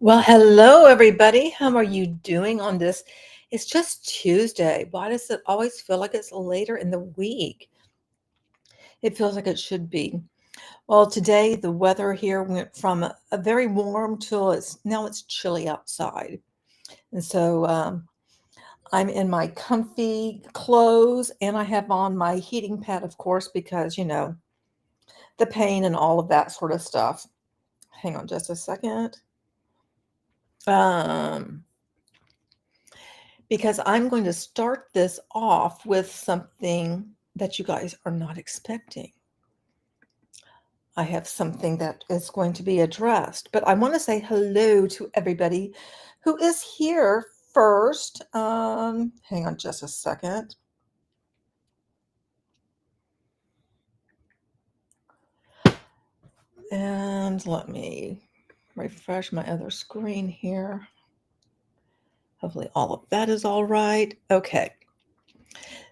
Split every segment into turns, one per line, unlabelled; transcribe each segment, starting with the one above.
Well, hello, everybody. How are you doing on this? It's just Tuesday. Why does it always feel like it's later in the week? It feels like it should be. Well, today the weather here went from a very warm till it's chilly outside. And so I'm in my comfy clothes and I have on my heating pad, of course, because, the pain and all of that sort of stuff. Hang on just a second. Um, because I'm going to start this off with something that you guys are not expecting. I have something that is going to be addressed, but I want to say hello to everybody who is here first. Hang on just a second. And let me refresh my other screen here. Hopefully all of that is all right. Okay.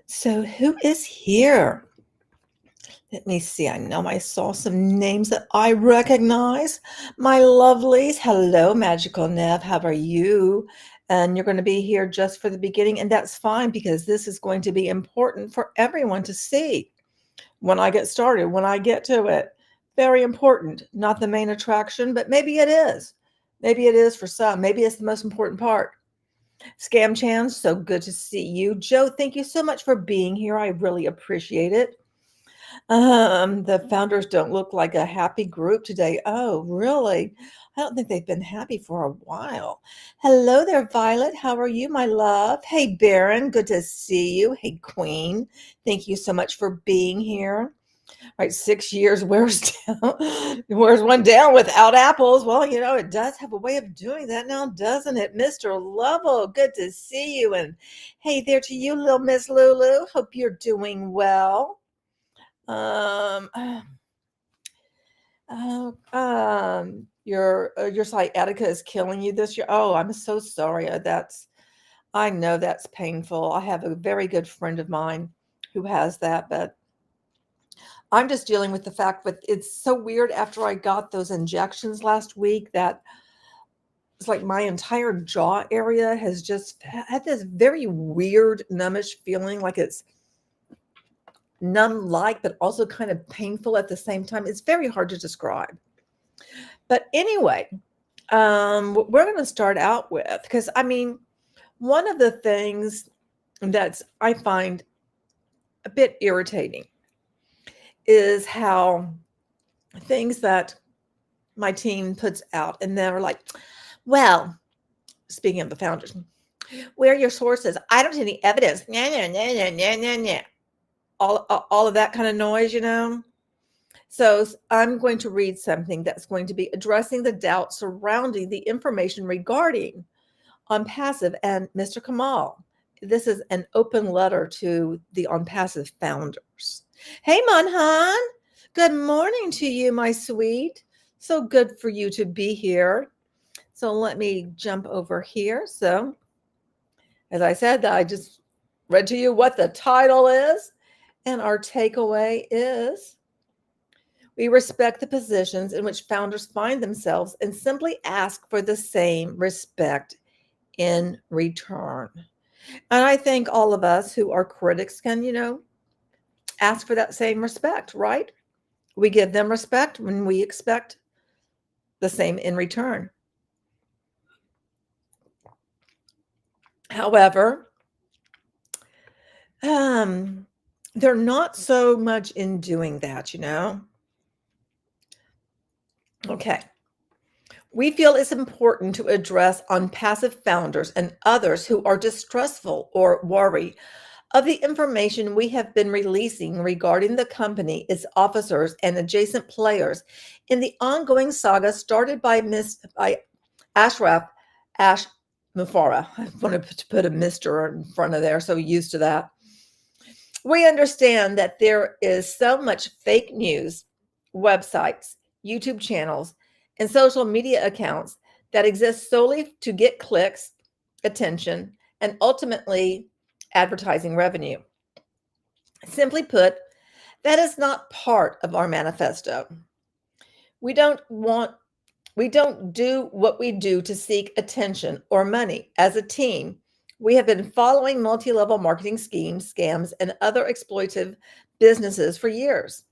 So who is here? Let me see. I know I saw some names that I recognize. My lovelies. Hello, Magical Nev. How are you? And you're going to be here just for the beginning. And that's fine because this is going to be important for everyone to see when I get started, when I get to it. Very important. Not the main attraction, but maybe it is. Maybe it is for some. Maybe it's the most important part. Scam Chan, so good to see you. Joe, thank you so much for being here. I really appreciate it. The founders don't look like a happy group today. Oh, really? I don't think they've been happy for a while. Hello there, Violet. How are you, my love? Hey, Baron. Good to see you. Hey, Queen. Thank you so much for being here. All right, 6 years wears down, wears one down without apples. Well, it does have a way of doing that now, doesn't it, Mr. Lovell? Good to see you. And hey there to you, little Miss Lulu. Hope you're doing well. Um, your sciatica is killing you this year. Oh, I'm so sorry. I know that's painful. I have a very good friend of mine who has that, but I'm just dealing with the fact that it's so weird after I got those injections last week that it's like my entire jaw area has just had this very weird numbish feeling, like it's numb-like, but also kind of painful at the same time. It's very hard to describe. But anyway, what we're going to start out with, because one of the things that I find a bit irritating is how things that my team puts out, and they're like, well, speaking of the founders, where are your sources? I don't see any evidence. Nah, nah, nah, nah, nah, nah, nah. All of that kind of noise, So I'm going to read something that's going to be addressing the doubt surrounding the information regarding ONPASSIVE and Mr. Kamal. This is an open letter to the ONPASSIVE founders. Hey, Manhan. Good morning to you, my sweet. So good for you to be here. So let me jump over here. So, as I said, I just read to you what the title is. And our takeaway is: we respect the positions in which founders find themselves and simply ask for the same respect in return. And I think all of us who are critics can, ask for that same respect, right? We give them respect when we expect the same in return. However, they're not so much in doing that. Okay. We feel it's important to address ONPASSIVE founders and others who are distrustful or worry of the information we have been releasing regarding the company, its officers, and adjacent players in the ongoing saga started by Ash Mufareh. I wanted to put a Mr. in front of there, so used to that. We understand that there is so much fake news, websites, YouTube channels, and social media accounts that exist solely to get clicks, attention, and ultimately advertising revenue. Simply put, that is not part of our manifesto. We We don't do what we do to seek attention or money. As a team, we have been following multi-level marketing schemes, scams, and other exploitative businesses for years.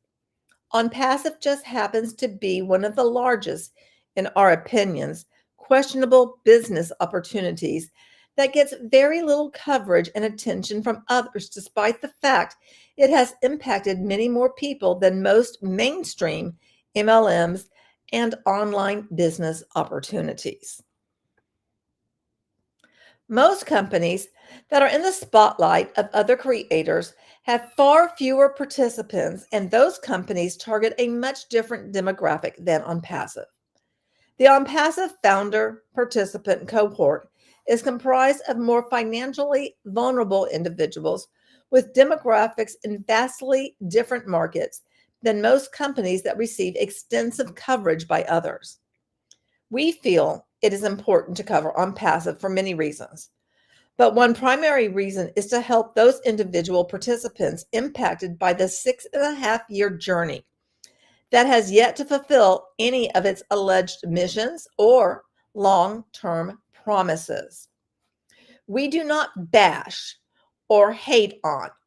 OnPassive just happens to be one of the largest, in our opinions, questionable business opportunities that gets very little coverage and attention from others, despite the fact it has impacted many more people than most mainstream MLMs and online business opportunities. Most companies that are in the spotlight of other creators have far fewer participants, and those companies target a much different demographic than OnPassive. The OnPassive founder participant cohort is comprised of more financially vulnerable individuals with demographics in vastly different markets than most companies that receive extensive coverage by others. We feel it is important to cover OnPassive for many reasons. But one primary reason is to help those individual participants impacted by the 6.5-year journey that has yet to fulfill any of its alleged missions or long-term promises. We do not bash or hate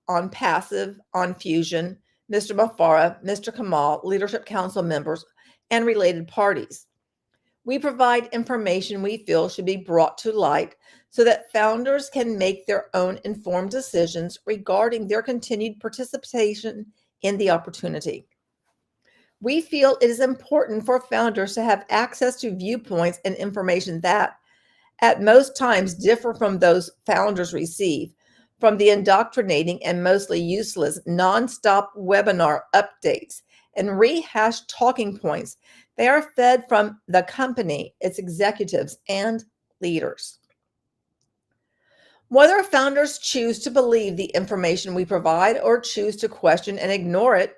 on Passive, ONFUSION, Mr. Mufareh, Mr. Kamal, Leadership Council members, and related parties. We provide information we feel should be brought to light so that founders can make their own informed decisions regarding their continued participation in the opportunity. We feel it is important for founders to have access to viewpoints and information that, at most times, differ from those founders receive from the indoctrinating and mostly useless nonstop webinar updates and rehashed talking points they are fed from the company, its executives, and leaders. Whether founders choose to believe the information we provide or choose to question and ignore it,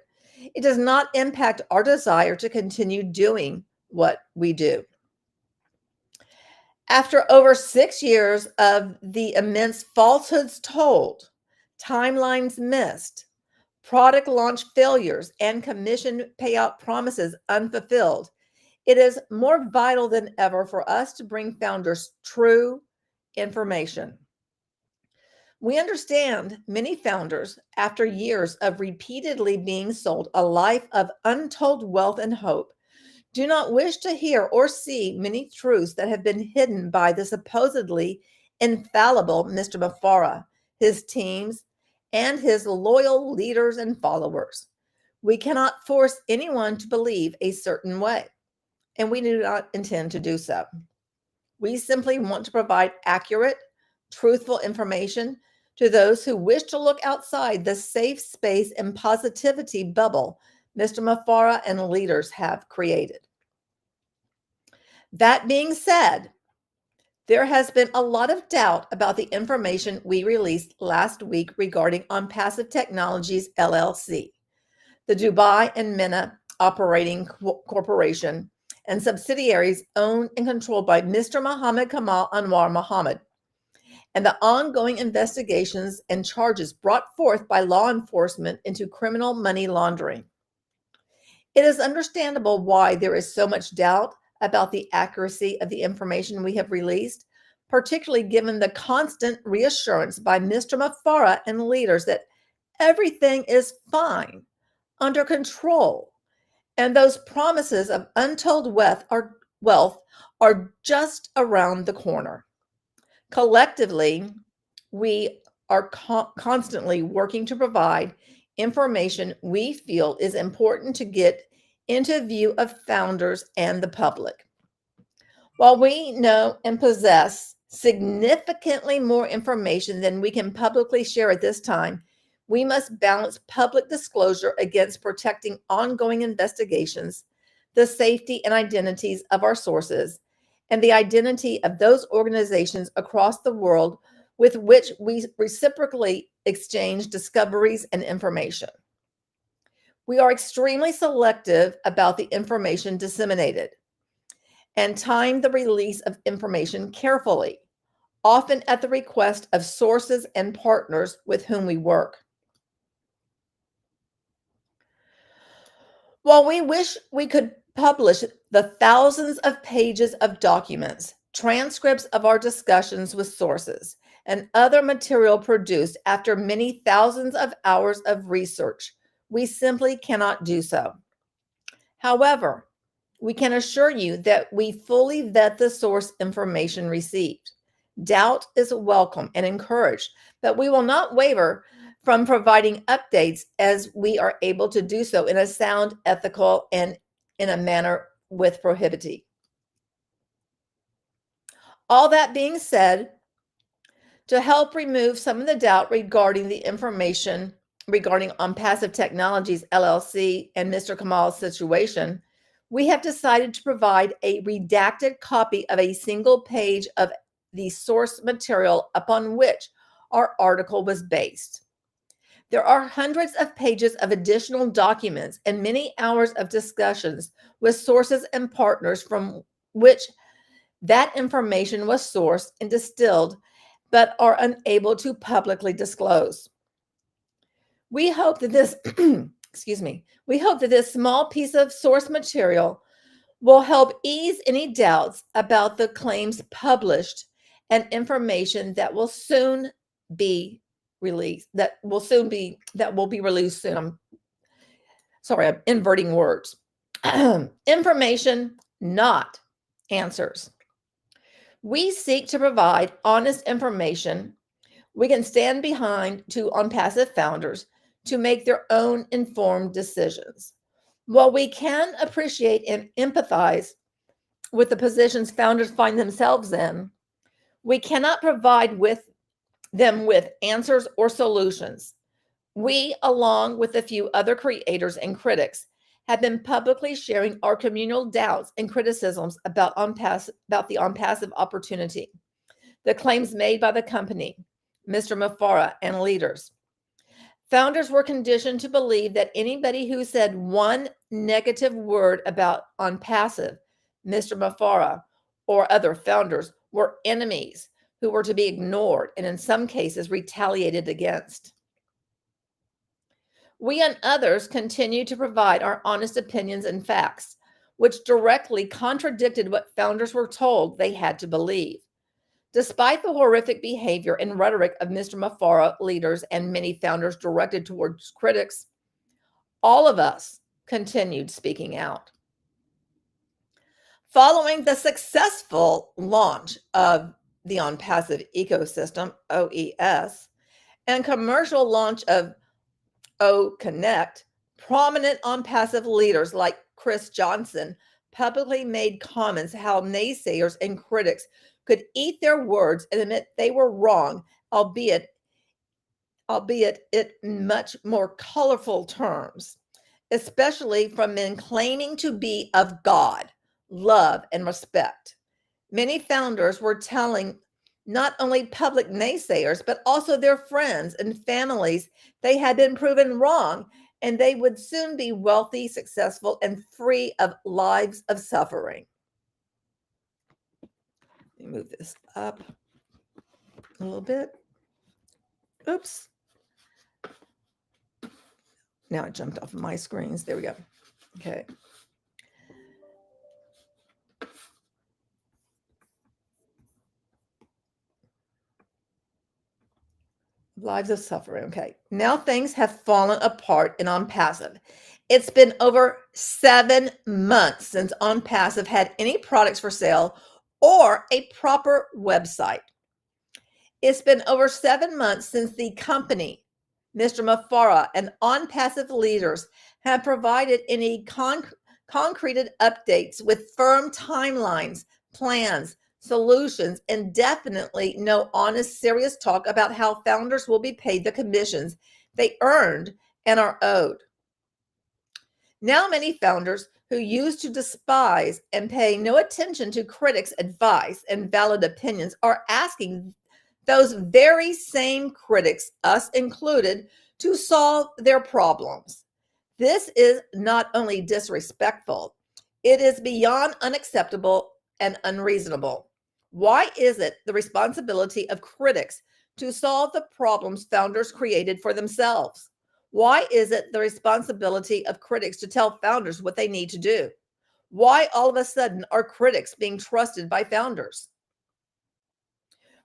it does not impact our desire to continue doing what we do. After over 6 years of the immense falsehoods told, timelines missed, product launch failures, and commission payout promises unfulfilled, it is more vital than ever for us to bring founders true information. We understand many founders, after years of repeatedly being sold a life of untold wealth and hope, do not wish to hear or see many truths that have been hidden by the supposedly infallible Mr. Mufareh, his teams, and his loyal leaders and followers. We cannot force anyone to believe a certain way, and we do not intend to do so. We simply want to provide accurate, truthful information to those who wish to look outside the safe space and positivity bubble Mr. Mufareh and leaders have created. That being said, there has been a lot of doubt about the information we released last week regarding OnPassive Technologies LLC, the Dubai and MENA operating corporation and subsidiaries owned and controlled by Mr. Mohammed Kamal Anwar Mohammed, and the ongoing investigations and charges brought forth by law enforcement into criminal money laundering. It is understandable why there is so much doubt about the accuracy of the information we have released, particularly given the constant reassurance by Mr. Mufareh and leaders that everything is fine, under control, and those promises of untold wealth are just around the corner. Collectively, we are constantly working to provide information we feel is important to get into view of founders and the public. While we know and possess significantly more information than we can publicly share at this time, we must balance public disclosure against protecting ongoing investigations, the safety and identities of our sources, and the identity of those organizations across the world with which we reciprocally exchange discoveries and information. We are extremely selective about the information disseminated and time the release of information carefully, often at the request of sources and partners with whom we work. While we wish we could publish The thousands of pages of documents, transcripts of our discussions with sources, and other material produced after many thousands of hours of research, we simply cannot do so. However, we can assure you that we fully vet the source information received. Doubt is welcome and encouraged, but we will not waver from providing updates as we are able to do so in a sound, ethical, and in a manner with propriety. All that being said, to help remove some of the doubt regarding the information regarding ONPASSIVE Technologies LLC and Mr. Kamal's situation, we have decided to provide a redacted copy of a single page of the source material upon which our article was based. There are hundreds of pages of additional documents and many hours of discussions with sources and partners from which that information was sourced and distilled, but are unable to publicly disclose. We hope that this, we hope that this small piece of source material will help ease any doubts about the claims published and information that will soon be released, that will be released soon. I'm inverting words. Information, not answers. We seek to provide honest information we can stand behind to ONPASSIVE founders to make their own informed decisions. While we can appreciate and empathize with the positions founders find themselves in, we cannot provide them with answers or solutions. We, along with a few other creators and critics, have been publicly sharing our communal doubts and criticisms about the ONPASSIVE opportunity, the claims made by the company, Mr. Mufareh, and leaders. Founders were conditioned to believe that anybody who said one negative word about ONPASSIVE, Mr. Mufareh, or other founders were enemies who were to be ignored and in some cases retaliated against. We and others continue to provide our honest opinions and facts, which directly contradicted what founders were told they had to believe. Despite the horrific behavior and rhetoric of Mr. Mufareh, leaders, and many founders directed towards critics, all of us continued speaking out. Following the successful launch of the ONPASSIVE ecosystem, OES, and commercial launch of OConnect, prominent ONPASSIVE leaders like Chris Johnson publicly made comments how naysayers and critics could eat their words and admit they were wrong, albeit in much more colorful terms, especially from men claiming to be of God, love, and respect. Many founders were telling not only public naysayers, but also their friends and families they had been proven wrong and they would soon be wealthy, successful, and free of lives of suffering. Let me move this up a little bit. Oops. Now I jumped off of my screens. There we go. Okay. Lives of suffering. Okay. Now things have fallen apart in ONPASSIVE. It's been over 7 months since ONPASSIVE had any products for sale or a proper website. It's been over 7 months since the company, Mr. Mufareh, and ONPASSIVE leaders have provided any concreted updates with firm timelines, plans, solutions, and definitely no honest, serious talk about how founders will be paid the commissions they earned and are owed. Now, many founders who used to despise and pay no attention to critics' advice and valid opinions are asking those very same critics, us included, to solve their problems. This is not only disrespectful, it is beyond unacceptable and unreasonable. Why is it the responsibility of critics to solve the problems founders created for themselves? Why is it the responsibility of critics to tell founders what they need to do? Why all of a sudden are critics being trusted by founders?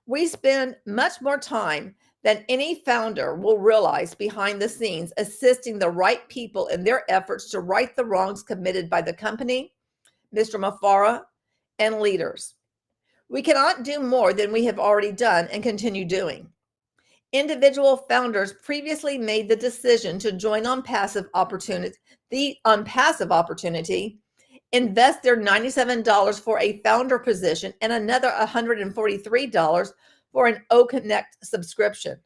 We spend much more time than any founder will realize behind the scenes assisting the right people in their efforts to right the wrongs committed by the company, Mr. Mufareh, and leaders. We cannot do more than we have already done and continue doing. Individual founders previously made the decision to join on passive opportunity, invest their $97 for a founder position and another $143 for an OConnect subscription.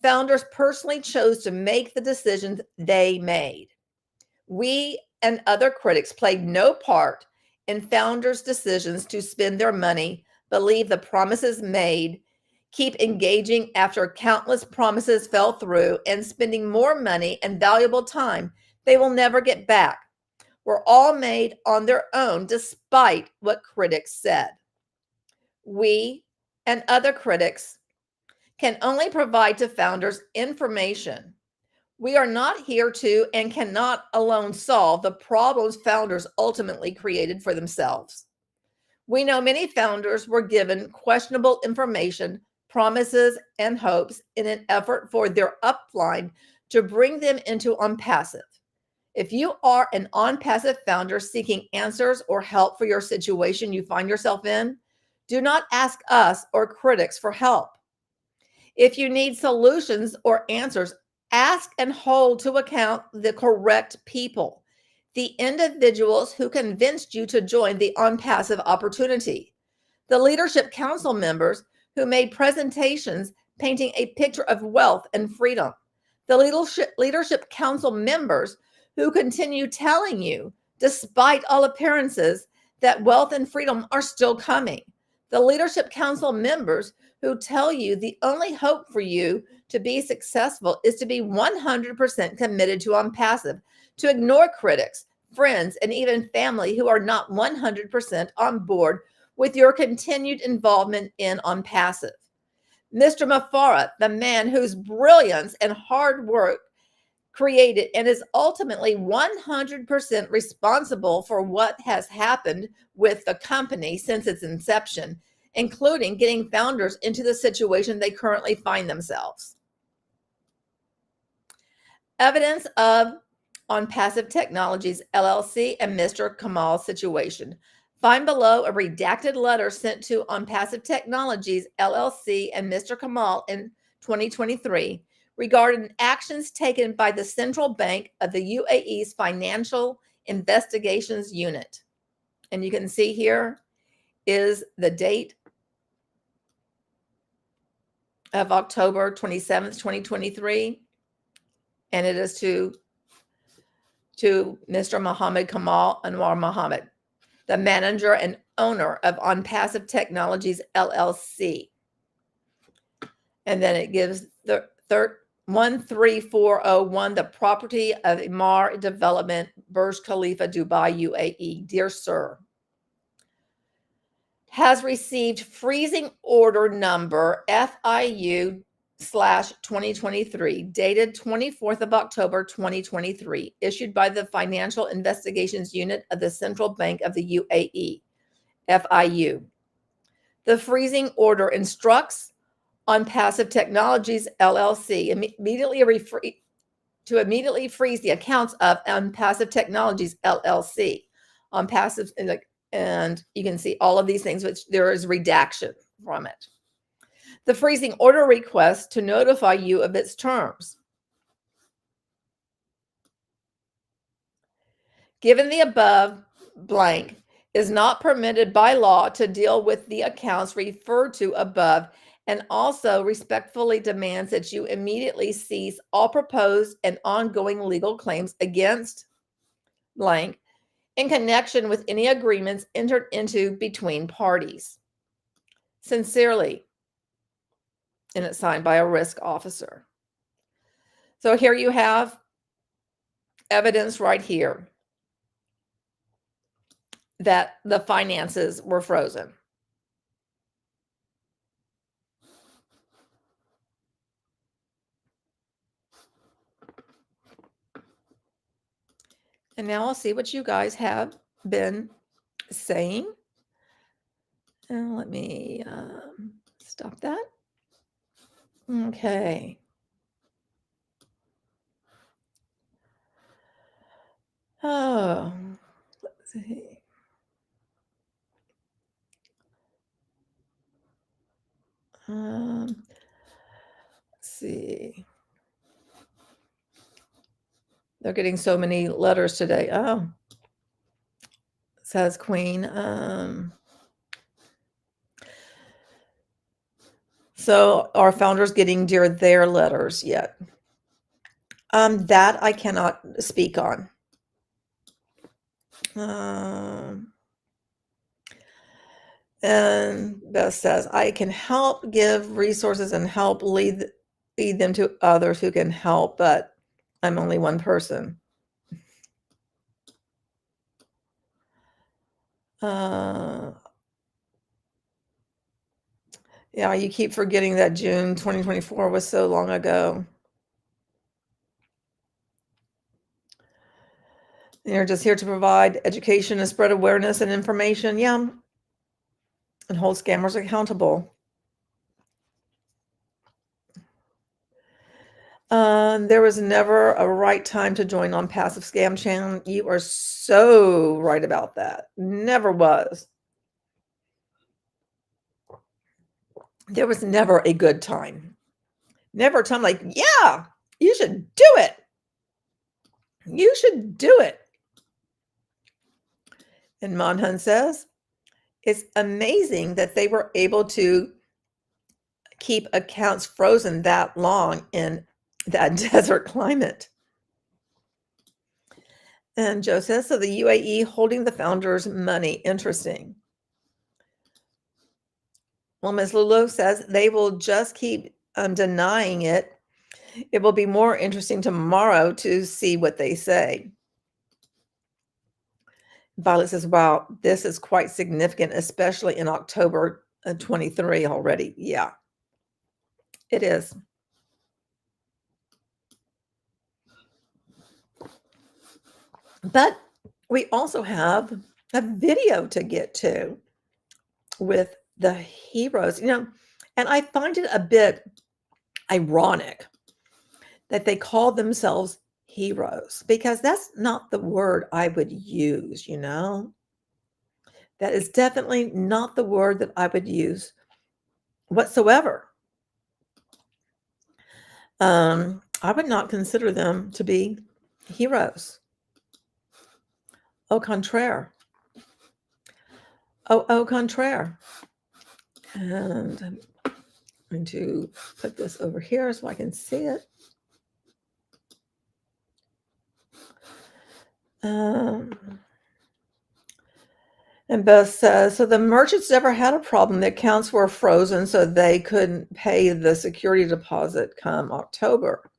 Founders personally chose to make the decisions they made. We and other critics played no part in founders' decisions to spend their money, believe the promises made, keep engaging after countless promises fell through, and spending more money and valuable time they will never get back. Were all made on their own despite what critics said. We and other critics can only provide to founders information. We are not here to and cannot alone solve the problems founders ultimately created for themselves. We know many founders were given questionable information, promises, and hopes in an effort for their upline to bring them into ONPASSIVE. If you are an ONPASSIVE founder seeking answers or help for your situation you find yourself in, do not ask us or critics for help. If you need solutions or answers, ask and hold to account the correct people, the individuals who convinced you to join the ONPASSIVE opportunity, the Leadership Council members who made presentations painting a picture of wealth and freedom, the Leadership Council members who continue telling you, despite all appearances, that wealth and freedom are still coming, the Leadership Council members who tell you the only hope for you to be successful is to be 100% committed to ONPASSIVE, to ignore critics, friends, and even family who are not 100% on board with your continued involvement in ONPASSIVE. Mr. Mufareh, the man whose brilliance and hard work created and is ultimately 100% responsible for what has happened with the company since its inception, including getting founders into the situation they currently find themselves. Evidence of ONPASSIVE Technologies LLC and Mr. Kamal's situation. Find below a redacted letter sent to ONPASSIVE Technologies LLC and Mr. Kamal in 2023 regarding actions taken by the Central Bank of the UAE's Financial Investigations Unit. And you can see here is the date of October 27th, 2023. And it is to Mr. Mohammed Kamal Anwar Mohammed, the manager and owner of ONPASSIVE Technologies LLC. And then it gives the 13401, the property of Imar Development, Burj Khalifa, Dubai, UAE. Dear Sir, has received freezing order number FIU/2023, dated 24th of October 2023, issued by the Financial Investigations Unit of the Central Bank of the UAE, FIU. The freezing order instructs ONPASSIVE Technologies LLC to immediately freeze the accounts of ONPASSIVE Technologies LLC. ONPASSIVE, and you can see all of these things, which there is redaction from it. The freezing order requests to notify you of its terms. Given the above, blank is not permitted by law to deal with the accounts referred to above, and also respectfully demands that you immediately cease all proposed and ongoing legal claims against blank in connection with any agreements entered into between parties. Sincerely, and it's signed by a risk officer. So here you have evidence right here that the finances were frozen. And now I'll see what you guys have been saying. And let me stop that. Okay. Oh, let's see. Let's see. They're getting so many letters today. Oh, says Queen. So are founders getting their letters yet? That I cannot speak on. And Beth says, I can help give resources and help lead them to others who can help, but I'm only one person. Yeah, you keep forgetting that June 2024 was so long ago. You're just here to provide education and spread awareness and information. Yeah. And hold scammers accountable. There was never a right time to join ONPASSIVE scam channel. You are so right about that. Never was. There was never a good time. Never a time like, yeah, you should do it. You should do it. And Monhun says, it's amazing that they were able to keep accounts frozen that long in that desert climate. And Joe says, so the UAE holding the founders' money. Interesting. Well, Ms. Lulu says they will just keep denying it. It will be more interesting tomorrow to see what they say. Violet says, wow, this is quite significant, especially in October 23 already. Yeah, it is. But we also have a video to get to with the heroes, and I find it a bit ironic that they call themselves heroes, because that's not the word I would use, That is definitely not the word that I would use whatsoever. I would not consider them to be heroes. Au contraire. Au contraire. And I'm going to put this over here so I can see it. And Beth says, so the merchants never had a problem. The accounts were frozen, so they couldn't pay the security deposit come October.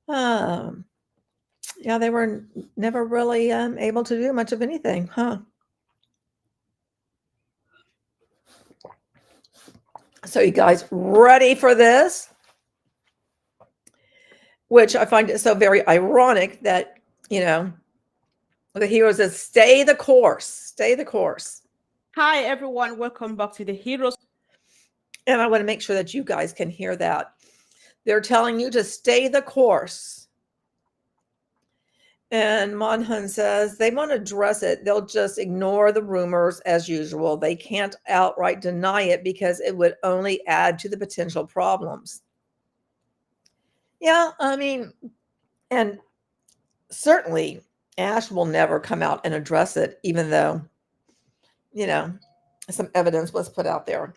Yeah, they were never really able to do much of anything, huh? So you guys ready for this? Which I find it so very ironic that, the hero says, stay the course, stay the course.
Hi, everyone. Welcome back to the Heroes.
And I want to make sure that you guys can hear that. They're telling you to stay the course. And Monhun says they won't address it. They'll just ignore the rumors as usual. They can't outright deny it because it would only add to the potential problems. Yeah, I mean, and certainly Ash will never come out and address it, even though, some evidence was put out there.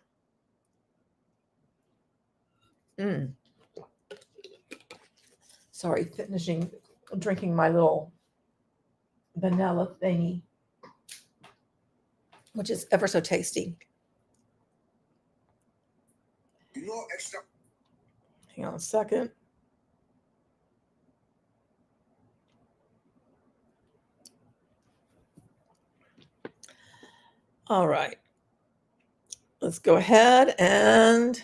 Sorry, drinking my little vanilla thingy, which is ever so tasty. Hang on a second. All right. Let's go ahead and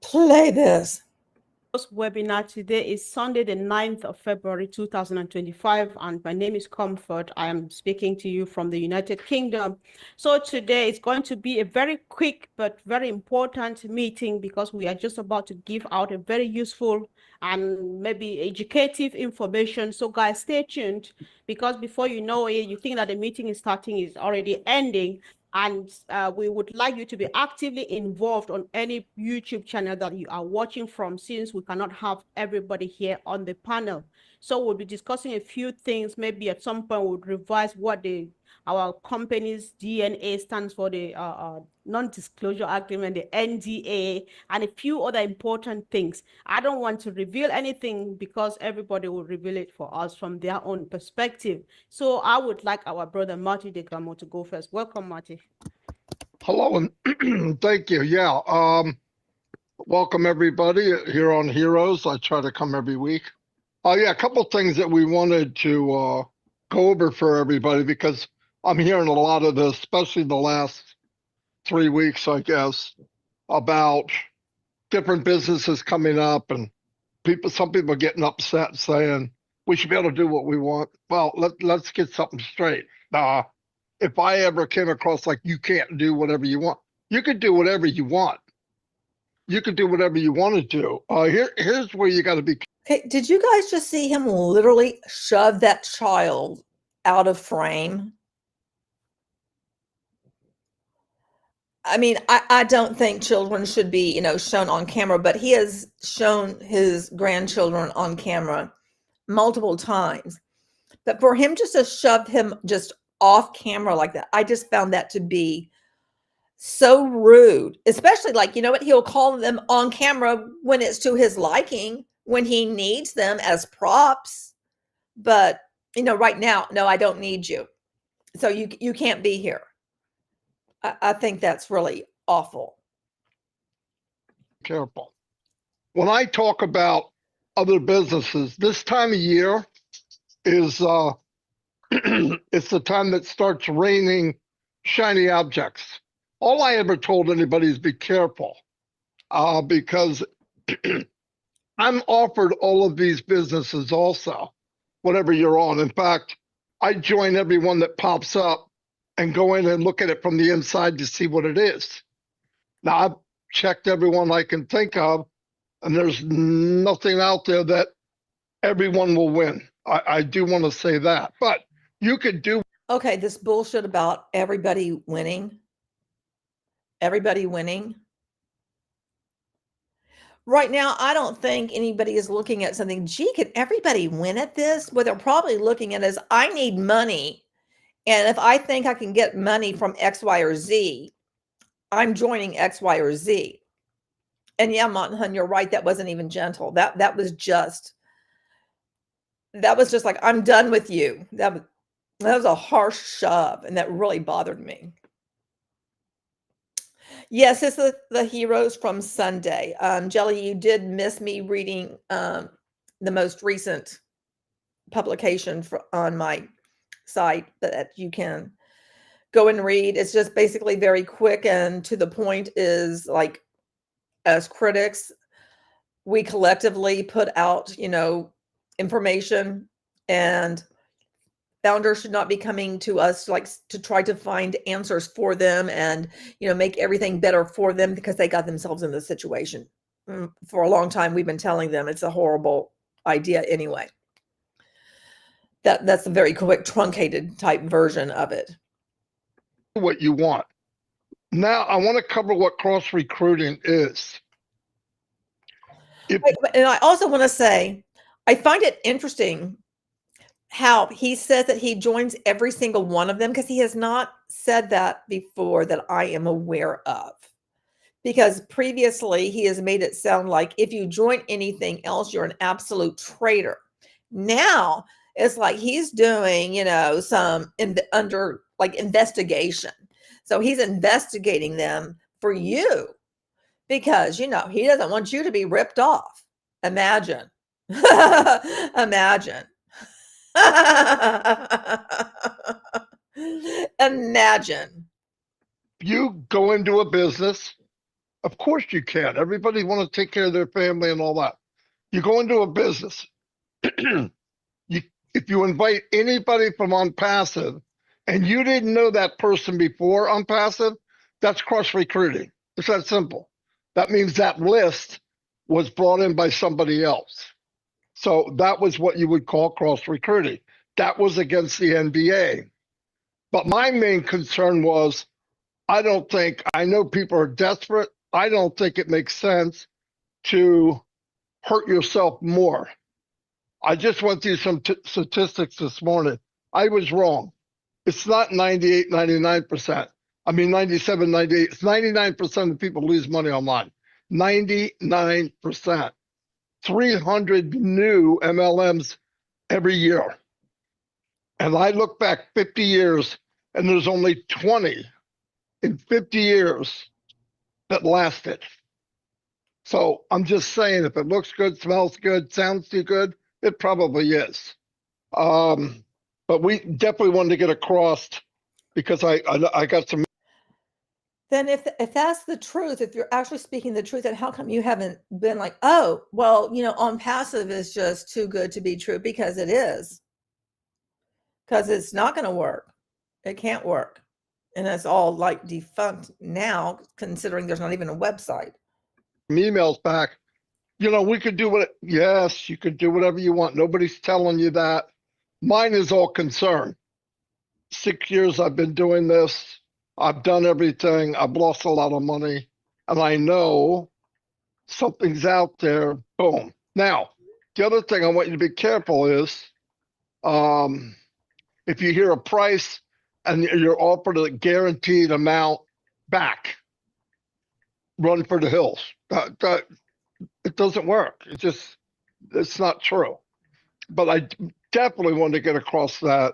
play this.
webinar. Today is Sunday, the 9th of February, 2025, and my name is Comfort. I am speaking to you from the United Kingdom. So today is going to be a very quick but very important meeting because we are just about to give out a very useful and maybe educative information. So guys, stay tuned because before you know it, you think that the meeting is starting, is already ending. And we would like you to be actively involved on any YouTube channel that you are watching from, since we cannot have everybody here on the panel. So we'll be discussing a few things. Maybe at some point we'll revise what our company's DNA stands for, the non-disclosure agreement, the NDA, and a few other important things. I don't want to reveal anything because everybody will reveal it for us from their own perspective. So I would like our brother Marty Degramo to go first. Welcome, Marty.
Hello and thank you. Yeah, welcome everybody here on Heroes. I try to come every week. Yeah, a couple things that we wanted to go over for everybody because I'm hearing a lot of this, especially the last 3 weeks, I guess, about different businesses coming up and some people getting upset saying we should be able to do what we want. Well, let's get something straight. If I ever came across like you can't do whatever you want, you could do whatever you want. You could do whatever you want to do. Here's where you got to be.
Okay, did you guys just see him literally shove that child out of frame? I mean, I don't think children should be, shown on camera, but he has shown his grandchildren on camera multiple times. But for him just to shove him just off camera like that, I just found that to be so rude, especially like, you know what, he'll call them on camera when it's to his liking, when he needs them as props. But, right now, no, I don't need you. So you can't be here. I think that's really awful.
Careful. When I talk about other businesses, this time of year is it's the time that starts raining shiny objects. All I ever told anybody is be careful because I'm offered all of these businesses also, whatever you're on. In fact, I join every one that pops up and go in and look at it from the inside to see what it is. Now, I've checked everyone I can think of, and there's nothing out there that everyone will win. I do want to say that, but you could do.
Okay, this bullshit about everybody winning. Everybody winning. Right now, I don't think anybody is looking at something, gee, can everybody win at this? What they're probably looking at is, I need money. And if I think I can get money from X, Y, or Z, I'm joining X, Y, or Z. And yeah, Mountain Hun, you're right. That wasn't even gentle. That was just like, I'm done with you. That was a harsh shove, and that really bothered me. Yes, it's the Heroes from Sunday. Jelly, you did miss me reading the most recent publication on my site that you can go and read. It's just basically very quick and to the point. Is like, as critics, we collectively put out, information, and founders should not be coming to us like to try to find answers for them and, make everything better for them because they got themselves in this situation. For a long time, we've been telling them it's a horrible idea anyway. That's a very quick, truncated type version of it.
What you want. Now, I want to cover what cross recruiting is.
And I also want to say, I find it interesting how he says that he joins every single one of them, because he has not said that before that I am aware of. Because previously he has made it sound like if you join anything else, you're an absolute traitor. Now it's like he's doing, some investigation. So he's investigating them for you because, he doesn't want you to be ripped off. Imagine. Imagine. Imagine.
You go into a business, of course you can. Everybody want to take care of their family and all that. You go into a business. If you invite anybody from ONPASSIVE and you didn't know that person before ONPASSIVE, that's cross recruiting. It's that simple. That means that list was brought in by somebody else. So that was what you would call cross recruiting. That was against the NBA. But my main concern was, I know people are desperate. I don't think it makes sense to hurt yourself more. I just went through some statistics this morning. I was wrong. It's not 98, 99%. I mean, 97, 98. It's 99% of people lose money online. 99%. 300 new MLMs every year. And I look back 50 years, and there's only 20 in 50 years that lasted. So I'm just saying, if it looks good, smells good, sounds too good, it probably is. But we definitely wanted to get across, because I got some.
Then if that's the truth, if you're actually speaking the truth, then how come you haven't been like, oh, well, ONPASSIVE is just too good to be true? Because it is. Because it's not going to work. It can't work. And it's all like defunct now, considering there's not even a website.
Emails back. We could do yes, you could do whatever you want. Nobody's telling you that. Mine is all concern. 6 years I've been doing this. I've done everything. I've lost a lot of money. And I know something's out there. Boom. Now, the other thing I want you to be careful is, if you hear a price and you're offered a guaranteed amount back, run for the hills. It doesn't work. It's not true. But I definitely want to get across that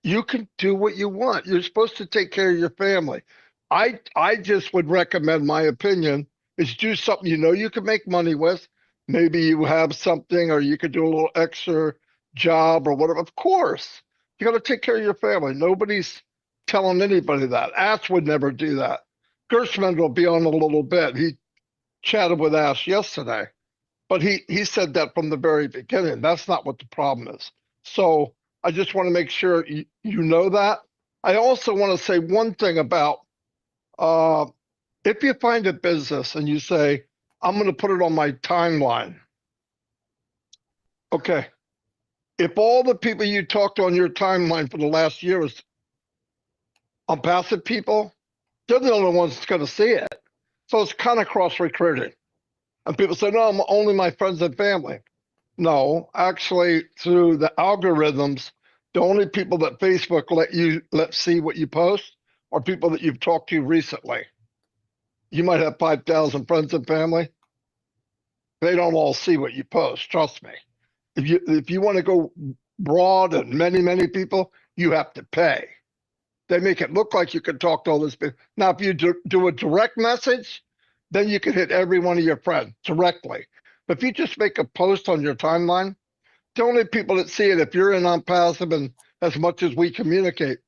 you can do what you want. You're supposed to take care of your family. I just would recommend, my opinion, is do something you can make money with. Maybe you have something, or you could do a little extra job or whatever. Of course, you got to take care of your family. Nobody's telling anybody that. Ash would never do that. Gershman will be on a little bit. He chatted with Ash yesterday, but he said that from the very beginning. That's not what the problem is. So I just want to make sure you know that. I also want to say one thing about, if you find a business and you say, I'm going to put it on my timeline. Okay. If all the people you talked on your timeline for the last year is ONPASSIVE people, they're the only ones that's going to see it. So it's kind of cross recruiting. And people say, no, I'm only my friends and family. No, actually, through the algorithms, the only people that Facebook let see what you post are people that you've talked to recently. You might have 5,000 friends and family. They don't all see what you post. Trust me. If you want to go broad and many people, you have to pay. They make it look like you can talk to all this people. Now, if you do a direct message, then you can hit every one of your friends directly. But if you just make a post on your timeline, the only people that see it, if you're in ONPASSIVE, and as much as we communicate,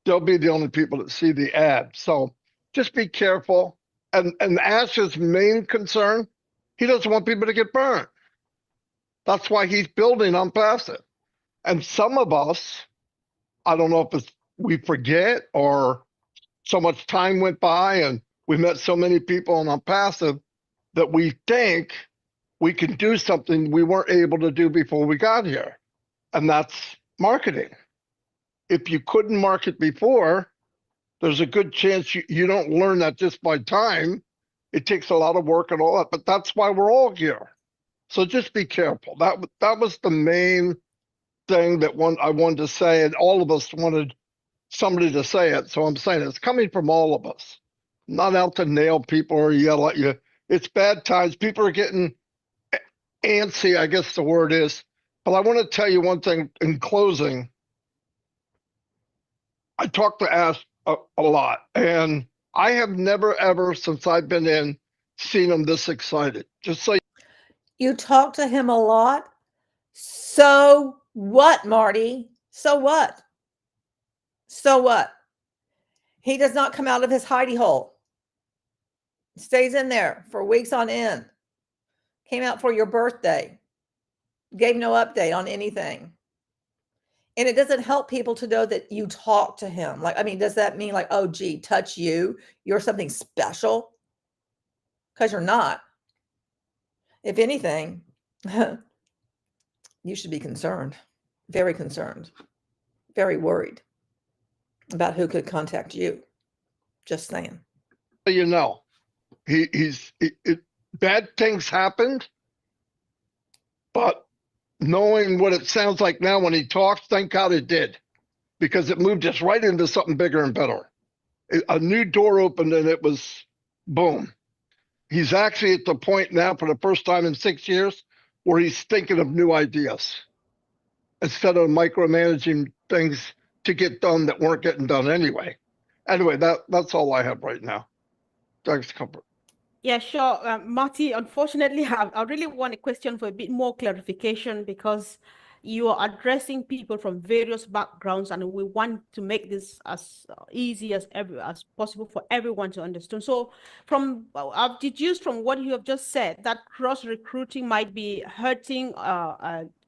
they'll be the only people that see the ad. So just be careful. And Ash's main concern, he doesn't want people to get burned. That's why he's building ONPASSIVE. And some of us, I don't know if it's we forget or so much time went by and we met so many people on ONPASSIVE that we think we can do something we weren't able to do before we got here. And that's marketing. If you couldn't market before, there's a good chance you don't learn that just by time. It takes a lot of work and all that, but that's why we're all here. So just be careful. That was the main thing that I wanted to say, and all of us wanted somebody to say it. So I'm saying it's coming from all of us. Not out to nail people or yell at you. It's bad times. People are getting antsy, I guess the word is. But I want to tell you one thing in closing. I talk to Ash a lot, and I have never, ever, since I've been in, seen him this excited. Just so
you talk to him a lot. So what, Marty? So what? So what? He does not come out of his hidey hole. Stays in there for weeks on end. came out for your birthday, gave no update on anything. And it doesn't help people to know that you talk to him. Like, I mean, does that mean like, oh, gee, touch you, you're something special? Because you're not. If anything, you should be concerned, very worried about who could contact you. Just saying.
You know, bad things happened, but knowing what it sounds like now when he talks, thank God it did, because it moved us right into something bigger and better. A new door opened and it was boom. He's actually at the point now for the first time in 6 years where he's thinking of new ideas instead of micromanaging things to get done that weren't getting done anyway. Anyway, that's all I have right now. Thanks, Comfort.
Yeah, sure. Marty, unfortunately, I really want a question for a bit more clarification because you are addressing people from various backgrounds, and we want to make this as easy as possible for everyone to understand. So I've deduced from what you have just said that cross-recruiting might be hurting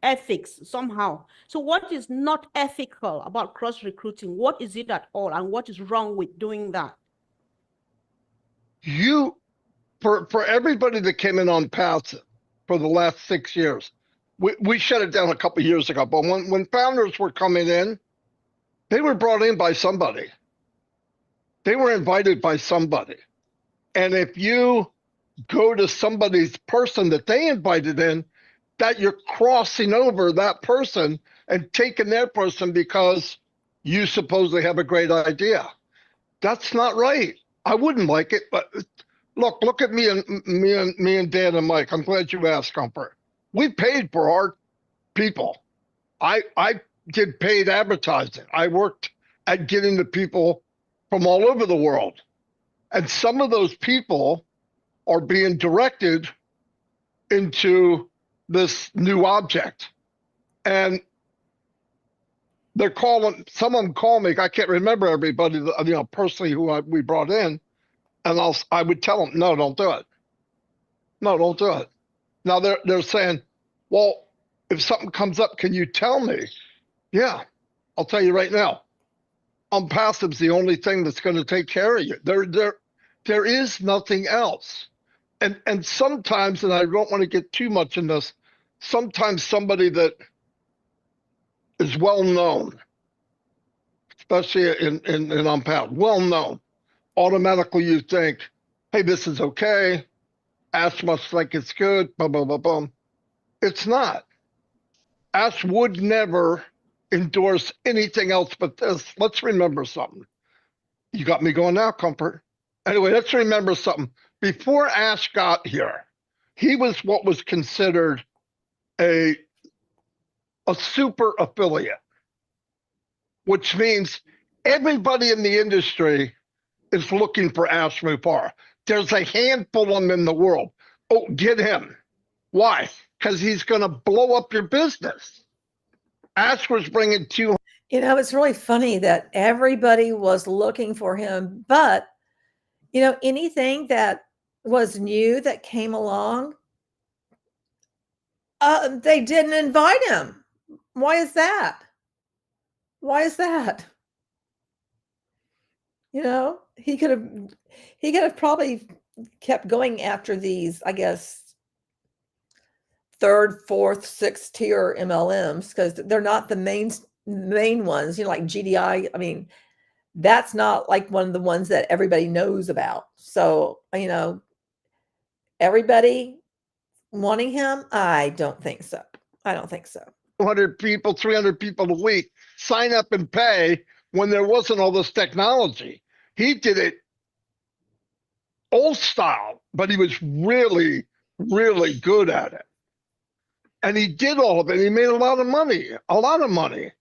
ethics somehow. So what is not ethical about cross-recruiting? What is it at all, and what is wrong with doing that?
For everybody that came in on passive for the last 6 years, we shut it down a couple of years ago. But when founders were coming in, they were brought in by somebody. They were invited by somebody. And if you go to somebody's person that they invited in, that you're crossing over that person and taking their person because you supposedly have a great idea. That's not right. I wouldn't like it, but look at me and Dan and Mike. I'm glad you asked, Comfort. We paid for our people. I did paid advertising. I worked at getting the people from all over the world. And some of those people are being directed into this new object. And they're calling, some of them call me, I can't remember everybody, personally who we brought in. And I would tell them, no, don't do it. No, don't do it. Now they're saying, well, if something comes up, can you tell me? Yeah, I'll tell you right now. ONPASSIVE's the only thing that's going to take care of you. There is nothing else. And sometimes, and I don't want to get too much in this, sometimes somebody that is well known, especially in ONPASSIVE, well known, automatically you think, hey, this is okay. Ash must think it's good, blah, blah, blah, blah. It's not. Ash would never endorse anything else but this. Let's remember something. You got me going now, Comfort. Anyway, let's remember something. Before Ash got here, he was what was considered a super affiliate, which means everybody in the industry is looking for Ash Mufareh. There's a handful of them in the world. Oh, get him. Why? Because he's going to blow up your business. Ash was bringing 200.
You know, it's really funny that everybody was looking for him, but, you know, anything that was new that came along, they didn't invite him. Why is that? Why is that? You know, he could have probably kept going after these, I guess, 3rd, 4th, 6th tier MLMs, because they're not the main ones, you know, like GDI. I mean, that's not like one of the ones that everybody knows about. So, you know, everybody wanting him, I don't think so. I don't think so.
200 people, 300 people a week sign up and pay when there wasn't all this technology. He did it old style, but he was really, really good at it. And he did all of it. He made a lot of money.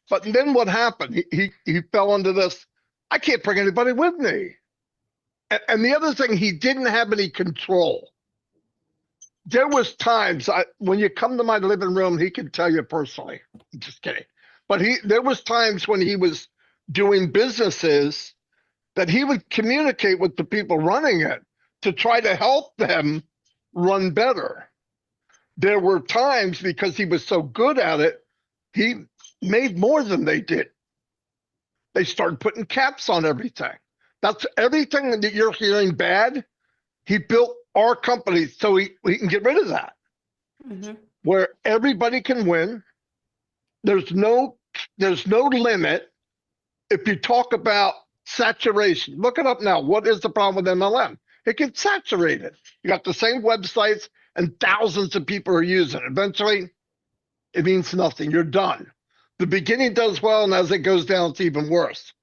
But then what happened? He fell into this, I can't bring anybody with me. And the other thing, he didn't have any control. There was times when you come to my living room, he can tell you personally. I'm just kidding. But there was times when he was doing businesses that he would communicate with the people running it to try to help them run better. There were times, because he was so good at it, he made more than they did. They started putting caps on everything. That's everything that you're hearing bad. He built our company so we can get rid of that, where everybody can win. There's no limit. If you talk about saturation, look it up now. What is the problem with MLM? It gets saturated. You got the same websites and thousands of people are using it. Eventually, it means nothing. You're done. The beginning does well, and as it goes down, it's even worse.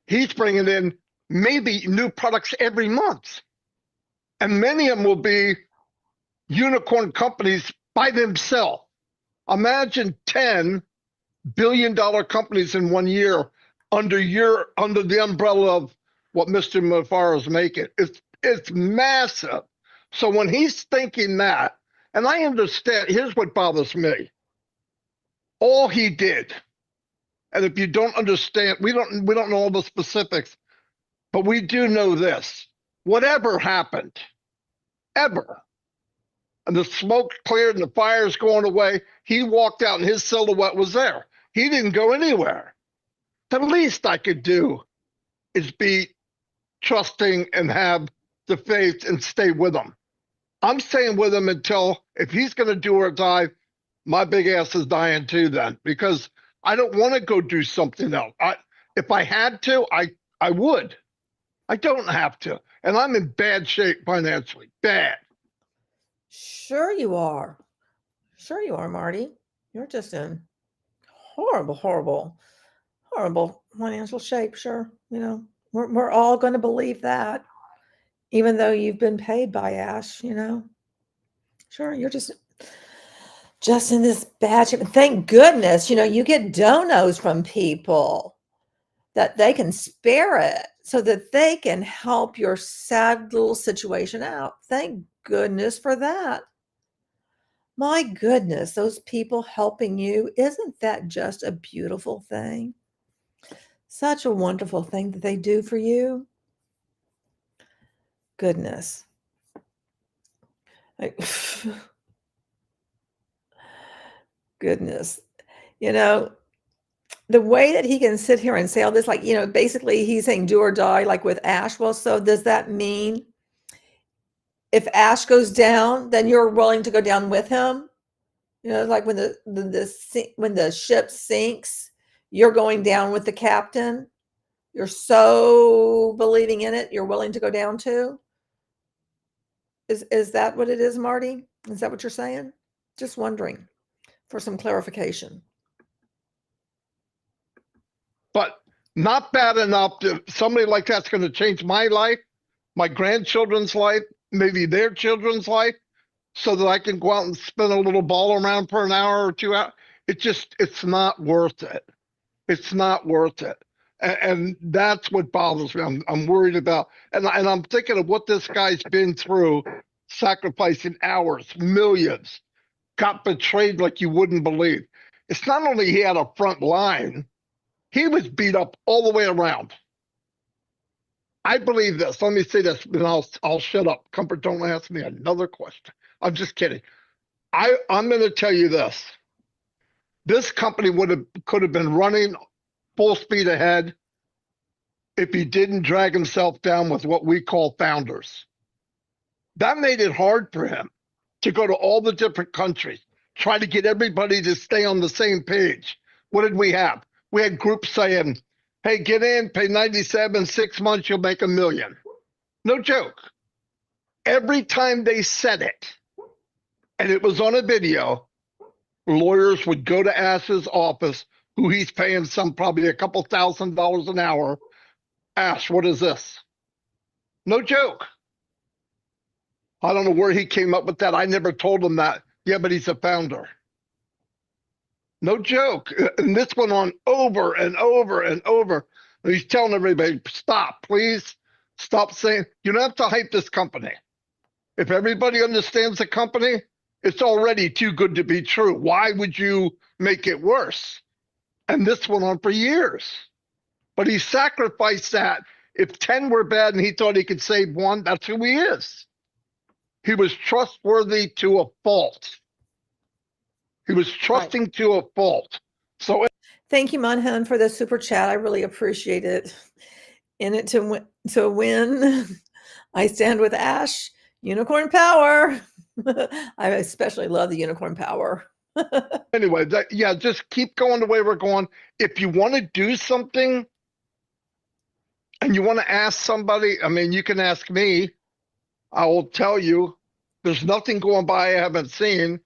He's bringing in maybe new products every month. And many of them will be unicorn companies by themselves. Imagine 10 billion-dollar companies in 1 year under the umbrella of what Mr. Mufareh is making. It's massive. So when he's thinking that, and I understand, here's what bothers me. All he did, and if you don't understand, we don't know all the specifics, but we do know this. Whatever happened, ever, and the smoke cleared and the fire's going away, he walked out and his silhouette was there. He didn't go anywhere. The least I could do is be trusting and have the faith and stay with him. I'm staying with him until, if he's going to do or die, my big ass is dying too then, because I don't want to go do something else. If I had to, I would. I don't have to. And I'm in bad shape financially. Bad.
Sure you are. Sure you are, Marty. You're just in horrible financial shape. Sure. You know, we're all going to believe that, even though you've been paid by Ash, you know. Sure, you're just in this bad shape. Thank goodness, you know, you get donos from people that they can spare it so that they can help your sad little situation out. Thank goodness for that. My goodness, those people helping you, isn't that just a beautiful thing? Such a wonderful thing that they do for you. Goodness. Goodness. You know, the way that he can sit here and say all this, like, you know, basically he's saying do or die, like with Ash. Well, so does that mean if Ash goes down, then you're willing to go down with him? You know, like when the ship sinks, you're going down with the captain. You're so believing in it, you're willing to go down too. Is that what it is, Marty? Is that what you're saying? Just wondering for some clarification.
But not bad enough to somebody like that's going to change my life, my grandchildren's life, maybe their children's life, so that I can go out and spin a little ball around for an hour or 2 hours. It's not worth it. It's not worth it. And that's what bothers me. I'm worried about, and I'm thinking of what this guy's been through, sacrificing hours, millions, got betrayed like you wouldn't believe. It's not only he had a front line, he was beat up all the way around. I believe this. Let me say this, and I'll shut up. Comfort, don't ask me another question. I'm just kidding. I'm going to tell you this. This company could have been running full speed ahead if he didn't drag himself down with what we call founders. That made it hard for him to go to all the different countries, try to get everybody to stay on the same page. What did we have? We had groups saying, hey, get in, pay 97, 6 months, you'll make $1 million. No joke. Every time they said it, and it was on a video, lawyers would go to Ash's office, who he's paying probably a couple $1,000s an hour. Ash, what is this? No joke. I don't know where he came up with that. I never told him that. Yeah, but he's a founder. No joke. And this went on over and over and over. And he's telling everybody, stop, please. Stop saying, you don't have to hype this company. If everybody understands the company, it's already too good to be true. Why would you make it worse? And this went on for years. But he sacrificed that. If 10 were bad and he thought he could save one, that's who he is. He was trustworthy to a fault. He was trusting to a fault. So
Thank you, Monhan, for the super chat. I really appreciate it. In it to win, I stand with Ash. Unicorn power. I especially love the unicorn power.
anyway, yeah, just keep going the way we're going. If you want to do something and you want to ask somebody, I mean, you can ask me. I will tell you there's nothing going by I haven't seen.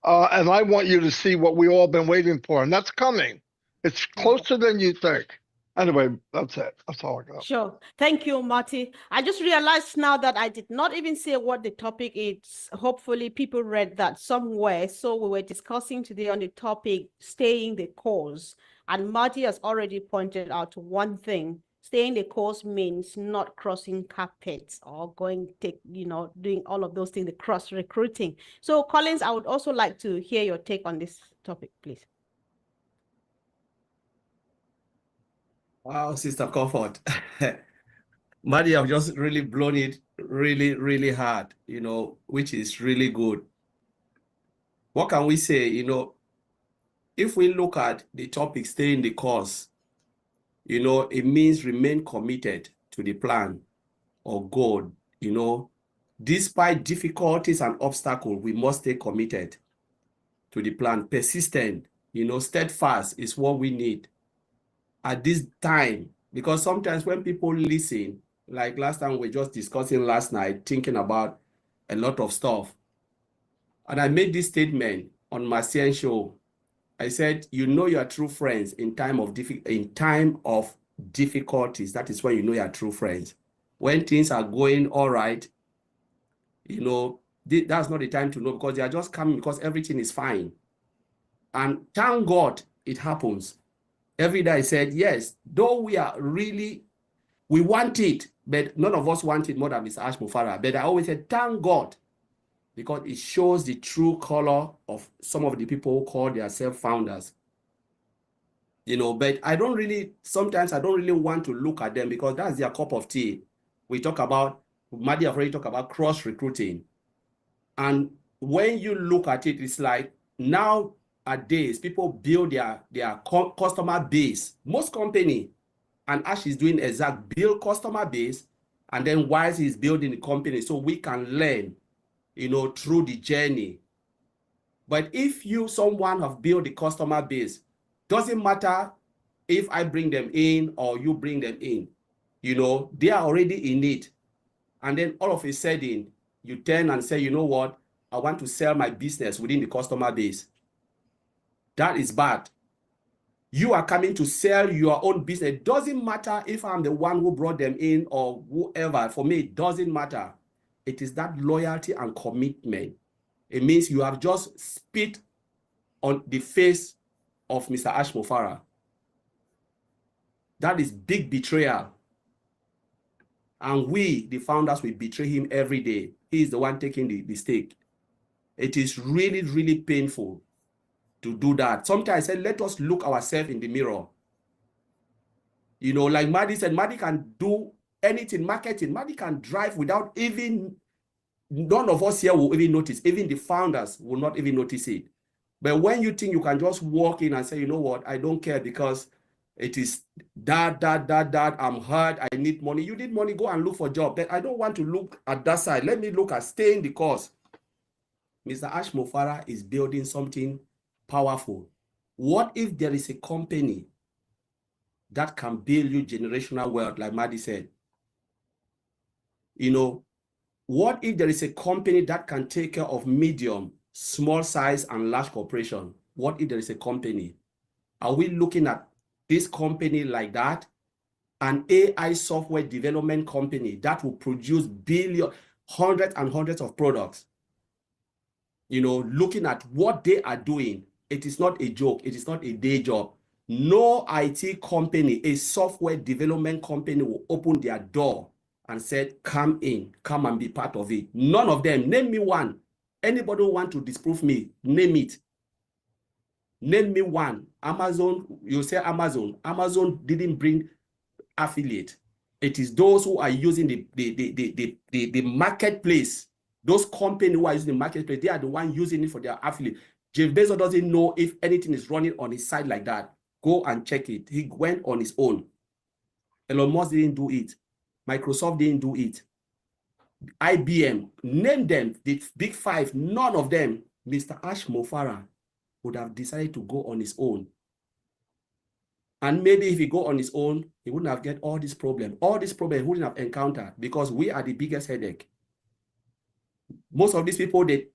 And I want you to see what we all been waiting for, and that's coming. It's closer than you think. Anyway, that's it. That's all I got.
Sure. Thank you, Marty. I just realized now that I did not even say what the topic is. Hopefully people read that somewhere. So we were discussing today on the topic, staying the course. And Marty has already pointed out one thing. Staying the course means not crossing carpets or doing all of those things, the cross recruiting. So Collins, I would also like to hear your take on this topic, please.
Wow, Sister Comfort. Maddie, I've just really blown it really, really hard, which is really good. What can we say? If we look at the topic, staying the course, it means remain committed to the plan or goal. Despite difficulties and obstacles, we must stay committed to the plan. Persistent, steadfast is what we need at this time, because sometimes when people listen, like last time we were just discussing last night, thinking about a lot of stuff, and I made this statement on my CN show. I said, you are true friends in time of difficulties. That is when you are true friends. When things are going all right, that's not the time to know, because they are just coming because everything is fine. And thank God it happens. Every day I said, yes, though we want it, but none of us want it more than Mr. Ash Mufareh. But I always said, thank God, because it shows the true color of some of the people who call themselves founders. But sometimes I don't really want to look at them, because that's their cup of tea. Maddie have already talked about cross-recruiting. And when you look at it, it's like nowadays, people build their customer base. Most company, and Ash is doing build customer base, and then Wise is building the company so we can learn, through the journey. But if someone have built the customer base, doesn't matter if I bring them in or you bring them in, they are already in it. And then all of a sudden, you turn and say, you know what? I want to sell my business within the customer base. That is bad. You are coming to sell your own business. It doesn't matter if I'm the one who brought them in or whoever. For me, it doesn't matter. It is that loyalty and commitment. It means you have just spit on the face of Mr. Ash Mufareh. That is big betrayal. And we, the founders, will betray him every day. He is the one taking the stake. It is really, really painful to do that. Sometimes I say, let us look ourselves in the mirror. Like Maddie said, Maddie can do anything, marketing. Maddie can drive without even, none of us here will even notice. Even the founders will not even notice it. But when you think you can just walk in and say, you know what, I don't care because it is that, I'm hurt, I need money. You need money, go and look for a job. But I don't want to look at that side. Let me look at staying the course. Mr. Ash Mufareh is building something powerful. What if there is a company that can build you generational wealth, like Maddie said? What if there is a company that can take care of medium, small size, and large corporation? What if there is a company? Are we looking at this company like that? An AI software development company that will produce hundreds and hundreds of products. Looking at what they are doing, it is not a joke. It is not a day job. No IT company, a software development company will open their door and said, come in, come and be part of it. None of them. Name me one. Anybody who want to disprove me, name it. Name me one. Amazon, you say Amazon. Amazon didn't bring affiliate. It is those who are using the marketplace. Those companies who are using the marketplace, they are the ones using it for their affiliate. Jeff Bezos doesn't know if anything is running on his side like that. Go and check it. He went on his own. Elon Musk didn't do it. Microsoft didn't do it. IBM, name them, the big five, none of them, Mr. Ash Mufareh would have decided to go on his own. And maybe if he go on his own, he wouldn't have get all these problems. All these problems he wouldn't have encountered because we are the biggest headache. Most of these people, they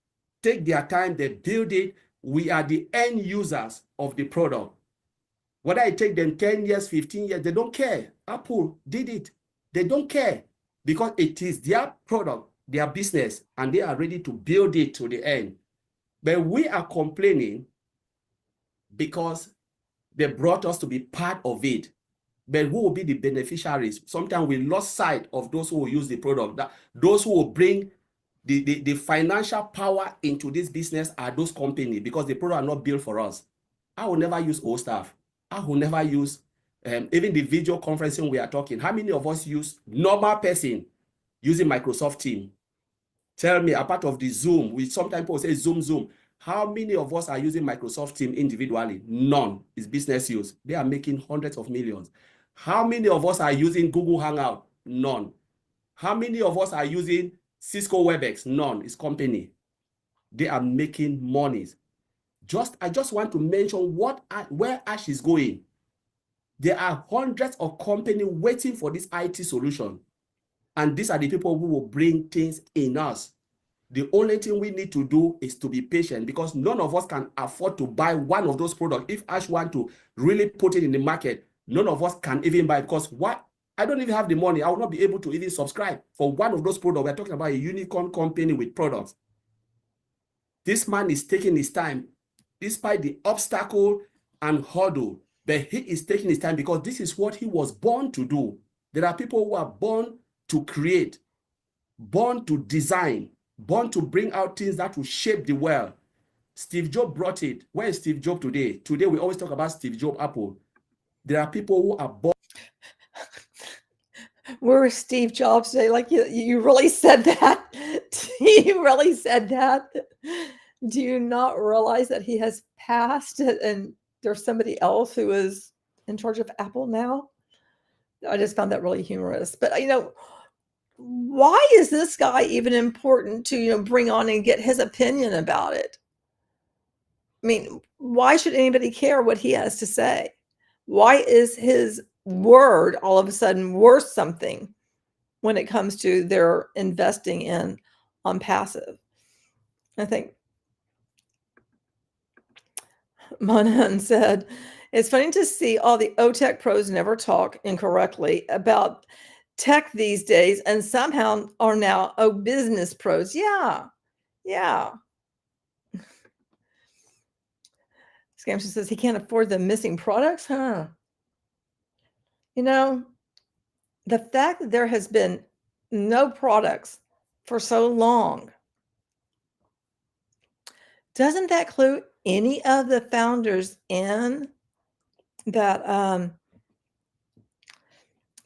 take their time, they build it. We are the end users of the product. Whether it take them 10 years, 15 years, they don't care. Apple did it. They don't care because it is their product, their business, and they are ready to build it to the end. But we are complaining because they brought us to be part of it. But who will be the beneficiaries? Sometimes we lost sight of those who will use the product. Those who will bring the financial power into this business are those companies because the product are not built for us. I will never use old stuff. I will never use even the video conferencing we are talking. How many of us use normal person using Microsoft Teams? Tell me, apart of the Zoom, which sometimes people say Zoom. How many of us are using Microsoft Teams individually? None. It's business use. They are making hundreds of millions. How many of us are using Google Hangout? None. How many of us are using Cisco WebEx? None. It's company. They are making monies. I just want to mention where Ash is going. There are hundreds of companies waiting for this IT solution. And these are the people who will bring things in us. The only thing we need to do is to be patient because none of us can afford to buy one of those products. If Ash want to really put it in the market, none of us can even buy because I don't even have the money. I will not be able to even subscribe for one of those products. We're talking about a unicorn company with products. This man is taking his time despite the obstacle and hurdle, but he is taking his time because this is what he was born to do. There are people who are born to create, born to design, born to bring out things that will shape the world. Steve Jobs brought it. Where is Steve Jobs today? Today, we always talk about Steve Jobs, Apple. There are people who are born.
Where is Steve Jobs today? Like you really said that? You really said that? Do you not realize that he has passed and there's somebody else who is in charge of Apple now? I just found that really humorous. But, why is this guy even important to, bring on and get his opinion about it? I mean, why should anybody care what he has to say? Why is his word all of a sudden worth something when it comes to their investing in ONPASSIVE? I think Monan said, it's funny to see all the OTech pros never talk incorrectly about tech these days and somehow are now business pros. Yeah. Scamster says he can't afford the missing products, huh? The fact that there has been no products for so long, doesn't that clue any of the founders in that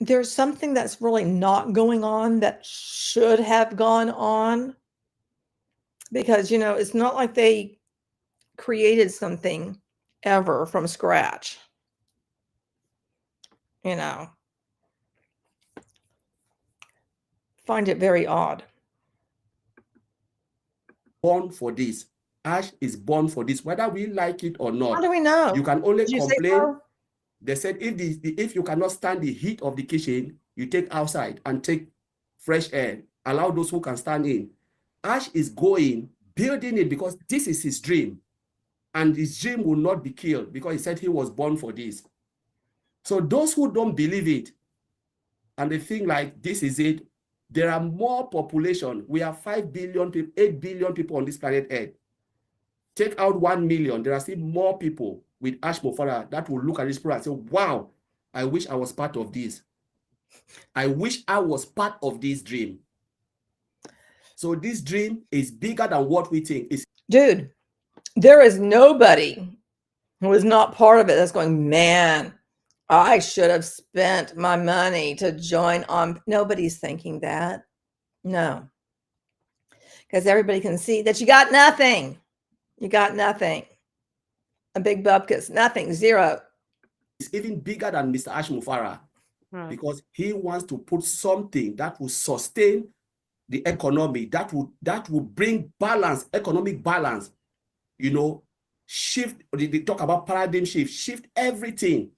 there's something that's really not going on that should have gone on? Because, it's not like they created something ever from scratch. Find it very odd.
Born for this. Ash is born for this, whether we like it or not.
How do we know?
You can only
Did you say
complain.
so?
They said if you cannot stand the heat of the kitchen, you take outside and take fresh air. Allow those who can stand in. Ash is building it because this is his dream. And his dream will not be killed because he said he was born for this. So those who don't believe it and they think like this is it, there are more population. We have 5 billion people, 8 billion people on this planet Earth. Take out 1 million. There are still more people with Ash Mufareh that will look at this program and say, wow, I wish I was part of this. I wish I was part of this dream. So this dream is bigger than what we think.
Dude, there is nobody who is not part of it that's going, man, I should have spent my money to join on. Nobody's thinking that. No. Because everybody can see that you got nothing. You got nothing. A big bupkis, nothing, zero.
It's even bigger than Mr. Ash Mufareh because he wants to put something that will sustain the economy, that will bring balance, economic balance, you know, shift. They talk about paradigm shift everything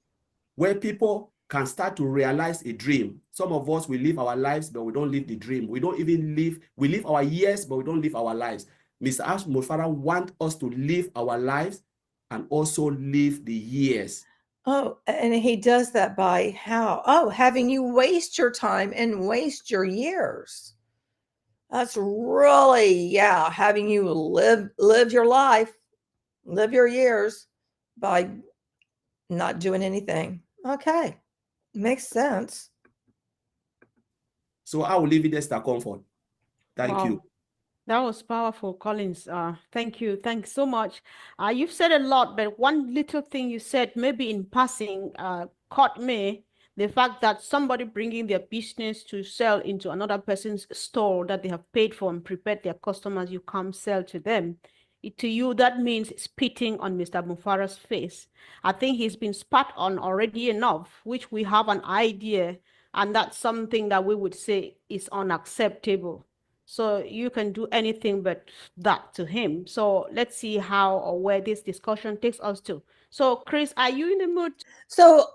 where people can start to realize a dream. Some of us, we live our lives, but we don't live the dream. We don't even live, we live our years, but we don't live our lives. Mr. Ash Mufareh wants us to live our lives and also live the years.
Oh, and he does that by how? Oh, having you waste your time and waste your years. That's really, yeah, having you live your life, live your years by not doing anything. Okay, makes sense.
So I will leave it there, Comfort. Thank you.
That was powerful, Collins. Thank you. Thanks so much. You've said a lot, but one little thing you said, maybe in passing, caught me. The fact that somebody bringing their business to sell into another person's store that they have paid for and prepared their customers, you come sell to them. To you, that means spitting on Mr. Mufareh's face. I think he's been spat on already enough, which we have an idea, and that's something that we would say is unacceptable. So you can do anything but that to him. So let's see how or where this discussion takes us to. So Chris, are you in the mood?
So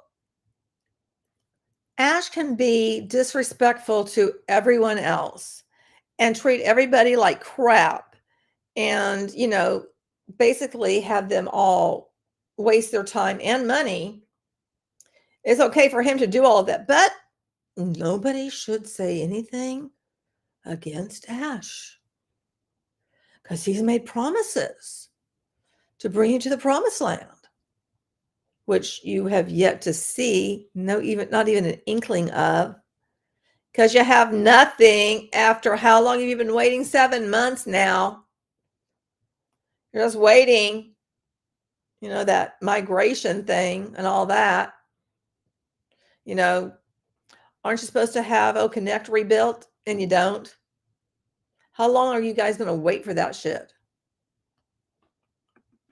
Ash can be disrespectful to everyone else and treat everybody like crap and, you know, basically have them all waste their time and money. It's okay for him to do all of that, but nobody should say anything against Ash because he's made promises to bring you to the promised land, which you have yet to see, not even an inkling of, because you have nothing. After how long have you been waiting? 7 months now. You're just waiting, you know, that migration thing and all that. You know, aren't you supposed to have Connect rebuilt and you don't? How long are you guys going to wait for that shit?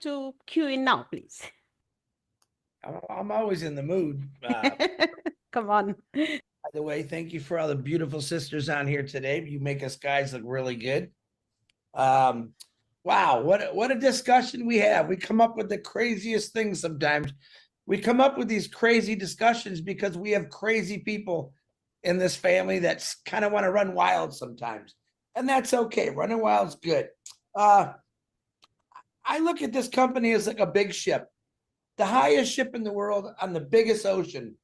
To cue in now, please.
I'm always in the mood.
Come on.
By the way, thank you for all the beautiful sisters on here today. You make us guys look really good. Wow, what a discussion we have. We come up with the craziest things sometimes. We come up with these crazy discussions because we have crazy people in this family that kind of want to run wild sometimes. And that's okay. Running wild's good. I look at this company as like a big ship, the highest ship in the world on the biggest ocean.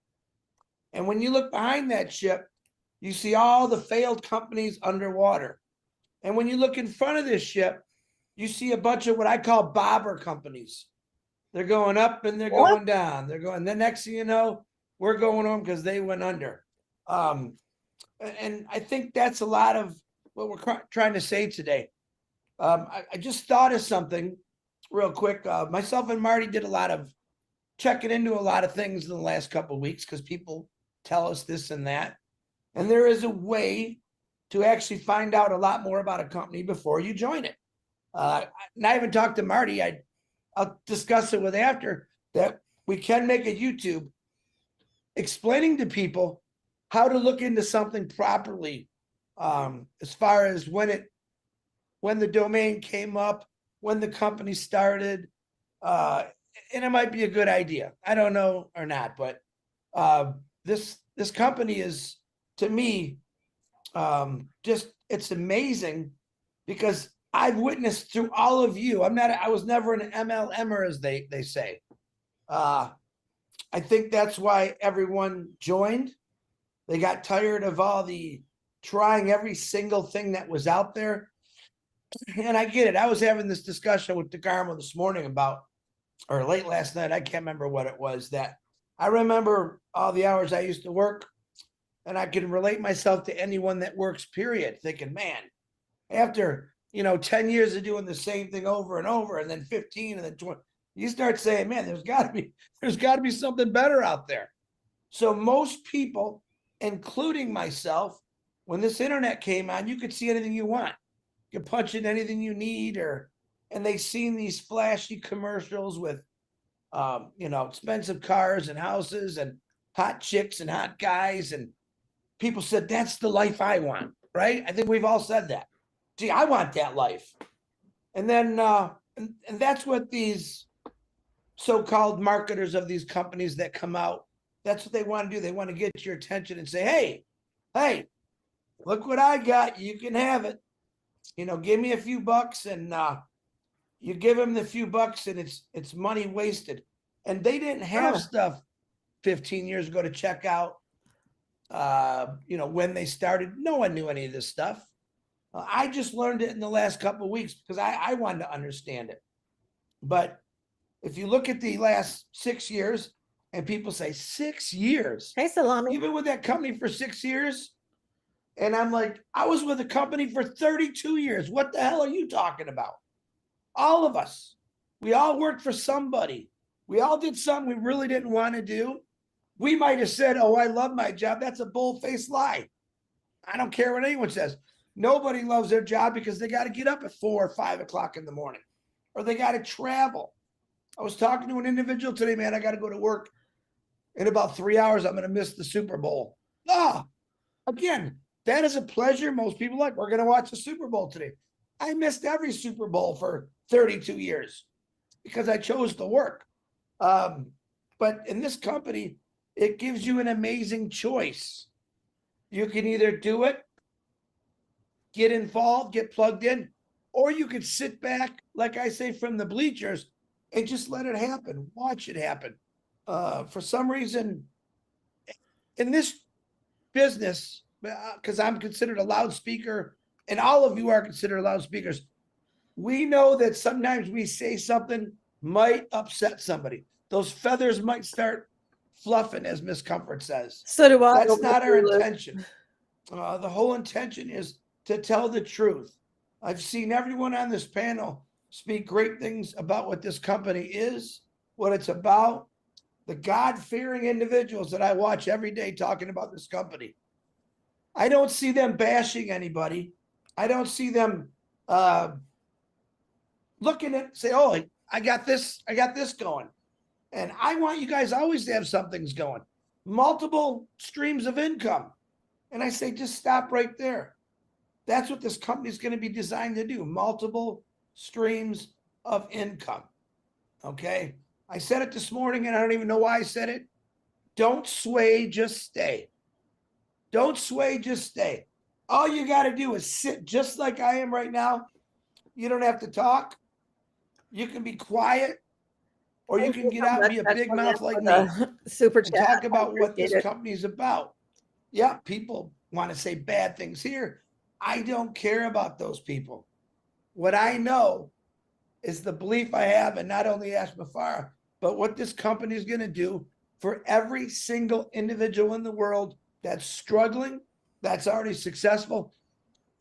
And when you look behind that ship, you see all the failed companies underwater. And when you look in front of this ship, you see a bunch of what I call bobber companies. They're going up and they're going down. They're going, the next thing you know, we're going on because they went under. And I think that's a lot of what we're trying to say today. I just thought of something real quick. Myself and Marty did a lot of checking into a lot of things in the last couple of weeks because people tell us this and that. And there is a way to actually find out a lot more about a company before you join it. And I haven't talked to Marty. I'll discuss it with after that. We can make a YouTube explaining to people how to look into something properly, as far as when the domain came up, when the company started, and it might be a good idea. I don't know or not, but this company is, to me, just, it's amazing because I've witnessed through all of you. I was never an MLMer, as they say. I think that's why everyone joined. They got tired of all the trying every single thing that was out there. And I get it. I was having this discussion with DeGarmo this morning about, or late last night, I can't remember what it was, that I remember all the hours I used to work, and I can relate myself to anyone that works, period, thinking, man, after, 10 years of doing the same thing over and over, and then 15 and then 20, you start saying, man, there's got to be something better out there. So most people, including myself, when this internet came on, you could see anything you want. You could punch in anything you need, and they've seen these flashy commercials with, expensive cars and houses and hot chicks and hot guys. And people said, that's the life I want, right? I think we've all said that. Gee, I want that life. And then, and that's what these so-called marketers of these companies that come out, that's what they want to do. They want to get your attention and say, hey, look what I got. You can have it. Give me a few bucks, and you give them the few bucks, and it's money wasted. And they didn't have stuff 15 years ago to check out. When they started, no one knew any of this stuff. I just learned it in the last couple of weeks because I wanted to understand it. But if you look at the last 6 years, and people say 6 years,
Hey, Salami.
you've been with that company for 6 years. And I'm like, I was with a company for 32 years. What the hell are you talking about? All of us, we all worked for somebody. We all did something we really didn't want to do. We might have said, oh, I love my job. That's a bull-faced lie. I don't care what anyone says. Nobody loves their job because they got to get up at 4 or 5 o'clock in the morning, or they got to travel. I was talking to an individual today, man, I got to go to work in about 3 hours. I'm going to miss the Super Bowl. Again, that is a pleasure. Most people like, we're going to watch the Super Bowl today. I missed every Super Bowl for 32 years because I chose to work. But in this company, it gives you an amazing choice. You can either do it, get involved, get plugged in, or you could sit back, like I say, from the bleachers and just let it happen. Watch it happen. For some reason, in this business, because I'm considered a loudspeaker, and all of you are considered loudspeakers, we know that sometimes we say something might upset somebody. Those feathers might start fluffing, as Miss Comfort says.
So do I.
That's not our intention. The whole intention is to tell the truth. I've seen everyone on this panel speak great things about what this company is, what it's about, the God-fearing individuals that I watch every day talking about this company. I don't see them bashing anybody. I don't see them looking at, say, oh, I got this going. And I want you guys always to have something's going. Multiple streams of income. And I say, just stop right there. That's what this company is going to be designed to do. Multiple streams of income. Okay. I said it this morning, and I don't even know why I said it. Don't sway, just stay. Don't sway, just stay. All you got to do is sit just like I am right now. You don't have to talk. You can be quiet, or you can get out and be a big mouth like me
Super
and
chat.
talk about what this
Appreciate it.
company is about. Yeah, people want to say bad things here. I don't care about those people. What I know is the belief I have, and not only Ash Mufareh, but what this company is going to do for every single individual in the world that's struggling, that's already successful.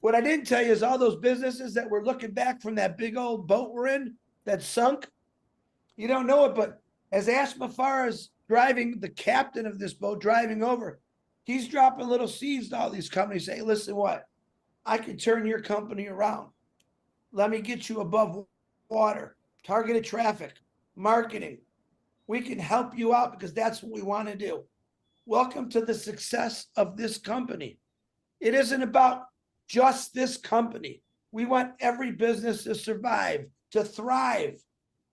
What I didn't tell you is all those businesses that we're looking back from that big old boat we're in that sunk. You don't know it, but as Ash Mufareh is driving, the captain of this boat driving over, he's dropping little seeds to all these companies. Say, hey, listen, what? I can turn your company around. Let me get you above water, targeted traffic, marketing. We can help you out because that's what we want to do. Welcome to the success of this company. It isn't about just this company. We want every business to survive, to thrive.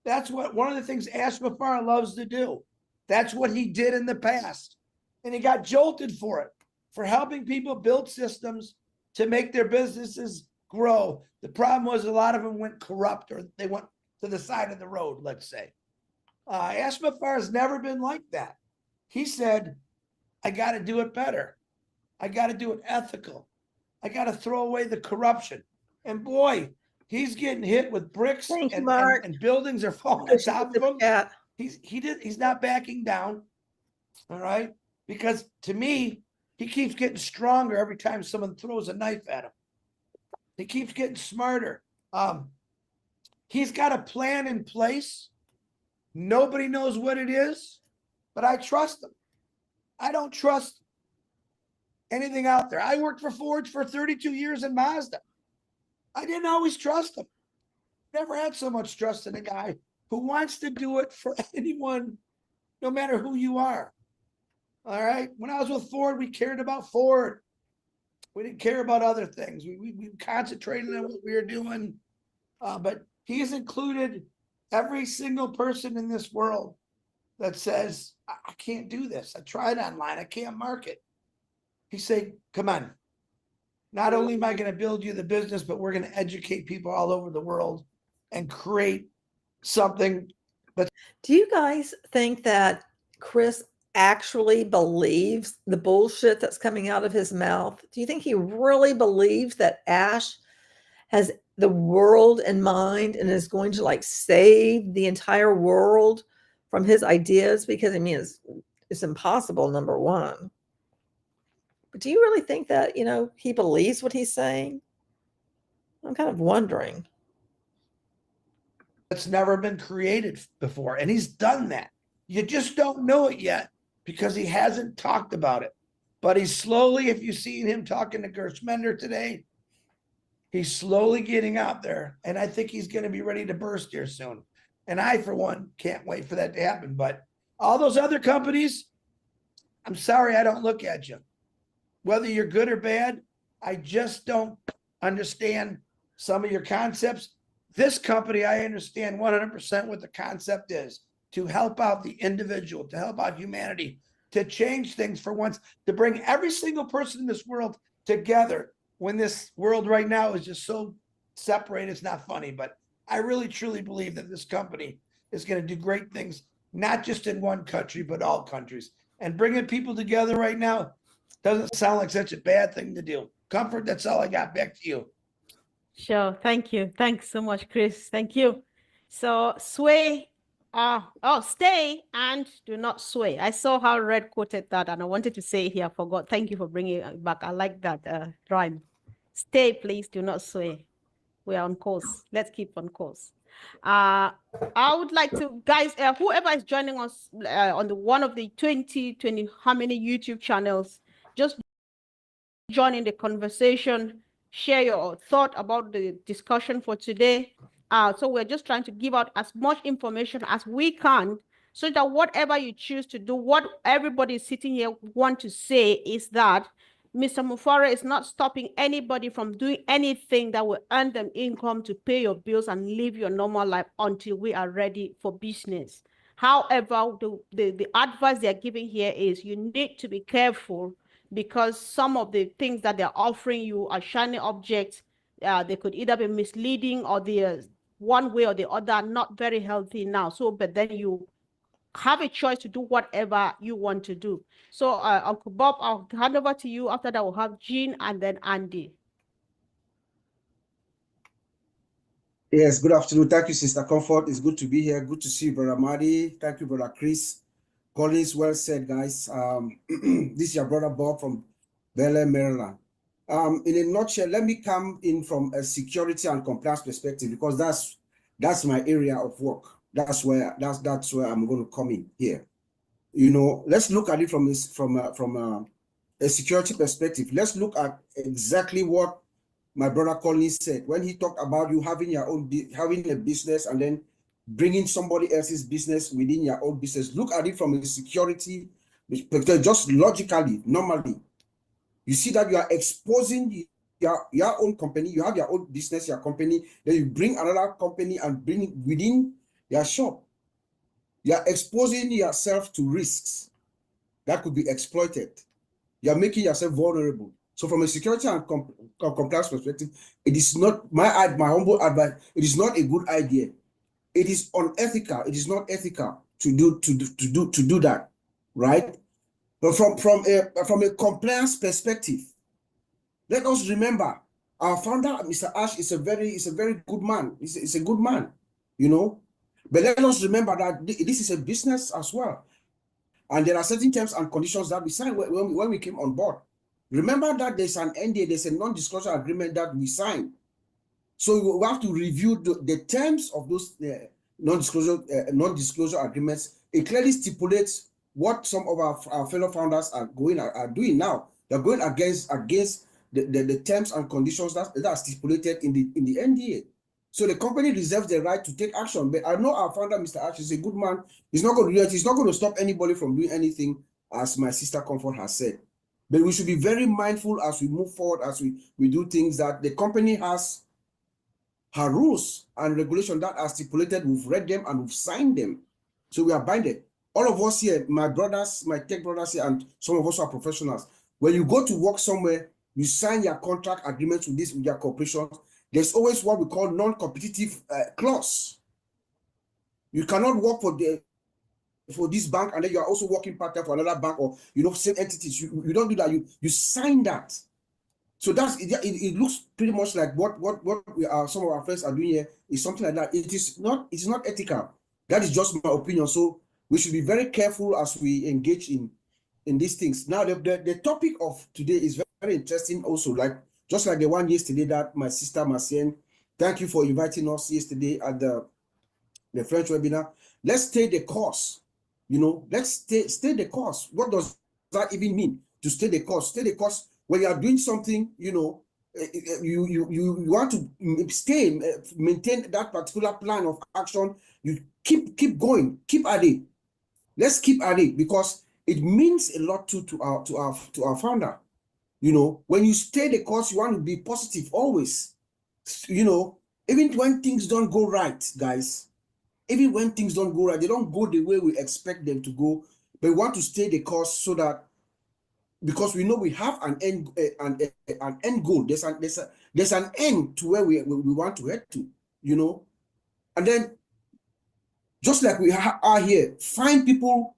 That's what one of the things Ash Mufareh loves to do. That's what he did in the past. And he got jolted for it, for helping people build systems to make their businesses grow. The problem was a lot of them went corrupt, or they went to the side of the road, let's say. Ash Mufareh has never been like that. He said, I got to do it better. I got to do it ethical. I got to throw away the corruption. And boy, he's getting hit with bricks, and buildings are falling on top of him.
Yeah.
He's not backing down. All right. Because to me, he keeps getting stronger every time someone throws a knife at him. He keeps getting smarter. He's got a plan in place. Nobody knows what it is, but I trust him. I don't trust anything out there. I worked for Ford for 32 years in Mazda. I didn't always trust them. Never had so much trust in a guy who wants to do it for anyone, no matter who you are. All right. When I was with Ford, we cared about Ford. We didn't care about other things. We concentrated on what we were doing. But he has included every single person in this world that says, I can't do this. I tried online. I can't market. He said, come on. Not only am I going to build you the business, but we're going to educate people all over the world and create something. But
Do you guys think that Chris actually believes the bullshit that's coming out of his mouth? Do you think he really believes that Ash has the world in mind and is going to like save the entire world from his ideas? Because I mean, it's impossible, number one. But do you really think that, you know, he believes what he's saying? I'm kind of wondering.
it's never been created before. And he's done that. You just don't know it yet because he hasn't talked about it. But he's slowly, if you've seen him talking to Gershmender today, he's slowly getting out there. And I think he's going to be ready to burst here soon. And I, for one, can't wait for that to happen. But all those other companies, I'm sorry, I don't look at you. Whether you're good or bad, I just don't understand some of your concepts. This company, I understand 100% what the concept is, to help out the individual, to help out humanity, to change things for once, to bring every single person in this world together when this world right now is just so separated. It's not funny, but I really, truly believe that this company is going to do great things, not just in one country, but all countries. And bringing people together right now doesn't sound like such a bad thing to do. Comfort, that's all I got. Back to you.
Sure. Thank you. Thanks so much, Chris. Thank you. So sway, stay and do not sway. I saw how Red quoted that and I wanted to say it here. I forgot. Thank you for bringing it back. I like that rhyme. Stay, please. Do not sway. We are on course. Let's keep on course. I would like to, guys, whoever is joining us on one of the 20 how many YouTube channels, just join in the conversation, share your thought about the discussion for today. So we're just trying to give out as much information as we can so that whatever you choose to do, what everybody sitting here want to say is that Mr. Mufareh is not stopping anybody from doing anything that will earn them income to pay your bills and live your normal life until we are ready for business. However, the advice they're giving here is you need to be careful because some of the things that they're offering you are shiny objects. They could either be misleading or they're one way or the other, not very healthy now. So, but then you have a choice to do whatever you want to do. So, Uncle Bob, I'll hand over to you. After that, we'll have Jean and then Andy.
Yes, good afternoon. Thank you, Sister Comfort. It's good to be here. Good to see you, Brother Marty. Thank you, Brother Chris. Collins, well said, guys. This is your brother Bob from Bel Air, Maryland. In a nutshell, let me come in from a security and compliance perspective because that's my area of work. That's where I'm going to come in here. You know, let's look at it from a security perspective. Let's look at exactly what my brother Collins said when he talked about you having having a business and then bringing somebody else's business within your own business. Look at it from a security perspective, just logically, normally. You see that you are exposing your own company, you have your own business, your company, then you bring another company and bring it within your shop. You are exposing yourself to risks that could be exploited. You are making yourself vulnerable. So from a security and compliance perspective, it is not my humble advice. It is not a good idea. It is unethical. It is not ethical to do that, right? But from a compliance perspective, let us remember our founder, Mr. Ash, is a very good man. He's a good man, you know. But let us remember that this is a business as well, and there are certain terms and conditions that we signed when we came on board. Remember that there's an NDA, there's a non-disclosure agreement that we signed. So we have to review the terms of those non-disclosure agreements. It clearly stipulates what some of our fellow founders are doing now. They're going against the terms and conditions that are stipulated in the NDA. So the company reserves the right to take action. But I know our founder, Mr. Ash, is a good man. He's not going to do it. He's not going to stop anybody from doing anything, as my sister Comfort has said. But we should be very mindful as we move forward, as we do things, that the company has her rules and regulations that are stipulated. We've read them and we've signed them. So we are binded. All of us here, my brothers, my tech brothers here, and some of us are professionals. When you go to work somewhere, you sign your contract agreements with your corporations. There's always what we call non-competitive clause. You cannot work for this bank and then you are also working part-time for another bank, or same entities. You don't do that. You sign that. So it looks pretty much like what we are, some of our friends are doing here is something like that. It's not ethical. That is just my opinion. So we should be very careful as we engage in these things. Now the topic of today is very, very interesting also, just like the one yesterday that my sister Marcienne, thank you for inviting us yesterday at the French webinar. Let's stay the course. Let's stay the course. What does that even mean, to stay the course? Stay the course when you are doing something, you want to maintain that particular plan of action. You keep going, keep at it. Let's keep at it, because it means a lot to our founder. When you stay the course, you want to be positive always. Even when things don't go right, guys. Even when things don't go right, they don't go the way we expect them to go. But we want to stay the course, so that, because we know we have an end goal. There's an end to where we want to head to. And then, just like we are here, find people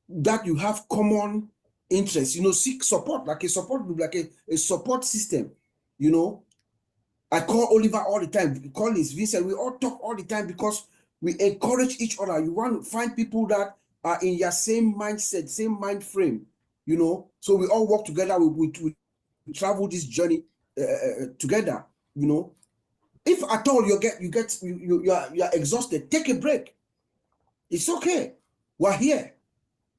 that you have common interests. Seek support, like a support group, like a support system. I call Oliver all the time. Call this Vincent. We all talk all the time because we encourage each other. You want to find people that are in your same mindset, same mind frame. So we all work together. We travel this journey together. If at all you are exhausted, take a break. It's okay. We're here.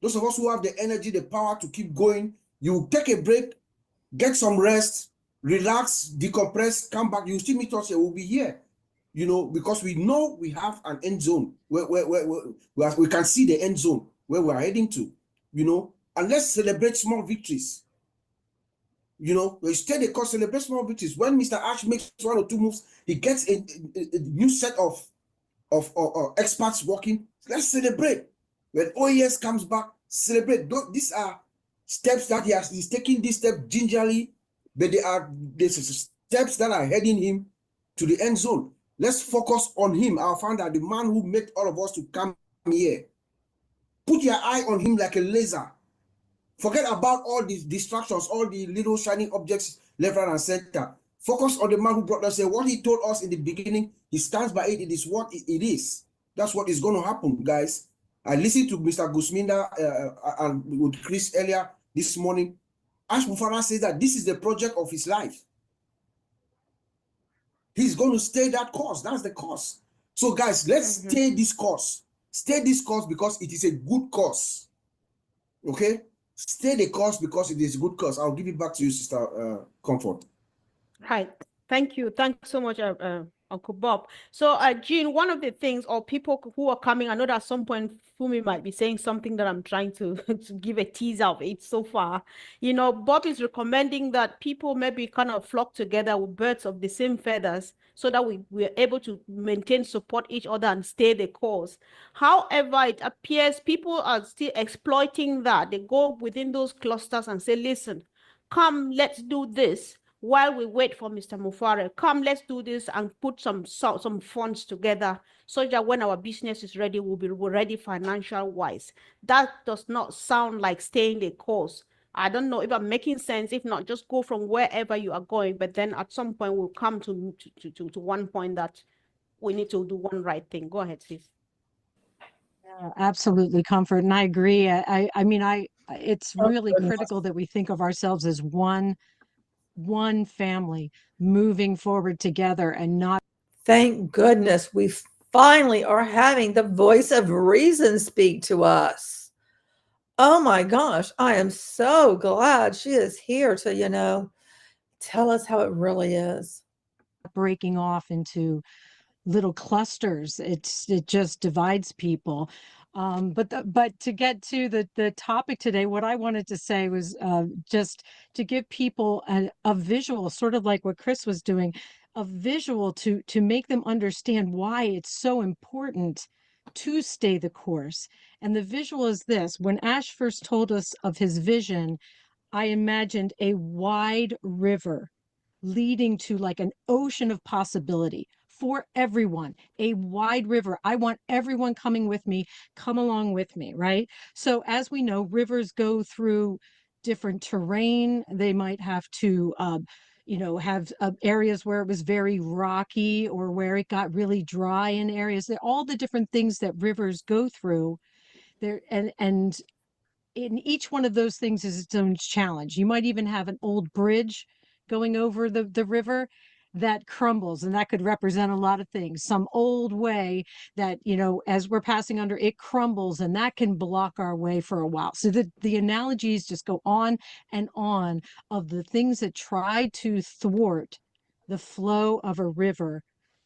Those of us who have the energy, the power to keep going, you take a break, get some rest, relax, decompress, come back. You still meet us here. We'll be here. Because we know we have an end zone where we can see the end zone where we're heading to. And let's celebrate small victories. We stay the course, celebrate small victories. When Mr. Ash makes 1 or 2 moves, he gets a new set of experts working. Let's celebrate. When OES comes back, celebrate. These are steps that he's taking this step gingerly, but there's steps that are heading him to the end zone. Let's focus on him, our founder, the man who made all of us to come here. Put your eye on him like a laser. Forget about all these distractions, all the little shining objects left, right, and center. Focus on the man who brought us here. What he told us in the beginning, he stands by it. It is what it is. That's what is going to happen, guys. I listened to Mr. Gusminda and with Chris earlier this morning. Ash Mufareh says that this is the project of his life. He's going to stay that course. That's the course. So, guys, let's stay this course. Stay this course because it is a good course. Okay? Stay the course because it is a good course. I'll give it back to you, Sister Comfort.
Right. Thank you. Thanks so much, Uncle Bob. So, Jean, one of the things, or people who are coming, I know that at some point Fumi might be saying something that I'm trying to, to give a teaser of it so far. Bob is recommending that people maybe kind of flock together with birds of the same feathers so that we're able to maintain, support each other and stay the course. However, it appears people are still exploiting that. They go within those clusters and say, listen, come, let's do this. While we wait for Mr. Mufareh, come, let's do this and put some funds together so that when our business is ready, we'll be ready financial-wise. That does not sound like staying the course. I don't know if I'm making sense. If not, just go from wherever you are going. But then at some point, we'll come to one point that we need to do one right thing. Go ahead, sis.
Absolutely, Comfort. And I agree. I mean, it's really critical that we think of ourselves as one family moving forward together and not.
Thank goodness we finally are having the voice of reason speak to us. Oh my gosh, I am so glad she is here to, tell us how it really is.
breaking off into little clusters. It just divides people. But to get to the topic today, what I wanted to say was just to give people a visual, sort of like what Chris was doing, a visual to make them understand why it's so important to stay the course. And the visual is this: when Ash first told us of his vision, I imagined a wide river leading to like an ocean of possibility for everyone, a wide river. I want everyone coming with me, come along with me, right? So as we know, rivers go through different terrain. They might have to, have areas where it was very rocky or where it got really dry in areas. All the different things that rivers go through there, and in each one of those things is its own challenge. You might even have an old bridge going over the river that crumbles, and that could represent a lot of things. Some old way that, as we're passing under, it crumbles, and that can block our way for a while. So the analogies just go on and on of the things that try to thwart the flow of a river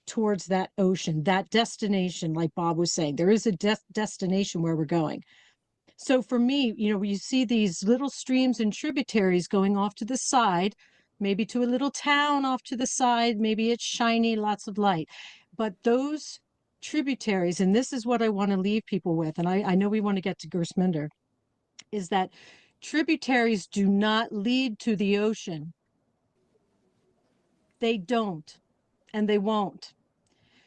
towards that ocean, that destination. Like Bob was saying, there is a destination where we're going. So for me, you see these little streams and tributaries going off to the side, maybe to a little town off to the side, maybe it's shiny, lots of light. But those tributaries, and this is what I want to leave people with, and I know we want to get to Gersminder, is that tributaries do not lead to the ocean. They don't, and they won't.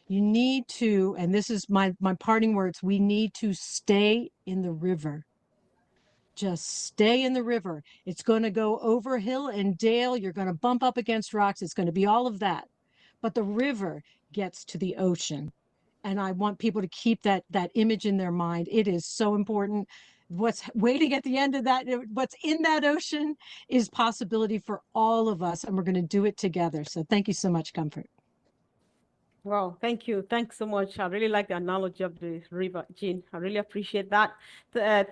You need to, and this is my parting words, we need to stay in the river. Just stay in the river. It's going to go over hill and dale. You're going to bump up against rocks. It's going to be all of that. But the river gets to the ocean. And I want people to keep that image in their mind. It is so important. What's waiting at the end of that, what's in that ocean is possibility for all of us. And we're going to do it together. So thank you so much, Comfort.
Wow, thank you. Thanks so much. I really like the analogy of the river, Jean. I really appreciate that.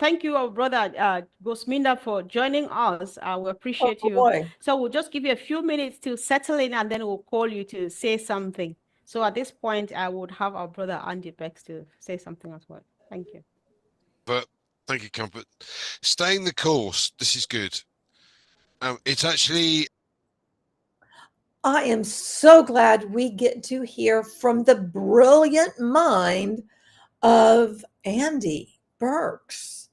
Thank you, our brother Gersminder, for joining us. We appreciate you.
Boy.
So we'll just give you a few minutes to settle in, and then we'll call you to say something. So at this point, I would have our brother Andy Bex to say something as well. Thank you.
But thank you, Comfort. Staying the course. This is good. It's actually.
I am so glad we get to hear from the brilliant mind of Andy Burks,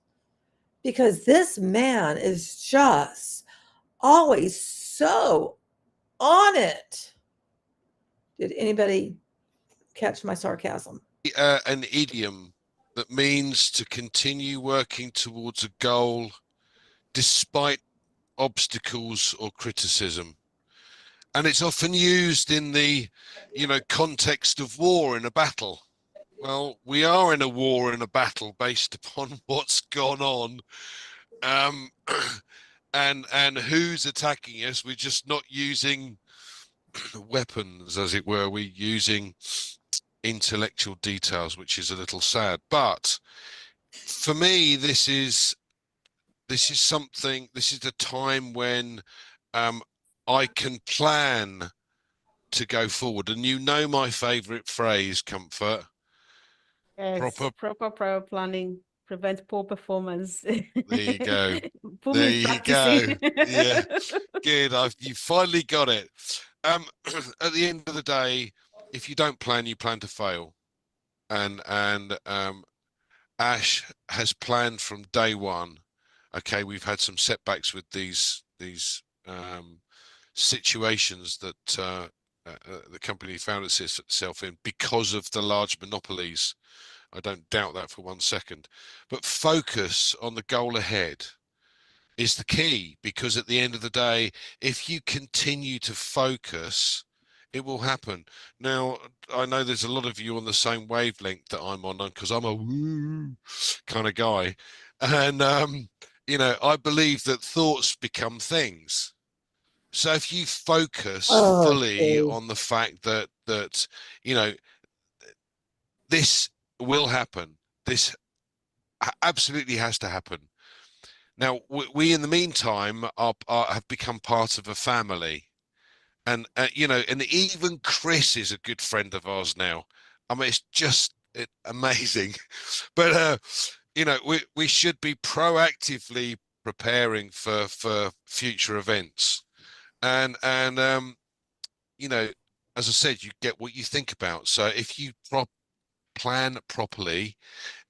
because this man is just always so on it. Did anybody catch my sarcasm?
An idiom that means to continue working towards a goal despite obstacles or criticism. And it's often used in the, context of war in a battle. Well, we are in a war and a battle based upon what's gone on, and who's attacking us. We're just not using weapons, as it were. We're using intellectual details, which is a little sad. But for me, this is something. This is the time when I can plan to go forward. And my favorite phrase, Comfort.
Yes, proper prior planning prevents poor performance.
There you go.
There you go.
Yeah, good. You finally got it. At the end of the day, if you don't plan, you plan to fail. And Ash has planned from day one. Okay, we've had some setbacks with these situations that the company found itself in because of the large monopolies. I don't doubt that for 1 second. But focus on the goal ahead is the key, because at the end of the day, if you continue to focus, it will happen. Now, I know there's a lot of you on the same wavelength that I'm on, because I'm a woo kind of guy. And, I believe that thoughts become things. So if you focus fully on the fact that this will happen, this absolutely has to happen. Now, we in the meantime have become part of a family, And you know, and even Chris is a good friend of ours now. I mean, it's just amazing. But you know, we should be proactively preparing for future events. And you know, as I said, you get what you think about. So if you plan properly,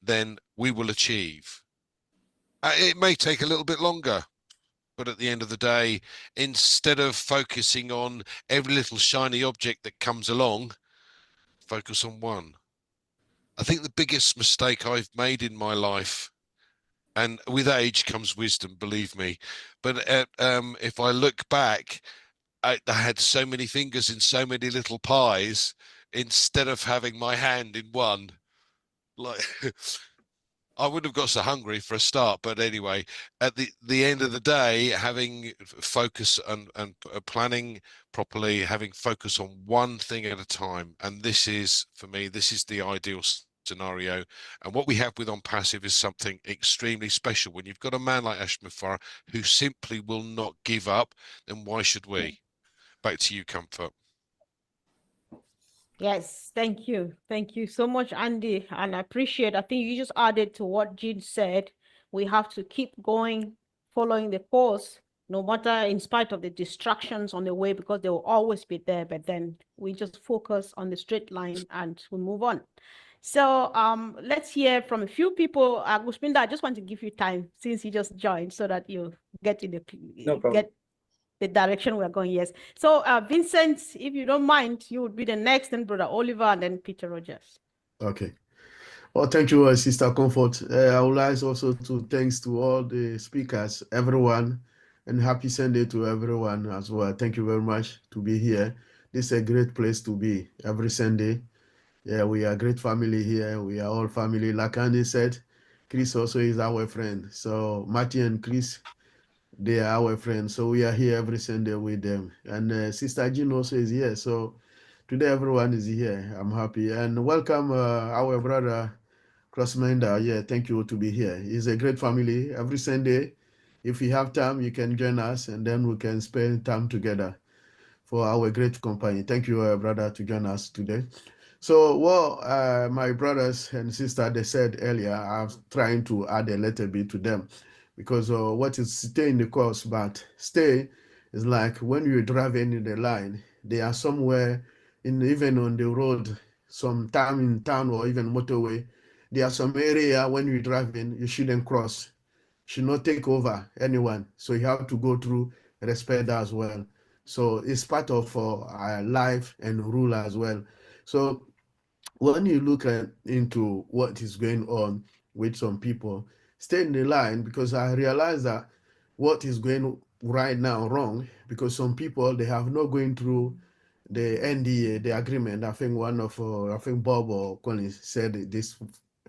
then we will achieve. It may take a little bit longer, but at the end of the day, instead of focusing on every little shiny object that comes along, focus on one. I think the biggest mistake I've made in my life, and with age comes wisdom, believe me, but if I look back, I had so many fingers in so many little pies instead of having my hand in one. Like I wouldn't have got so hungry for a start, but anyway, at the end of the day, having focus and planning properly, having focus on one thing at a time, and this is for me, this is the ideal scenario. And what we have with ONPASSIVE is something extremely special. When you've got a man like Ash Mufareh who simply will not give up, then why should we? Back to you, Comfort.
Yes, thank you. Thank you so much, Andy. And I appreciate, I think you just added to what Jean said. We have to keep going, following the course, no matter in spite of the distractions on the way, because they will always be there. But then we just focus on the straight line and we move on. So let's hear from a few people. Guspinda, I just want to give you time since you just joined so that you get in the get the direction we're going. Yes. So Vincent, if you don't mind, you would be the next, then Brother Oliver, and then Peter Rogers.
Okay. Well, thank you, Sister Comfort. I would like also to thanks to all the speakers, everyone, and happy Sunday to everyone as well. Thank you very much to be here. This is a great place to be every Sunday. Yeah, we are a great family here. We are all family. Like Andy said, Chris also is our friend. So Marty and Chris, they are our friends. So we are here every Sunday with them. And Sister Jean also is here. So today everyone is here. I'm happy. And welcome our brother Crossminder. Yeah, thank you to be here. It's a great family. Every Sunday, if you have time, you can join us and then we can spend time together for our great company. Thank you, brother, to join us today. So, well, my brothers and sisters, they said earlier, I'm trying to add a little bit to them because what is stay in the course, but stay is like when you're driving in the line, they are somewhere even on the road, sometime in town or even motorway, there are some area when you're driving, you shouldn't cross, should not take over anyone. So you have to go through respect as well. So it's part of our life and rule as well. So when you look into what is going on with some people, stay in the line because I realize that what is going right now wrong because some people they have not going through the NDA, the agreement. I think one of I think Bob or Collins said this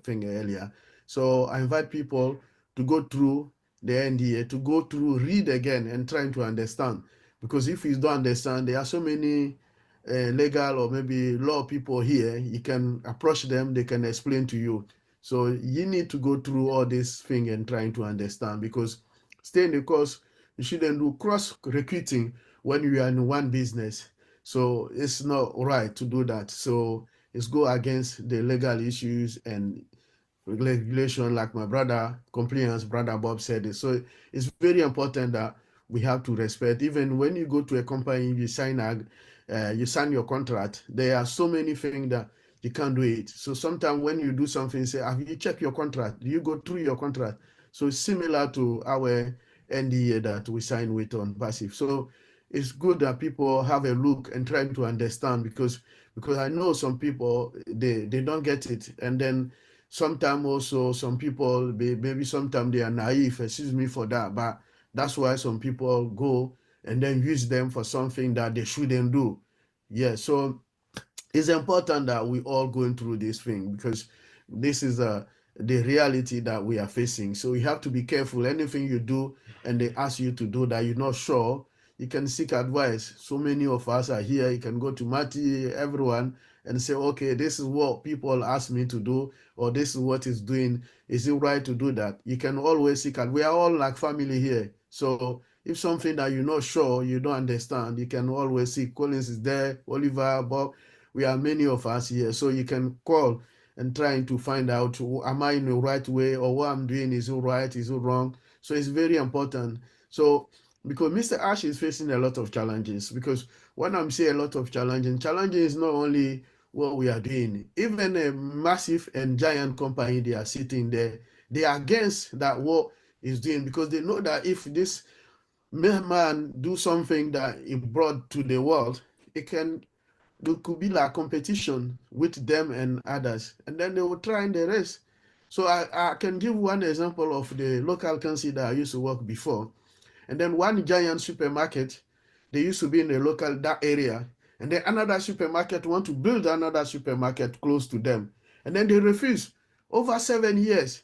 thing earlier. So I invite people to go through the NDA, to go through, read again and trying to understand. Because if you don't understand, there are so many legal or maybe law people here, you can approach them, they can explain to you. So you need to go through all this thing and trying to understand because stay in the course, you shouldn't do cross recruiting when you are in one business. So it's not right to do that. So it's go against the legal issues and regulation, like my brother, compliance, brother Bob said it. So it's very important that we have to respect. Even when you go to a company, you sign your contract. There are so many things that you can't do it. So sometimes when you do something, say, have you checked your contract? Do you go through your contract? So it's similar to our NDA that we sign with ONPASSIVE. So it's good that people have a look and try to understand because I know some people they don't get it, and then sometimes also some people maybe sometimes they are naive. Excuse me for that, but that's why some people go and then use them for something that they shouldn't do. Yeah, so it's important that we all going through this thing because this is the reality that we are facing. So you have to be careful. Anything you do and they ask you to do that you're not sure, you can seek advice. So many of us are here. You can go to Matty, everyone, and say, okay, this is what people ask me to do, or this is what is doing. Is it right to do that? You can always seek advice. We are all like family here. So If something that you're not sure, you don't understand, you can always see Collins is there, Oliver, Bob. We are many of us here, so you can call and trying to find out, am I in the right way, or what I'm doing is it right, is it wrong? So it's very important. So because Mr. Ash is facing a lot of challenges, because when I'm saying a lot of challenges is not only what we are doing. Even a massive and giant company, they are sitting there, they are against that what is doing, because they know that if this man do something that he brought to the world, it could be like competition with them and others, and then they will try and the rest. So I can give one example of the local council that I used to work before. And then one giant supermarket, they used to be in the local that area, and then another supermarket want to build another supermarket close to them, and then they refuse over 7 years.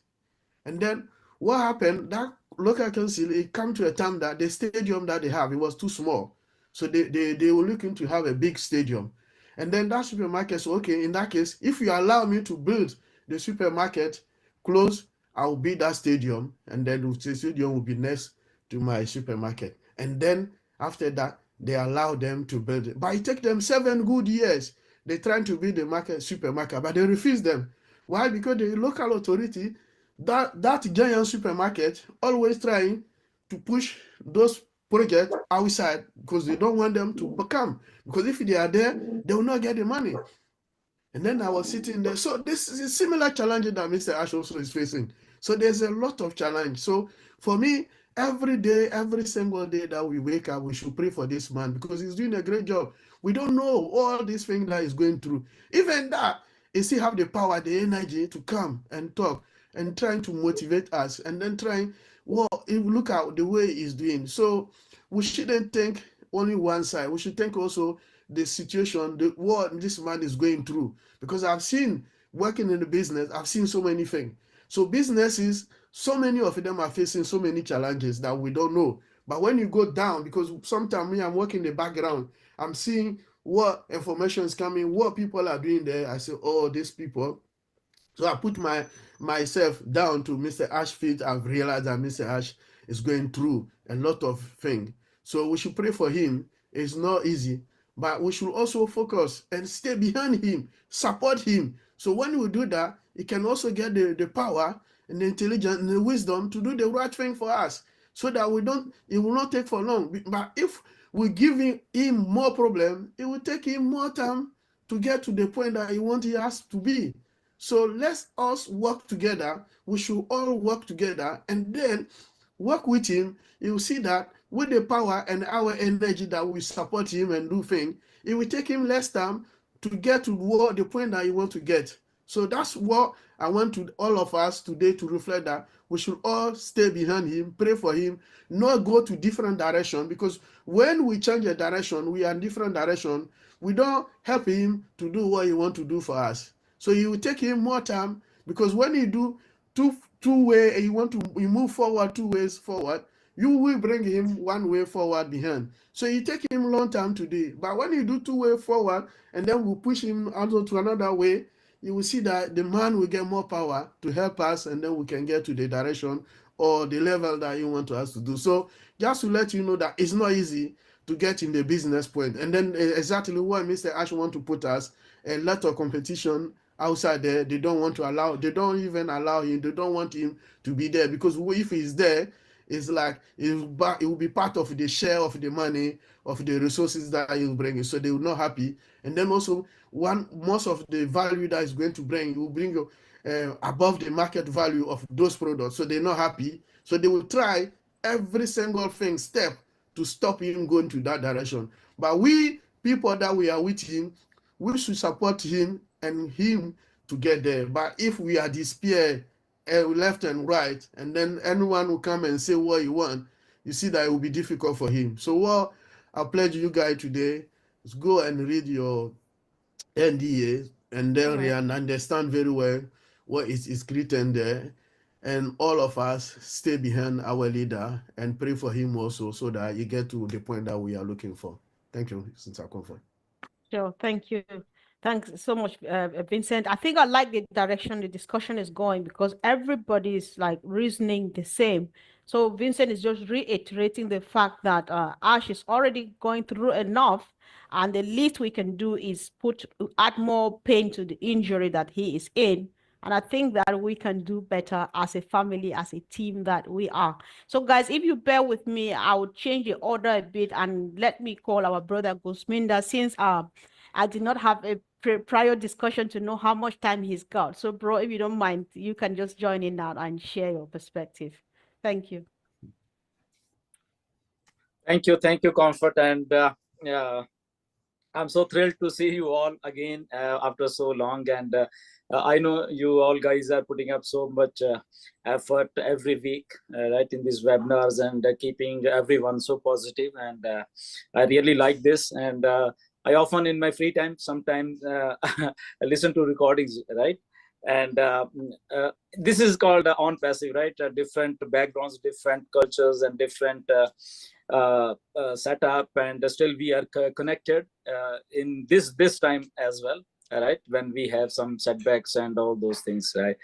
And then what happened? That local council, it come to a time that the stadium that they have, it was too small, so they were looking to have a big stadium. And then that supermarket said, okay, in that case, if you allow me to build the supermarket close, I'll build that stadium, and then the stadium will be next to my supermarket. And then after that, they allow them to build it. But it take them 7 good years. They trying to build the supermarket, but they refuse them. Why? Because the local authority, that giant supermarket, always trying to push those projects outside, because they don't want them to come. Because if they are there, they will not get the money. And then I was sitting there. So this is a similar challenge that Mr. Ash also is facing. So there's a lot of challenge. So for me, every day, every single day that we wake up, we should pray for this man, because he's doing a great job. We don't know all these things that he's going through. Even that, he still have the power, the energy to come and talk and trying to motivate us, and then trying, well, look at the way he's doing. So we shouldn't think only one side. We should think also the situation, what this man is going through. Because I've seen, working in the business, I've seen so many things. So businesses, so many of them are facing so many challenges that we don't know. But when you go down, because sometimes me, I'm working in the background, I'm seeing what information is coming, what people are doing there. I say, oh, these people. So I put myself down to Mr. Ash's feet. I've realized that Mr. Ash is going through a lot of things. So we should pray for him. It's not easy, but we should also focus and stay behind him, support him. So when we do that, he can also get the power and the intelligence and the wisdom to do the right thing for us, so that it will not take for long. But if we give him more problem, it will take him more time to get to the point that he has to be. So let's us work together. We should all work together, and then work with him. You will see that with the power and our energy that we support him and do things, it will take him less time to get to the point that you want to get. So that's what I want to all of us today to reflect, that we should all stay behind him, pray for him, not go to different direction, because when we change a direction, we are in different direction, we don't help him to do what he want to do for us. So you will take him more time, because when you do two way and you move forward 2 ways forward, you will bring him 1 way forward behind. So you take him long time to do. But when you do 2 way forward and then we push him also to another way, you will see that the man will get more power to help us, and then we can get to the direction or the level that you want us to do. So just to let you know that it's not easy to get in the business point. And then exactly what Mr. Ash want to put us, a lot of competition outside there. They don't want to allow, they don't even allow him, they don't want him to be there, because if he's there, it's like it will be part of the share of the money, of the resources that he'll bring. So they will not happy. And then also most of the value that is going to bring, will bring above the market value of those products. So they're not happy. So they will try every single step to stop him going to that direction. But we people that we are with him, we should support him and him to get there. But if we are despair left and right, and then anyone will come and say what you want, you see that it will be difficult for him. So what I pledge you guys today is go and read your NDA, and then understand very well what is written there, and all of us stay behind our leader and pray for him also, so that you get to the point that we are looking for. Thank you, Sister Comfort.
Sure, thank you. Thanks so much, Vincent. I think I like the direction the discussion is going, because everybody is like reasoning the same. So Vincent is just reiterating the fact that Ash is already going through enough, and the least we can do is add more pain to the injury that he is in. And I think that we can do better as a family, as a team that we are. So guys, if you bear with me, I will change the order a bit and let me call our brother Gusminda, since I did not have a prior discussion to know how much time he's got. So bro, if you don't mind, you can just join in now and share your perspective. Thank you.
Thank you, Comfort, and I'm so thrilled to see you all again after so long. And I know you all guys are putting up so much effort every week, right, in these webinars, and keeping everyone so positive. And I really like this. And I often, in my free time, sometimes I listen to recordings, right? And this is called ONPASSIVE, right? Different backgrounds, different cultures, and different setup, and still we are connected in this time as well, right? When we have some setbacks and all those things, right?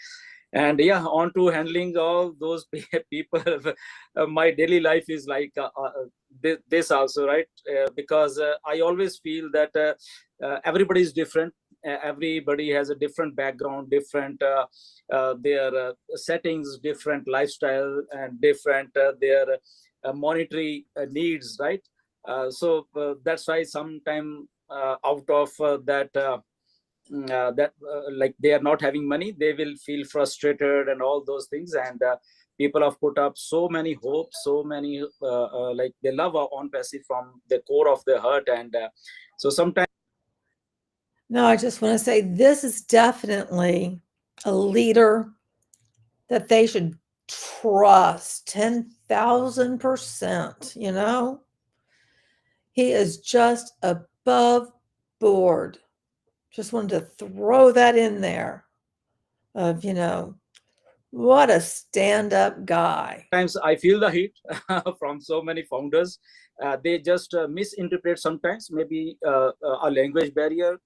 And yeah, on to handling all those people. My daily life is like this also, right? Because I always feel that everybody is different. Everybody has a different background, different their settings, different lifestyle, and different their monetary needs, right? So that's why sometime out of that like they are not having money, they will feel frustrated and all those things. And people have put up so many hopes, so many like they love our ONPASSIVE from the core of their heart. And so sometimes.
No, I just want to say this is definitely a leader that they should trust 10,000%. You know, he is just above board. Just wanted to throw that in there of, you know, what a stand-up guy.
Sometimes I feel the heat from so many founders. They just misinterpret sometimes, maybe a language barrier.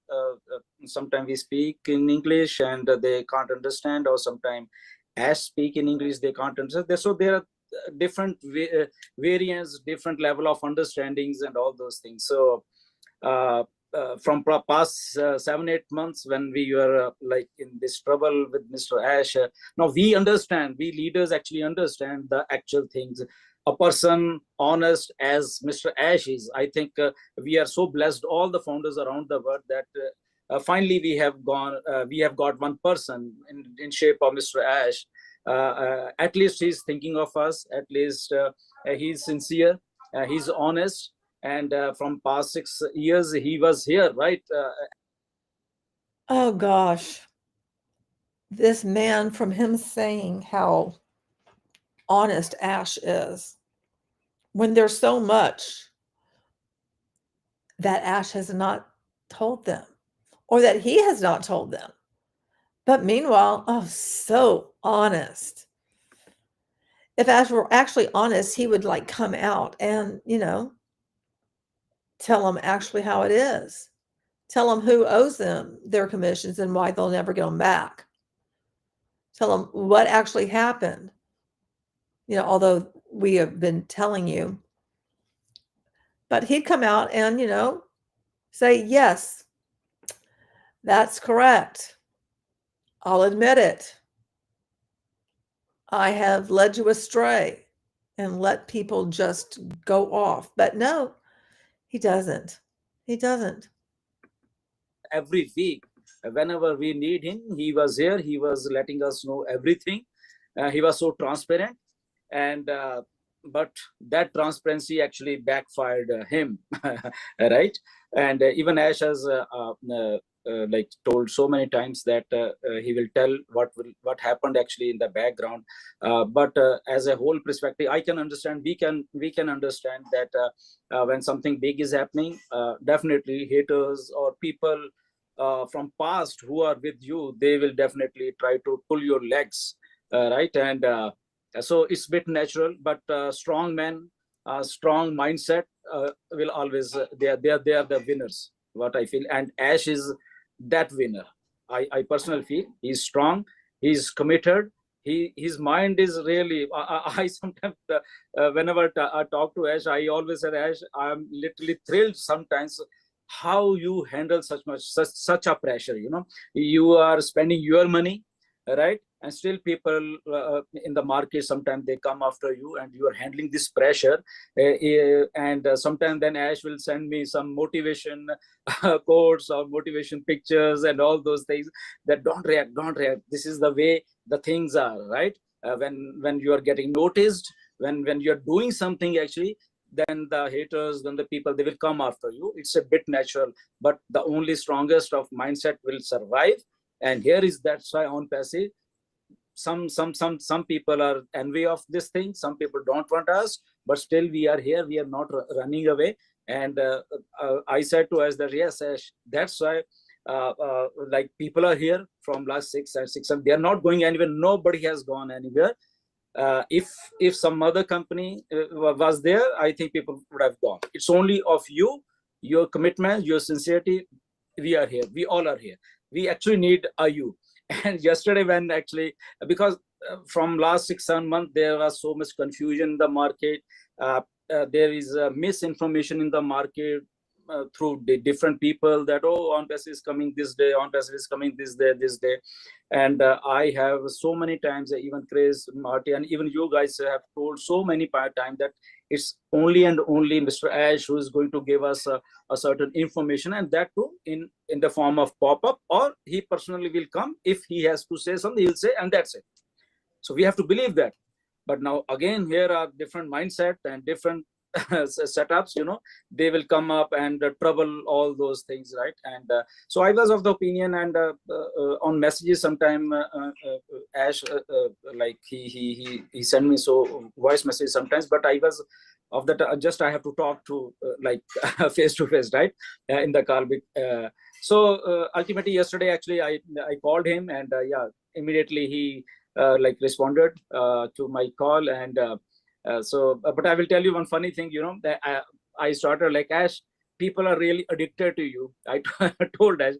Sometimes we speak in English and they can't understand, or sometimes Ash speak in English, they can't understand. So there are different variants, different level of understandings and all those things. So from past 7-8 months, when we were like in this trouble with Mr. Ash, now we understand, we leaders actually understand the actual things. A person honest as Mr. Ash is, I think we are so blessed, all the founders around the world, that finally we have got one person in shape of Mr. Ash. At least he's thinking of us, at least he's sincere, he's honest. And from past 6 years, he was here, right?
Oh gosh, this man, from him saying how honest Ash is, when there's so much that Ash has not told them, or that he has not told them. But meanwhile, oh, so honest. If Ash were actually honest, he would like come out and, you know, tell them actually how it is. Tell them who owes them their commissions and why they'll never get them back. Tell them what actually happened. You know, although we have been telling you. But he'd come out and, you know, say, yes, that's correct. I'll admit it. I have led you astray, and let people just go off. But no, he doesn't. He doesn't.
Every week, whenever we need him, he was here. He was letting us know everything. He was so transparent. And but that transparency actually backfired him, right? And even Ash has like told so many times that he will tell what happened actually in the background. But as a whole perspective, I can understand. We can understand that when something big is happening, definitely haters or people from past who are with you, they will definitely try to pull your legs, right? And so it's a bit natural, but strong men, strong mindset will always, they are the winners, what I feel. And Ash is that winner. I personally feel he's strong, he's committed, his mind is really, I sometimes whenever I talk to Ash, I always say, Ash, I'm literally thrilled sometimes how you handle such a pressure. You know, you are spending your money, right? And still people in the market, sometimes they come after you, and you are handling this pressure. And sometimes then Ash will send me some motivation quotes or motivation pictures and all those things, that don't react. This is the way the things are, right? When you are getting noticed, when you're doing something, actually, then the haters, then the people, they will come after you. It's a bit natural, but the only strongest of mindset will survive. And here is, that's why on passive, some people are envy of this thing, some people don't want us, but still we are here, we are not running away. And I said to us that, yes, Ash, that's why like people are here from last 6 months, they are not going anywhere. Nobody has gone anywhere. If some other company was there, I think people would have gone. It's only of you, your commitment, your sincerity. We are here, we all are here. We actually need a you. And yesterday, when actually, because from last 6-7 months, there was so much confusion in the market. There is misinformation in the market through the different people, that, oh, ONPASSIVE is coming this day, ONPASSIVE is coming this day. And I have so many times, even Chris, Marty, and even you guys have told so many times that it's only and only Mr. Ash who is going to give us a certain information, and that too in the form of pop-up, or he personally will come. If he has to say something, he'll say, and that's it. So we have to believe that. But now again, here are different mindset and different setups, you know, they will come up and trouble all those things, right? And so I was of the opinion, and on messages sometime Ash like he sent me so voice message sometimes, but I was of that just I have to talk to like face to face, right? In the call. So ultimately yesterday, actually I called him, and yeah, immediately he like responded to my call. And but I will tell you one funny thing, you know, that I started like, Ash, people are really addicted to you. I told Ash,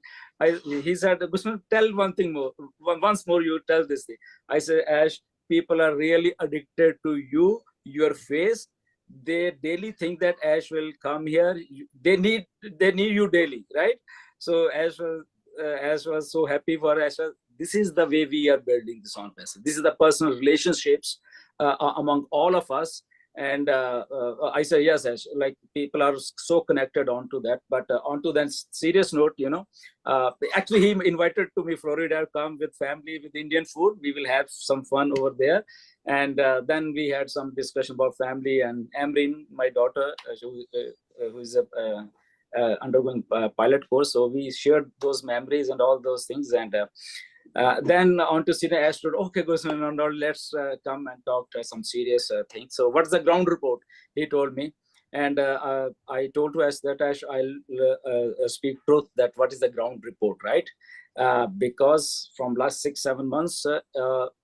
he said, Gusman, tell one thing more, once more you tell this thing. I said, Ash, people are really addicted to you, your face. They daily think that Ash will come here. They need you daily, right? So Ash was so happy for Ash. This is the way we are building this ONPASSIVE. This is the personal relationships among all of us. And I say, yes, Ash, like people are so connected onto that. But onto that serious note, you know, actually he invited to me Florida, come with family, with Indian food. We will have some fun over there. And then we had some discussion about family, and Amrin, my daughter, who is undergoing pilot course. So we shared those memories and all those things. And then on to senior Ash told, okay, Gusman, let's come and talk some serious things. So what's the ground report? He told me. And I told to Ash that, Ash, I'll speak truth, that what is the ground report, right? Because from last 6-7 months,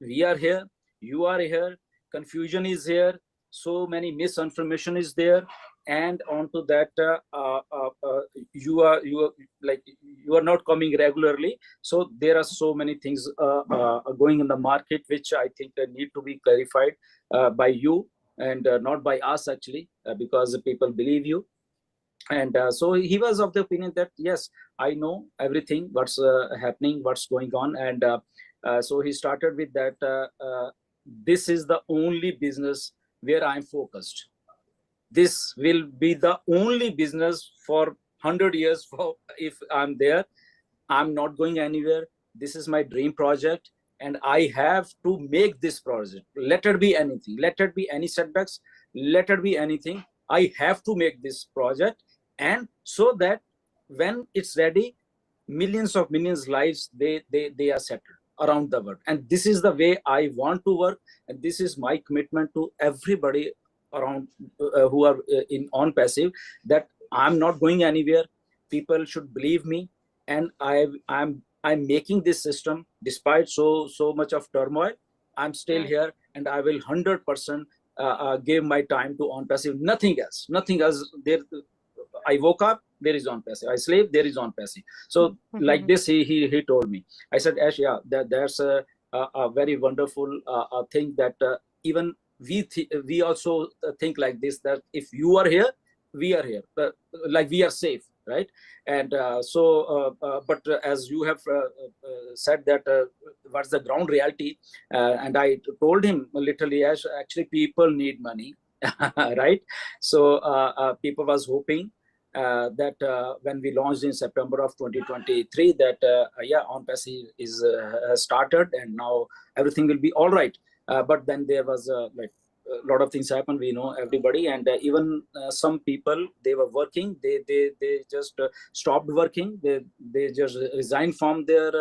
we are here, you are here, confusion is here, so many misinformation is there. And onto that, you are not coming regularly. So there are so many things going in the market, which I think need to be clarified by you, and not by us actually, because people believe you. And so he was of the opinion that, yes, I know everything, what's happening, what's going on. And so he started with that, this is the only business where I'm focused. This will be the only business for 100 years. For if I'm there, I'm not going anywhere. This is my dream project, and I have to make this project. Let it be anything. Let it be any setbacks. Let it be anything. I have to make this project, and so that when it's ready, millions lives they are settled around the world. And this is the way I want to work, and this is my commitment to everybody around who are in ONPASSIVE, that I'm not going anywhere. People should believe me, and I'm making this system despite so much of turmoil. I'm still here, and I will 100% give my time to ONPASSIVE. Nothing else. There, I woke up, there is ONPASSIVE. I sleep, there is ONPASSIVE. So like this, he told me. I said, Ash, yeah, there's a very wonderful thing that even we also think like this, that if you are here, we are here, like we are safe, right? And but as you have said that what's the ground reality, and I told him literally, as actually people need money, right? So people was hoping that when we launched in September of 2023, that yeah, ONPASSIVE is started and now everything will be all right. But then there was like a lot of things happened. We know everybody, and even some people, they were working. They just stopped working. They just resigned from their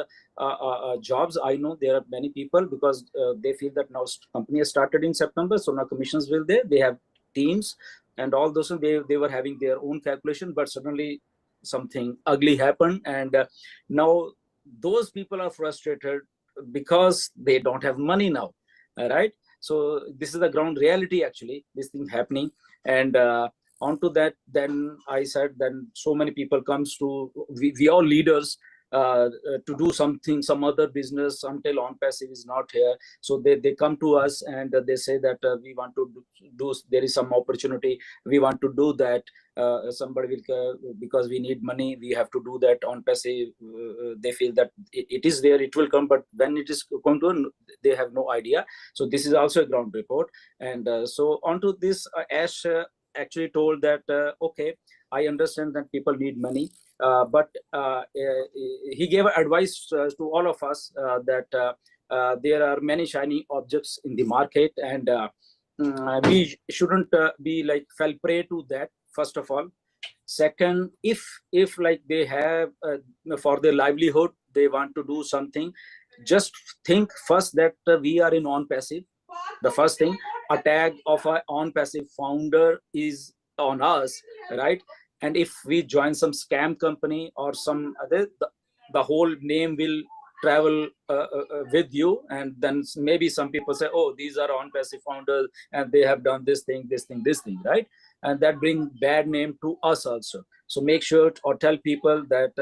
jobs. I know there are many people, because they feel that now company has started in September, so now commissions will there. They have teams and all those. They were having their own calculation, but suddenly something ugly happened, and now those people are frustrated because they don't have money now, right? So this is the ground reality, actually, this thing happening. And onto that, then I said, then so many people comes to, we all leaders, to do something, some other business until ONPASSIVE is not here. So they come to us and they say that we want to do, there is some opportunity, we want to do that. Somebody will, because we need money, we have to do that. ONPASSIVE, they feel that it is there, it will come, but when it is going to, they have no idea. So this is also a ground report. And so onto this, Ash actually told that, okay, I understand that people need money, but he gave advice to all of us that there are many shiny objects in the market, and we shouldn't be like fell prey to that, first of all. Second, if like they have for their livelihood, they want to do something, just think first that we are in ONPASSIVE. The first thing, a tag of an ONPASSIVE founder is on us, right? And if we join some scam company or some other, the whole name will travel with you, and then maybe some people say, oh, these are ONPASSIVE founders and they have done this thing, right? And that bring bad name to us also. So make sure or tell people that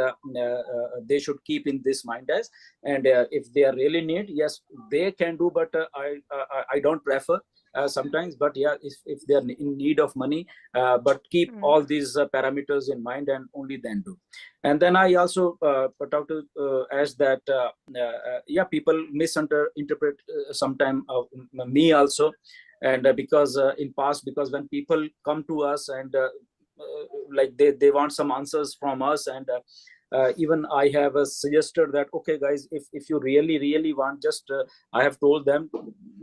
they should keep in this mind as, and if they are really need, yes, they can do, but I don't prefer sometimes, but yeah, if they are in need of money, but keep all these parameters in mind and only then do. And then I also put out to Ash that yeah, people misinterpret sometime me also. And because in past, because when people come to us and like they want some answers from us, and even I have suggested that, okay guys, if you really want, just I have told them,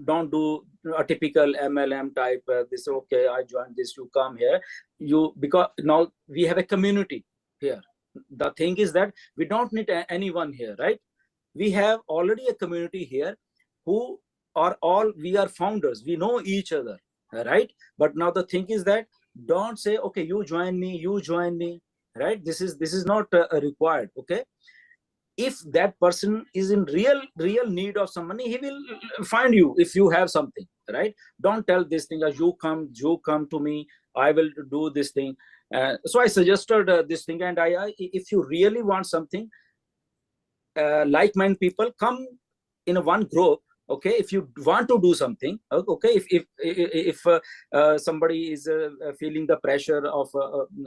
don't do a typical MLM type, this, okay, I joined this, you come here, you, because now we have a community here. The thing is that we don't need anyone here, right? We have already a community here who are all, we are founders, we know each other, right? But now the thing is that, don't say, okay, you join me, right? This is not required. Okay, if that person is in real need of some money, he will find you if you have something, right? Don't tell this thing as you come to me, I will do this thing. So I suggested this thing, and I if you really want something, like-minded people, come in a one group. Okay, if you want to do something, okay, if somebody is feeling the pressure of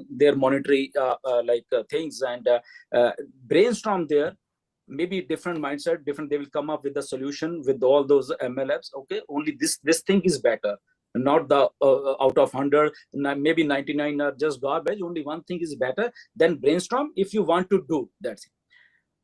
their monetary things, and brainstorm there, maybe different mindset, different, they will come up with a solution with all those MLFs. Okay, only this thing is better, not the out of 100 maybe 99 are just garbage, only one thing is better. Then brainstorm if you want to do that thing.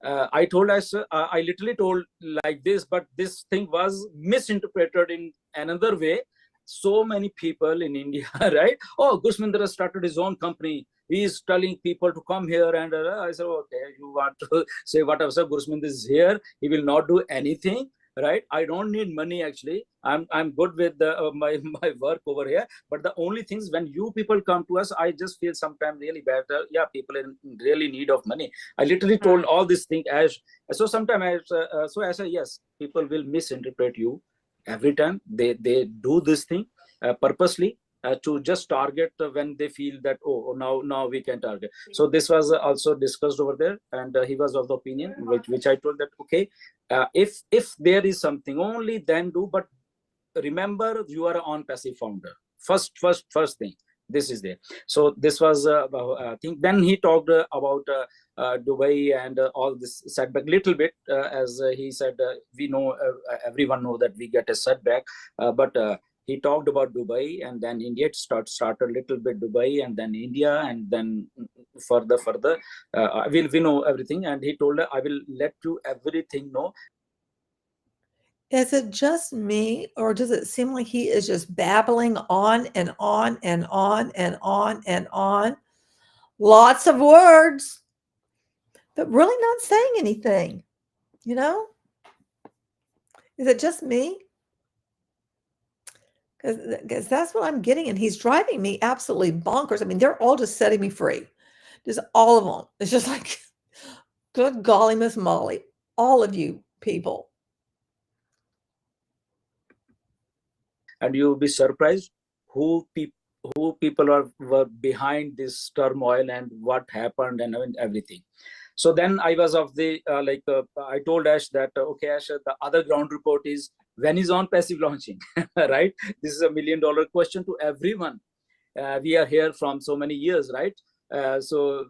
I told us, I literally told like this, but this thing was misinterpreted in another way. So many people in India, right? Oh, Gurshminder started his own company. He is telling people to come here, and I said, okay, you want to say whatever, sir, Gurshminder is here. He will not do anything, right? I don't need money, actually. I'm good with my work over here. But the only things, when you people come to us, I just feel sometimes really better. Yeah, people in really need of money. I literally told all this thing as, so sometimes so I say, yes, people will misinterpret you every time. They do this thing purposely, to just target when they feel that, oh, now we can target. So this was also discussed over there, and he was of the opinion, which I told that, okay, if there is something, only then do, but remember you are an ONPASSIVE founder. First thing, this is there. So this was I think. Then he talked about Dubai and all this setback little bit, as he said, we know, everyone know that we get a setback, but he talked about Dubai and then India. It started a little bit Dubai and then India, and then further we know everything. And he told her, I will let you everything know.
Is it just me, or does it seem like he is just babbling on and on and on and on and on? Lots of words, but really not saying anything, you know? Is it just me? Because that's what I'm getting, and he's driving me absolutely bonkers. I mean, they're all just setting me free. Just all of them. It's just like, good golly, Miss Molly, all of you people.
And you'll be surprised who people were behind this turmoil and what happened and everything. So then I was of the I told Ash that, okay, Ash, the other ground report is, when is ONPASSIVE launching? Right? This is $1 million question to everyone. We are here from so many years, right? So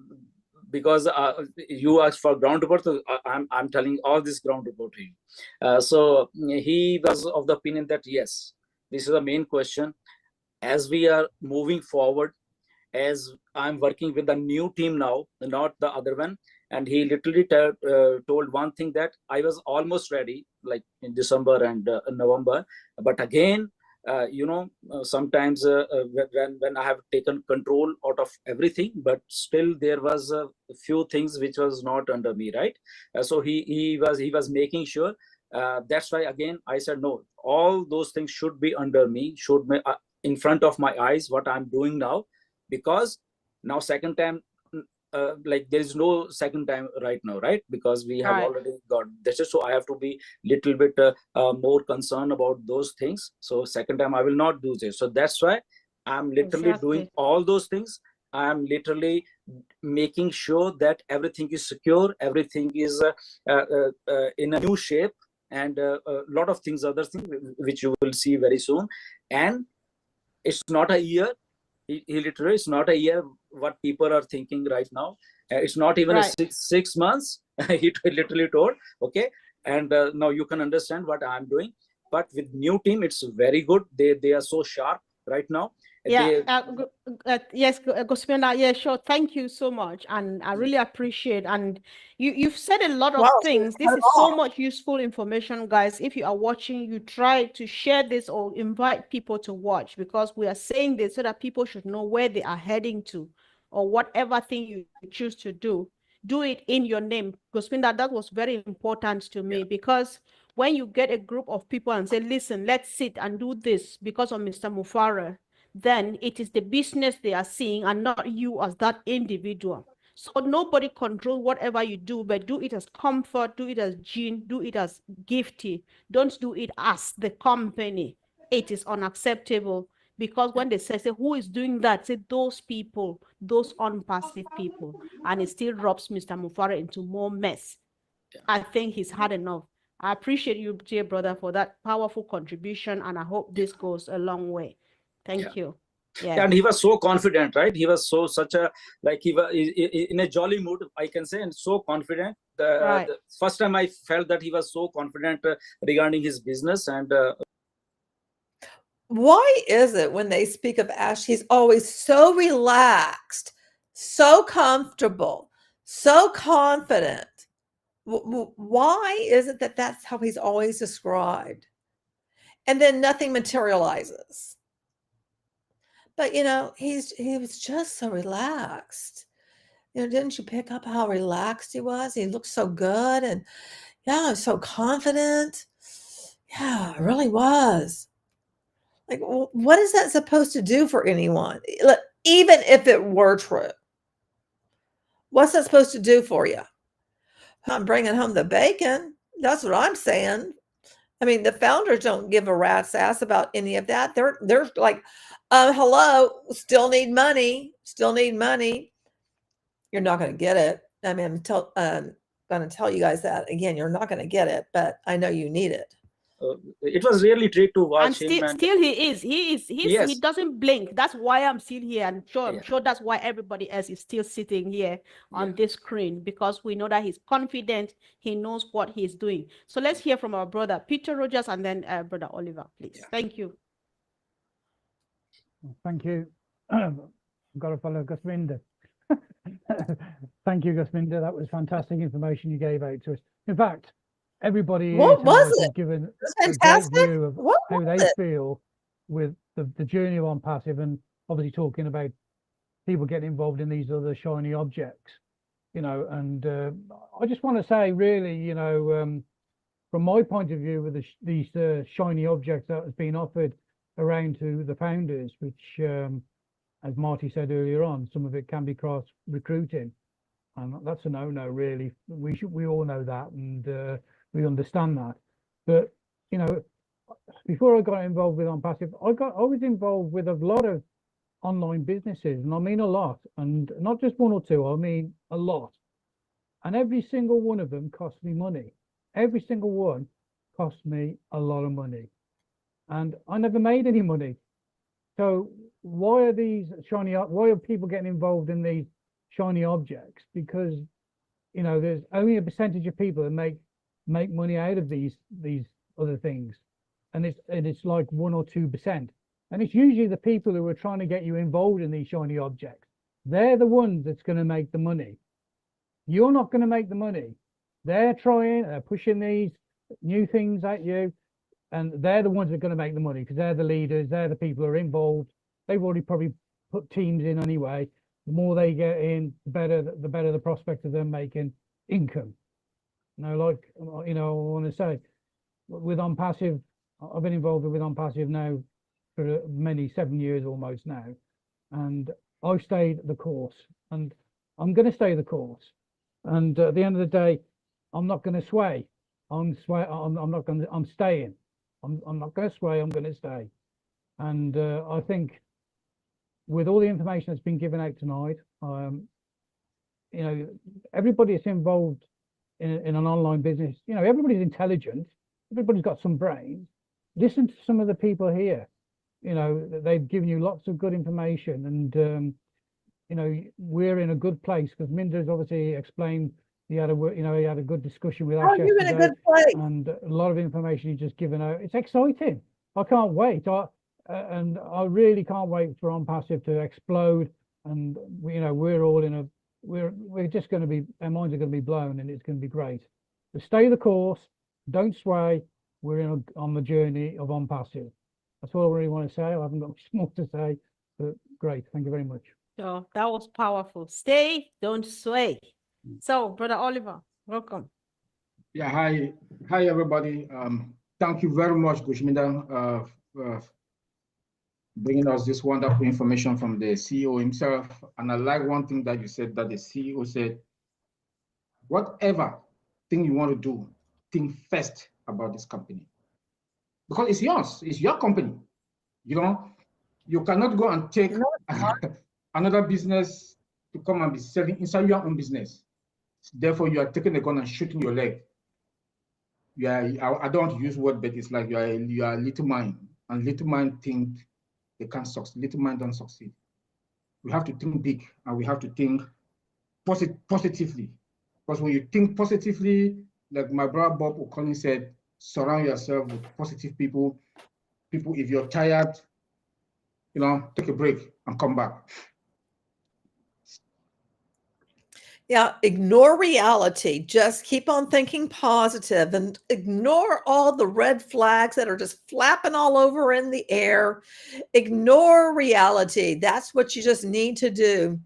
because you asked for ground report, so I'm telling all this ground report to you. So he was of the opinion that yes, this is the main question. As we are moving forward, as I'm working with a new team now, not the other one, and he literally told one thing, that I was almost ready, like in December and November, but again, sometimes when I have taken control out of everything, but still there was a few things which was not under me, right? So he was making sure. That's why again I said, no, all those things should be under me, should be in front of my eyes, what I'm doing now, because now second time, like there is no second time right now, right? Because we have already got this, so I have to be little bit more concerned about those things. So second time I will not do this. So that's why I'm literally doing all those things. I'm literally making sure that everything is secure, everything is in a new shape, and a lot of things, other things which you will see very soon. And it's not a year. He literally, it's not a year what people are thinking right now. It's not even a six months. He literally told, okay, and now you can understand what I'm doing. But with new team, it's very good. They are so sharp right now.
Yeah, yes, Gospenda, yeah, sure. Thank you so much. And I really appreciate, and you've said a lot of things. This is so much useful information, guys. If you are watching, you try to share this or invite people to watch, because we are saying this so that people should know where they are heading to, or whatever thing you choose to do it in your name. Gospenda, that was very important to me, because when you get a group of people and say, listen, let's sit and do this because of Mr. Mufareh, then it is the business they are seeing and not you as that individual. So nobody controls whatever you do, but do it as Comfort, do it as Jean, do it as Gifty. Don't do it as the company. It is unacceptable, because when they say who is doing that, say those people, those ONPASSIVE people, and it still drops Mr. Mufareh into more mess. I think he's had enough. I appreciate you, dear brother, for that powerful contribution, and I hope this goes a long way. Thank you. Yeah.
And he was so confident, right? He was such a, like, he was in a jolly mood, I can say, and so confident. The first time I felt that he was so confident regarding his business. And
why is it when they speak of Ash, he's always so relaxed, so comfortable, so confident? Why is it that that's how he's always described? And then nothing materializes. But, he was just so relaxed. Didn't you pick up how relaxed he was? He looked so good, and so confident. Yeah, it really was. Like, what is that supposed to do for anyone? Even if it were true, what's that supposed to do for you? I'm bringing home the bacon. That's what I'm saying. I mean, the founders don't give a rat's ass about any of that. They're like, hello, still need money. You're not going to get it. I mean, I'm going to tell you guys that again. You're not going to get it, but I know you need it.
It was really great to
And
watch him. And
still he
Yes.
doesn't blink. That's why I'm still here. I'm
Yeah.
sure that's why everybody else is still sitting here on
Yeah.
this screen, because we know that he's confident. He knows what he's doing. So let's hear from our brother Peter Rogers and then brother Oliver, please.
Yeah.
Thank you.
Thank you. Got to follow Gusminda. Thank you, Gusminda. That was fantastic information you gave out to us. In fact, everybody here
What was
tonight has
it?
given
It was
a great
fantastic.
view of
What
how
was
they
it?
feel with the journey of ONPASSIVE, and obviously talking about people getting involved in these other shiny objects, you know. And I just want to say, really, you know, from my point of view, with these shiny objects that has been offered around to the founders, which, as Marty said earlier on, some of it can be cross recruiting, and that's a no-no, really. We all know that, and we understand that. But you know, before I got involved with ONPASSIVE, I was involved with a lot of online businesses, and I mean a lot, and not just one or two, I mean a lot. And every single one of them cost me money. Every single one cost me a lot of money, and I never made any money. So why are people getting involved in these shiny objects? Because, you know, there's only a percentage of people that make money out of these other things, and it's like 1 or 2%. And it's usually the people who are trying to get you involved in these shiny objects. They're the ones that's going to make the money. You're not going to make the money. They're pushing these new things at you, and they're the ones that are going to make the money, because they're the leaders, they're the people who are involved. They've already probably put teams in anyway. The more they get in, the better the prospect of them making income. You know, like, you know, I want to say, with ONPASSIVE, I've been involved with ONPASSIVE now for 7 years almost now, and I've stayed the course, and I'm going to stay the course. And at the end of the day, I'm not going to sway. I'm staying. I'm not going to sway. I'm going to stay. And I think with all the information that's been given out tonight, you know, everybody that's involved in an online business, you know, everybody's intelligent. Everybody's got some brains. Listen to some of the people here. You know, they've given you lots of good information, and you know, we're in a good place, because Minder's obviously explained he had a good discussion with Ash
You're in a
yesterday,
good place.
and a lot of information he's just given out. It's exciting. I can't wait. And I really can't wait for ONPASSIVE to explode. And you know, we're just going to be, our minds are going to be blown, and it's going to be great. So stay the course, don't sway. We're on the journey of ONPASSIVE. That's all I really want to say. I haven't got much more to say, but great. Thank you very much.
So that was powerful. Stay, don't sway. So, brother Oliver, welcome.
Yeah, hi everybody. Thank you very much, Gushminda, for bringing us this wonderful information from the CEO himself. And I like one thing that you said, that the CEO said, whatever thing you want to do, think first about this company, because it's yours, it's your company. You know, you cannot go and take another business to come and be selling inside your own business. Therefore, you are taking a gun and shooting your leg. I don't want to use word, but it's like you are a little mind, and little mind think they can't succeed. Little mind don't succeed. We have to think big, and we have to think positively. Because when you think positively, like my brother Bob O'Connor said, surround yourself with positive people. People, if you're tired, you know, take a break and come back.
Yeah, ignore reality. Just keep on thinking positive and ignore all the red flags that are just flapping all over in the air. Ignore reality. That's what you just need to do.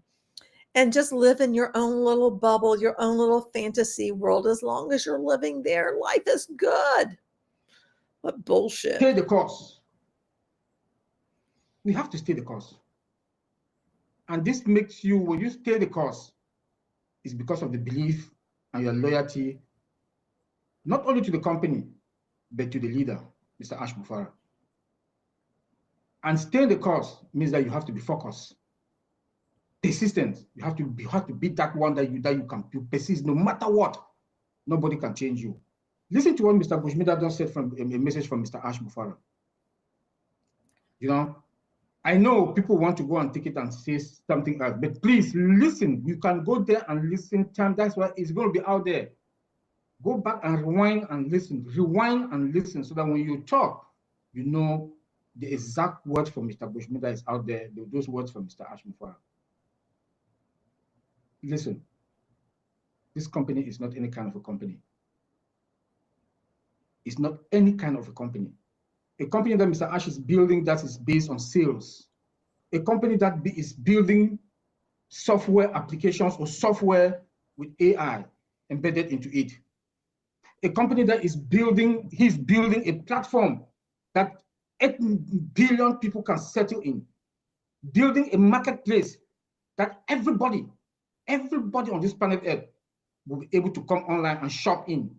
And just live in your own little bubble, your own little fantasy world. As long as you're living there, life is good. What bullshit.
Stay the course. We have to stay the course. And this makes you, when you stay the course, it's because of the belief and your loyalty, not only to the company, but to the leader, Mr. Ash Mufareh. And staying the course means that you have to be focused, persistent. You have to be that one that you can persist no matter what. Nobody can change you. Listen to what Mr. Bushmida just said from a message from Mr. Ash Mufareh. You know, I know people want to go and take it and say something else, but please listen. You can go there and listen. That's why it's going to be out there. Go back and rewind and listen. Rewind and listen so that when you talk, you know the exact word from Mr. Bushmida is out there. Those words from Mr. Ash Mufareh. Listen, this company is not any kind of a company. It's not any kind of a company. A company that Mr. Ash is building that is based on sales. A company that is building software applications or software with AI embedded into it. A company that is building, he's building a platform that 8 billion people can settle in. Building a marketplace that everybody on this planet Earth will be able to come online and shop in.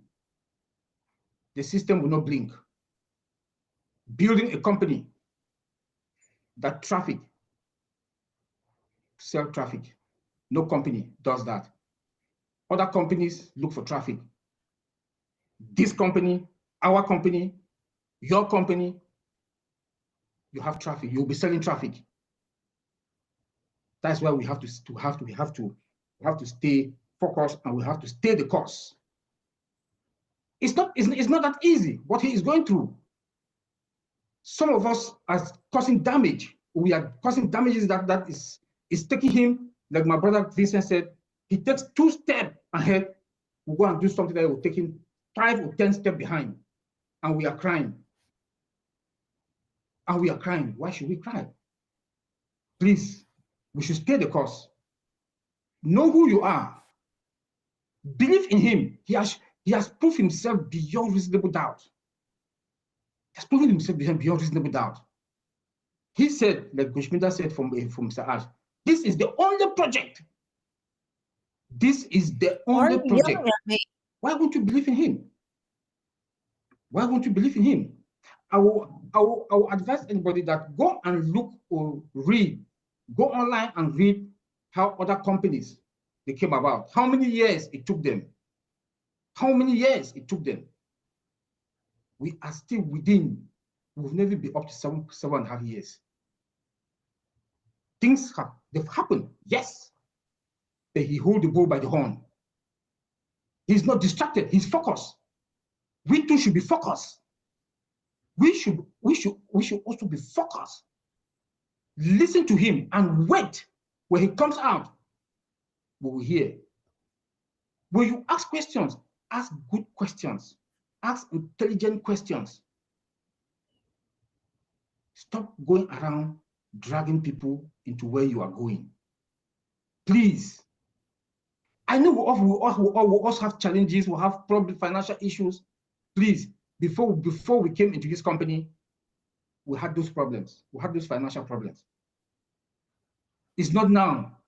The system will not blink. Building a company that sell traffic. No company does that. Other companies look for traffic. This company, our company, your company, you have traffic. You'll be selling traffic. That's why we have to stay focused and we have to stay the course. It's not that easy what he is going through. Some of us are causing damage. We are causing damages that is taking him, like my brother Vincent said, he takes 2 steps ahead. We go and do something that will take him 5 or 10 steps behind. And we are crying. And we are crying. Why should we cry? Please, we should stay the course. Know who you are. Believe in him. He has proved himself beyond reasonable doubt. He has proven himself beyond reasonable doubt. He said, like Bushmida said from Mr. Ash, this is the only project. This is the only project. Why won't you believe in him? Why won't you believe in him? I will advise anybody that go and look or read, go online and read how other companies they came about, how many years it took them. How many years it took them. We are still within, we've never been up to 7.5 years. Things they've happened, yes. But he hold the bull by the horn. He's not distracted, he's focused. We too should be focused. We should also be focused. Listen to him and wait. When he comes out, we will hear. When you ask questions, ask good questions. Ask intelligent questions. Stop going around dragging people into where you are going. Please. I know we also have challenges, we have probably financial issues. Please, before we came into this company, we had those problems. We had those financial problems. It's not now.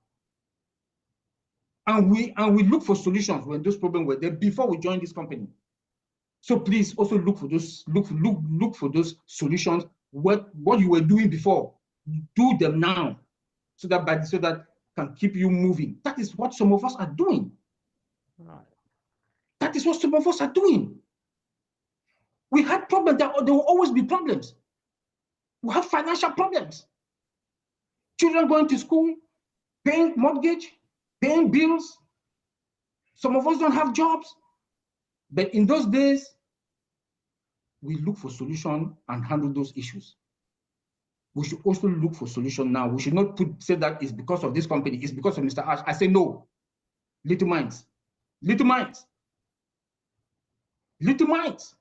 And we look for solutions when those problems were there before we joined this company. So please also look for those solutions. What you were doing before, do them now, so that can keep you moving. That is what some of us are doing.
Right.
That is what some of us are doing. We had problems. There will always be problems. We have financial problems. Children going to school, paying mortgage, paying bills. Some of us don't have jobs. But in those days, we look for solution and handle those issues. We should also look for solution now. We should not say that it's because of this company, it's because of Mr. Ash. I say no. Little minds. Little minds. Little minds.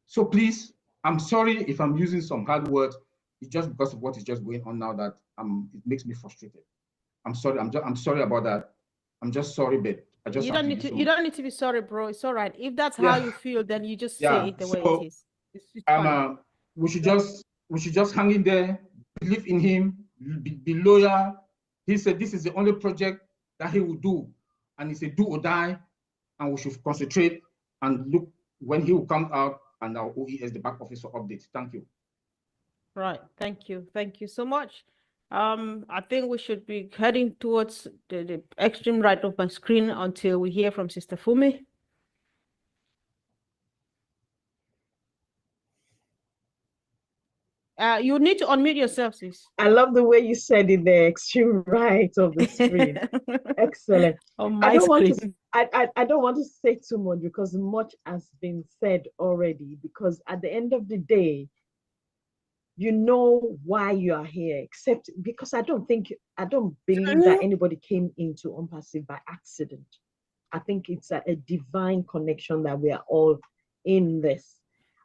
So please, I'm sorry if I'm using some hard words. It's just because of what is just going on now that it makes me frustrated. I'm sorry. I'm sorry about that. I'm just sorry, but I just
you don't need to be sorry, bro. It's all right. If that's how you feel, then you just say it the way it is. It's fine.
We should just hang in there, believe in him, be loyal. He said this is the only project that he will do, and it's a do or die, and we should concentrate and when he will come out and our OES, the back office, for updates. Thank you.
Right. Thank you. Thank you so much. I think we should be heading towards the extreme right of my screen until we hear from Sister Fumi. You need to unmute yourself, sis.
I love the way you said it, the extreme right of the screen. Excellent.
On
I
my
don't want
screen.
to I don't want to say too much because much has been said already, because at the end of the day, you know why you are here, except because I don't believe that anybody came into ONPASSIVE by accident. I think it's a divine connection that we are all in this.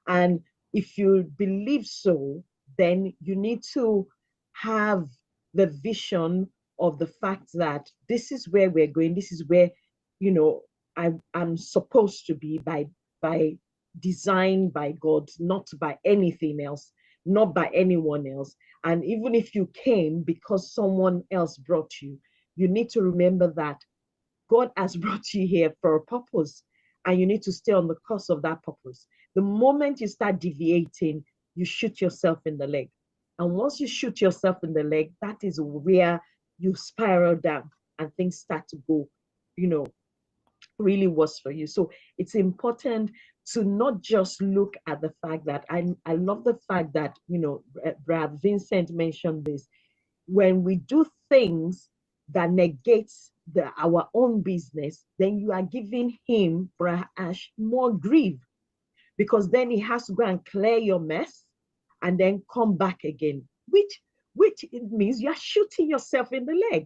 And if you believe so, then you need to have the vision of the fact that this is where we're going. This is where, you know, I'm supposed to be by design by God, not by anything else, not by anyone else. And even if you came because someone else brought you, you need to remember that God has brought you here for a purpose, and you need to stay on the course of that purpose. The moment you start deviating, you shoot yourself in the leg. And once you shoot yourself in the leg, that is where you spiral down and things start to go, you know, really worse for you. So it's important to not just look at the fact that I love the fact that, you know, Brad Vincent mentioned this. When we do things that negates our own business, then you are giving him, Brad Ash, more grief, because then he has to go and clear your mess and then come back again, which it means you are shooting yourself in the leg.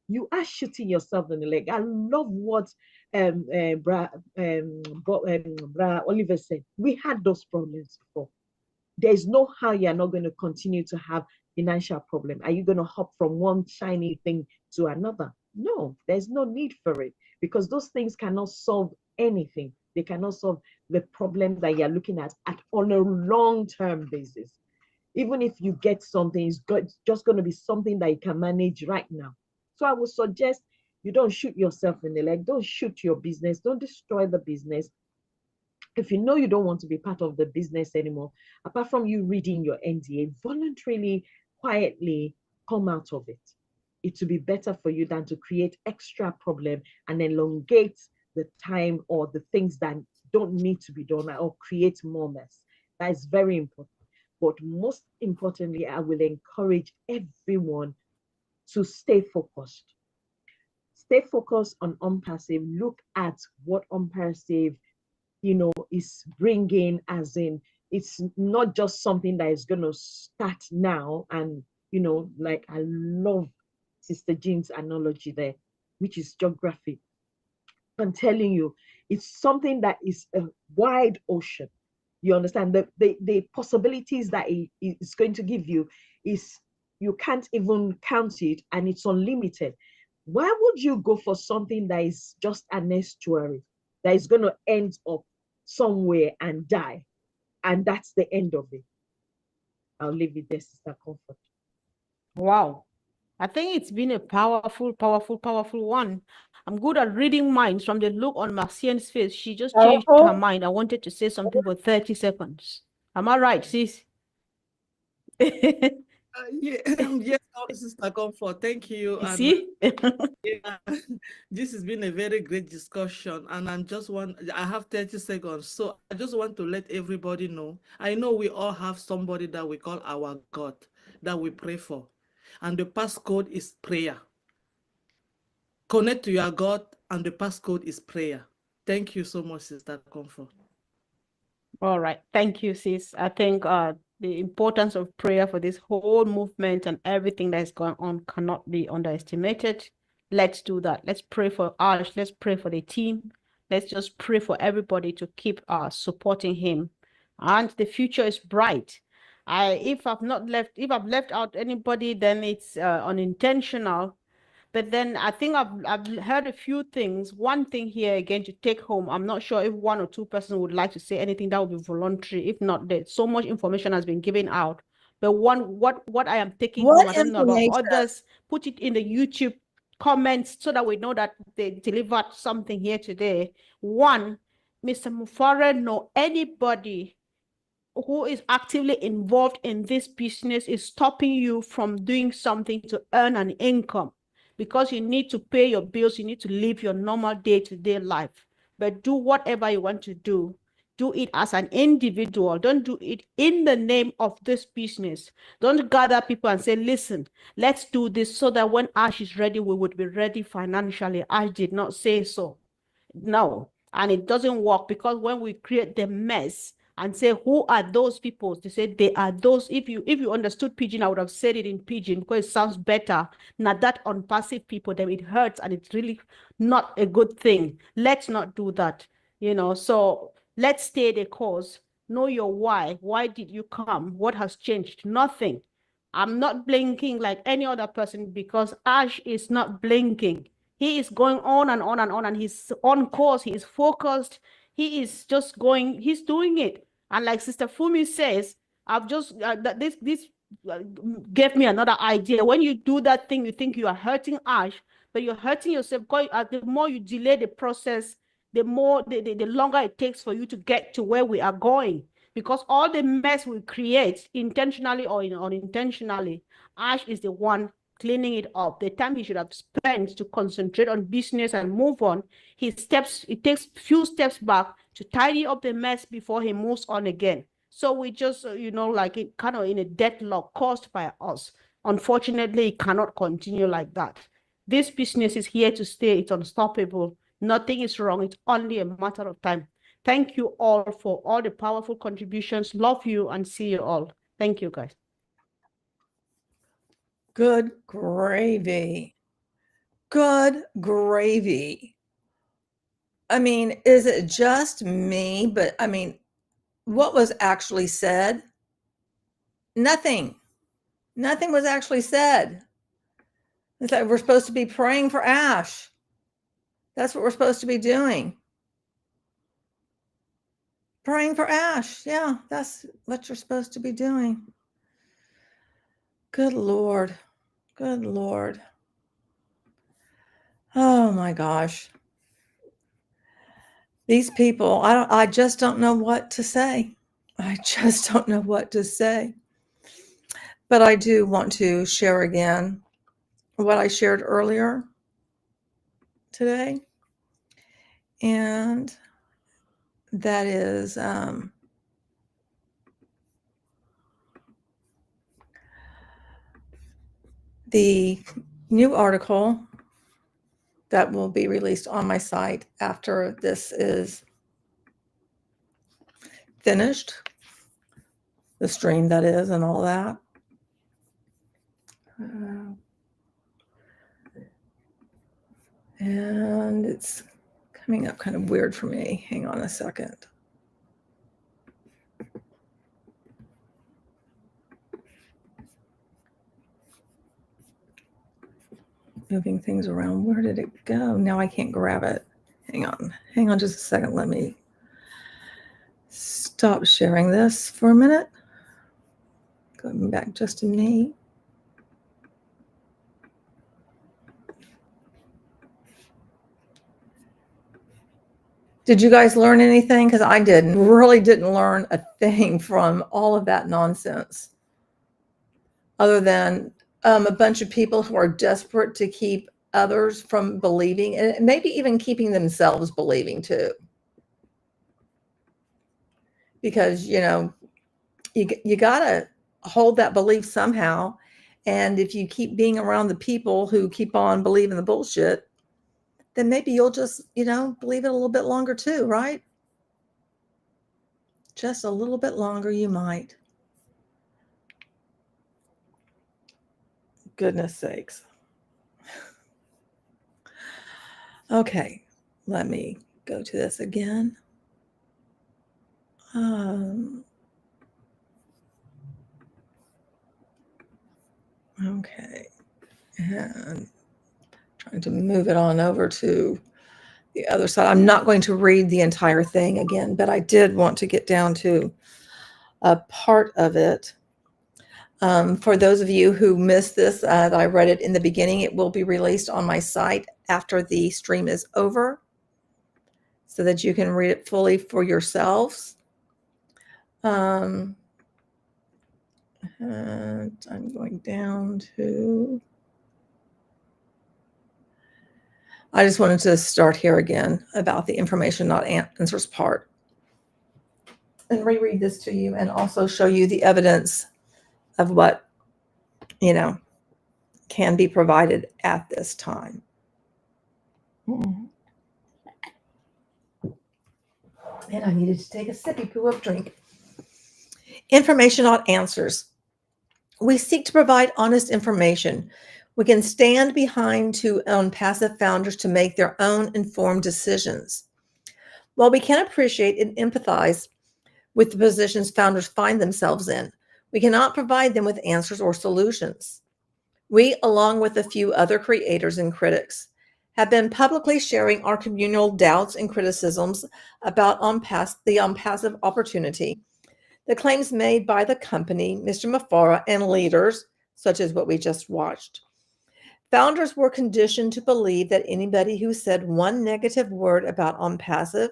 You are shooting yourself in the leg. I love what Bra Oliver said. We had those problems before. There's no how you're not going to continue to have financial problem. Are you going to hop from one shiny thing to another? No, there's no need for it, because those things cannot solve anything. They cannot solve the problem that you're looking at on a long-term basis. Even if you get something, it's just going to be something that you can manage right now. So I would suggest you don't shoot yourself in the leg. Don't shoot your business. Don't destroy the business. If you know you don't want to be part of the business anymore, apart from you reading your NDA, voluntarily, quietly come out of it. It will be better for you than to create extra problem and elongate the time or the things that don't need to be done or create more mess. That is very important. But most importantly, I will encourage everyone to stay focused. Stay focused on ONPASSIVE. Look at what ONPASSIVE, you know, is bringing, as in, it's not just something that is going to start now. And, you know, like I love Sister Jean's analogy there, which is geography. I'm telling you, it's something that is a wide ocean. You understand? The possibilities that it's going to give you is, you can't even count it, and it's unlimited. Why would you go for something that is just an estuary, that is going to end up somewhere and die? And that's the end of it. I'll leave it there, Sister Comfort.
Wow. I think it's been a powerful, powerful, powerful one. I'm good at reading minds. From the look on Marcien's face, she just changed her mind. I wanted to say something for 30 seconds. Am I right, sis?
Yeah, yes, Sister Comfort. Thank you.
You see?
Yeah, this has been a very great discussion, and I have 30 seconds, so I just want to let everybody know. I know we all have somebody that we call our God, that we pray for, and the passcode is prayer. Connect to your God, and the passcode is prayer. Thank you so much, Sister Comfort.
All right. Thank you, sis. I think the importance of prayer for this whole movement and everything that is going on cannot be underestimated. Let's do that. Let's pray for Ash. Let's pray for the team. Let's just pray for everybody to keep supporting him. And the future is bright. If I've left out anybody, then it's unintentional. But then I think I've heard a few things. One thing here again to take home. I'm not sure if one or two persons would like to say anything. That would be voluntary. If not, there's so much information has been given out. But what I am taking home, I don't know about others. Put it in the YouTube comments so that we know that they delivered something here today. One, Mr. Mufareh nor anybody who is actively involved in this business is stopping you from doing something to earn an income, because you need to pay your bills, you need to live your normal day-to-day life. But do whatever you want to do. Do it as an individual. Don't do it in the name of this business. Don't gather people and say, listen, let's do this so that when Ash is ready, we would be ready financially. Ash did not say so. No, and it doesn't work, because when we create the mess and say, who are those people? They say they are those. If you understood Pidgin, I would have said it in Pidgin because it sounds better. Now that unpassive people, then it hurts and it's really not a good thing. Let's not do that, so let's stay the course. Know your why. Why did you come? What has changed? Nothing. I'm not blinking like any other person, because Ash is not blinking. He is going on and on and on, and he's on course. He is focused. He is just going. He's doing it. And like Sister Fumi says, I've just this gave me another idea. When you do that thing, you think you are hurting Ash, but you're hurting yourself. Because the more you delay the process, the longer it takes for you to get to where we are going. Because all the mess we create, intentionally or unintentionally, Ash is the one cleaning it up. The time he should have spent to concentrate on business and move on, it takes few steps back to tidy up the mess before he moves on again. So we just, like it kind of in a deadlock caused by us. Unfortunately, it cannot continue like that. This business is here to stay. It's unstoppable. Nothing is wrong. It's only a matter of time. Thank you all for all the powerful contributions. Love you and see you all. Thank you, guys.
Good gravy. Good gravy. I mean, is it just me? But I mean, what was actually said? Nothing. Nothing was actually said. It's like we're supposed to be praying for Ash. That's what we're supposed to be doing. Praying for Ash. Yeah, that's what you're supposed to be doing. Good Lord. Good Lord. Oh my gosh. These people, I just don't know what to say. I just don't know what to say. But I do want to share again what I shared earlier today. And that is the new article that will be released on my site after this is finished, the stream that is, and all that. And it's coming up kind of weird for me. Hang on a second. Moving things around. Where did it go? Now I can't grab it. Hang on just a second. Let me stop sharing this for a minute. Going back just to me. Did you guys learn anything? Because I really didn't learn a thing from all of that nonsense, other than a bunch of people who are desperate to keep others from believing, and maybe even keeping themselves believing too. Because, you got to hold that belief somehow. And if you keep being around the people who keep on believing the bullshit, then maybe you'll just, believe it a little bit longer too, right? Just a little bit longer, you might. Goodness sakes. Okay, let me go to this again. Okay, and trying to move it on over to the other side. I'm not going to read the entire thing again, but I did want to get down to a part of it. For those of you who missed this, that I read it in the beginning, it will be released on my site after the stream is over. so that you can read it fully for yourselves. And I'm going down to, I just wanted to start here again about the information, not answers part, and reread this to you and also show you the evidence of what, you know, can be provided at this time. And I needed to take a sippy poo of drink. Information, not answers. We seek to provide honest information. We can stand behind to ONPASSIVE founders to make their own informed decisions. While we can appreciate and empathize with the positions founders find themselves in, we cannot provide them with answers or solutions. We, along with a few other creators and critics, have been publicly sharing our communal doubts and criticisms about the ONPASSIVE opportunity, the claims made by the company, Mr. Mufareh, and leaders, such as what we just watched. Founders were conditioned to believe that anybody who said one negative word about ONPASSIVE,